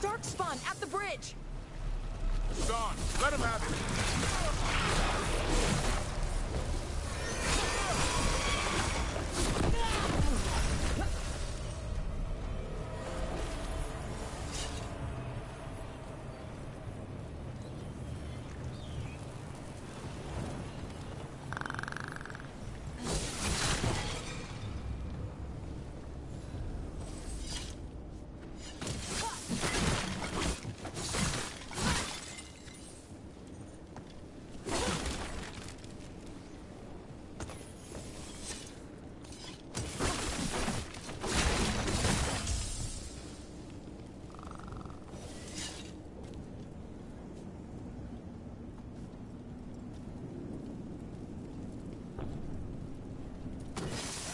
Darkspawn at the bridge! Gone. Let him have it.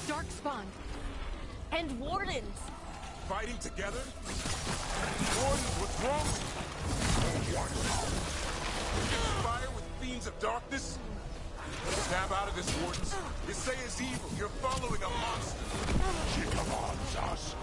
Darkspawn. And Wardens. Fighting together? Warden, what's wrong? Fire with fiends of darkness? Snap out of this, Wardens. You say is evil. You're following a monster. She commands us.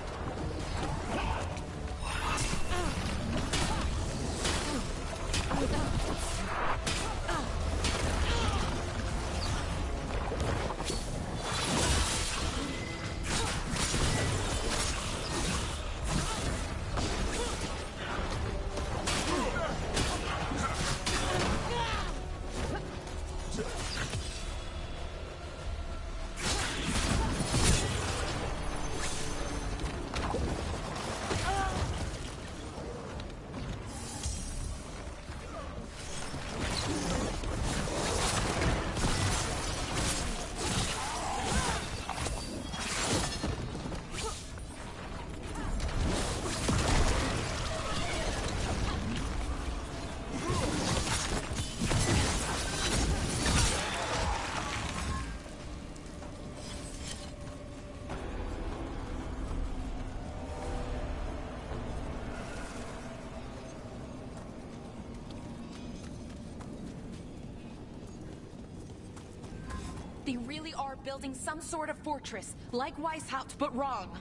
They really are building some sort of fortress, like Weishaupt, but wrong.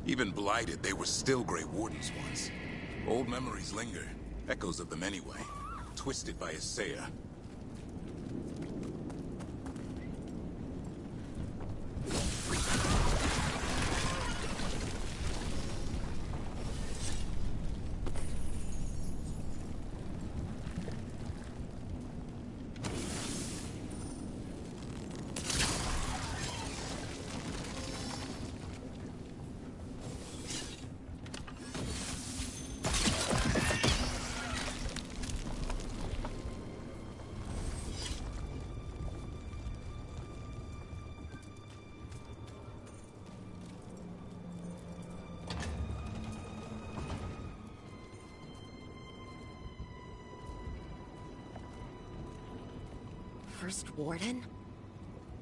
Even blighted, they were still Grey Wardens once. Old memories linger, echoes of them anyway, twisted by Isaiah. First Warden?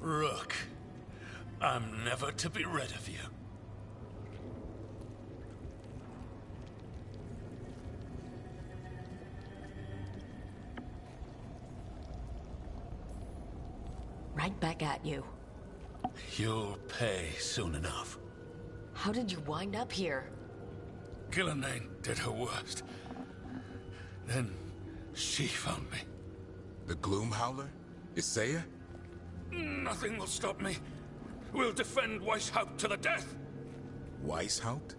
Rook, I'm never to be rid of you. Right back at you. You'll pay soon enough. How did you wind up here? Gillenane did her worst. Then she found me. The Gloom Howler? Isaiah? Nothing will stop me. We'll defend Weishaupt to the death. Weishaupt?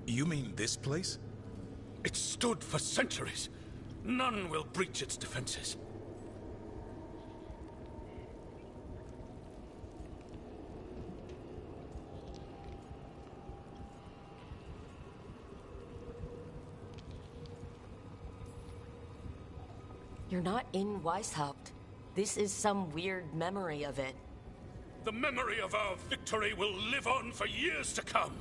You mean this place? It stood for centuries. None will breach its defenses. You're not in Weishaupt. This is some weird memory of it. The memory of our victory will live on for years to come.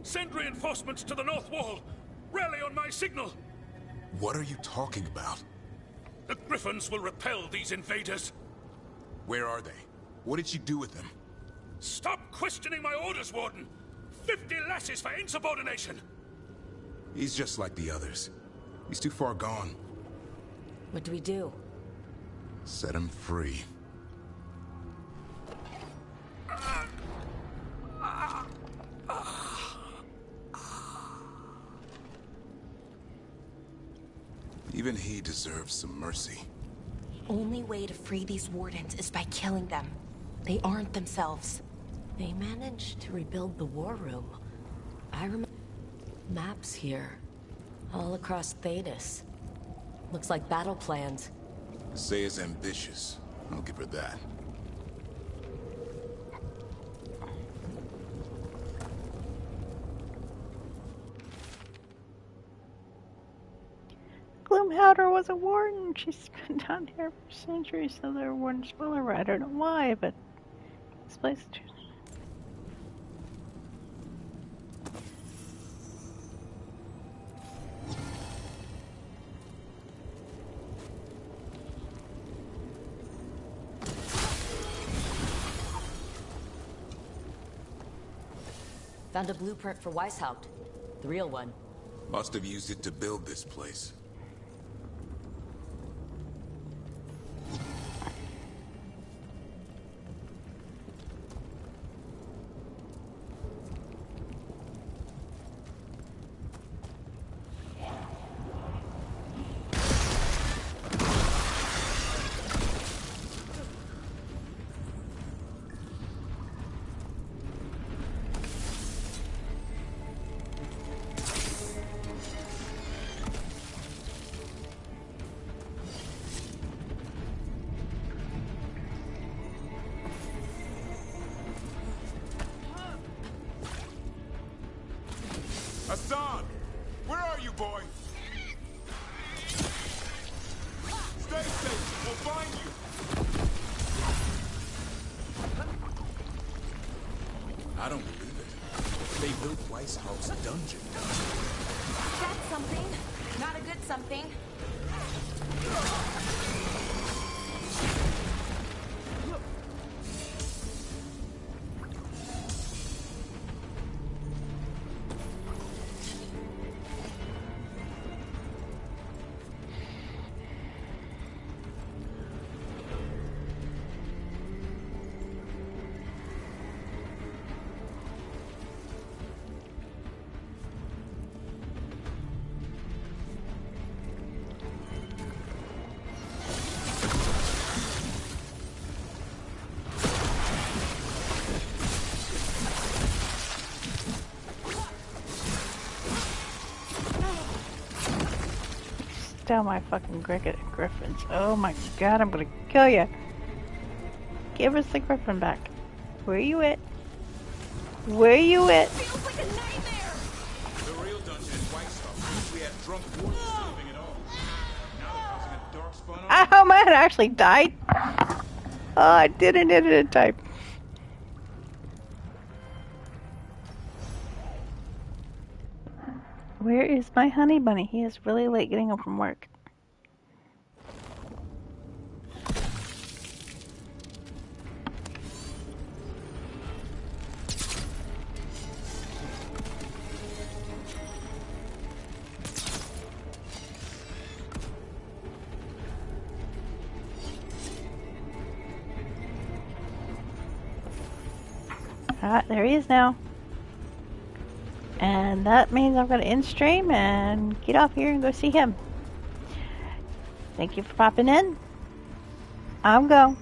Send reinforcements to the North Wall. Rally on my signal. What are you talking about? The Griffins will repel these invaders. Where are they? What did you do with them? Stop questioning my orders, Warden! 50 lashes for insubordination! He's just like the others. He's too far gone. What do we do? Set him free. Even he deserves some mercy. Only way to free these wardens is by killing them. They aren't themselves. They managed to rebuild the war room. I remember maps here, all across Thedas. Looks like battle plans. Say is ambitious. I'll give her that. Gloomhowder was a warden. She's been down here for centuries, so there were wardens follow. I don't know why, but this place is true. Found a blueprint for Weishaupt. The real one. Must have used it to build this place. Hassan! Where are you, boy? Stay safe. We'll find you. I don't believe it. They built Weishaupt's dungeon. That's something. Not a good something. Down my fucking griffins. Oh my god, I'm gonna kill you. Give us the griffin back. Where you at? Where you at? Feels like a nightmare! The real dungeon in Weishaupt. We had drunk wardens living it all. Now they're causing a dark spawn on. Oh man, I actually died. Oh, I didn't hit it in time. Where is my honey bunny? He is really late getting home from work. Ah, there he is now. And that means I'm going to end stream and get off here and go see him. Thank you for popping in. I'm going.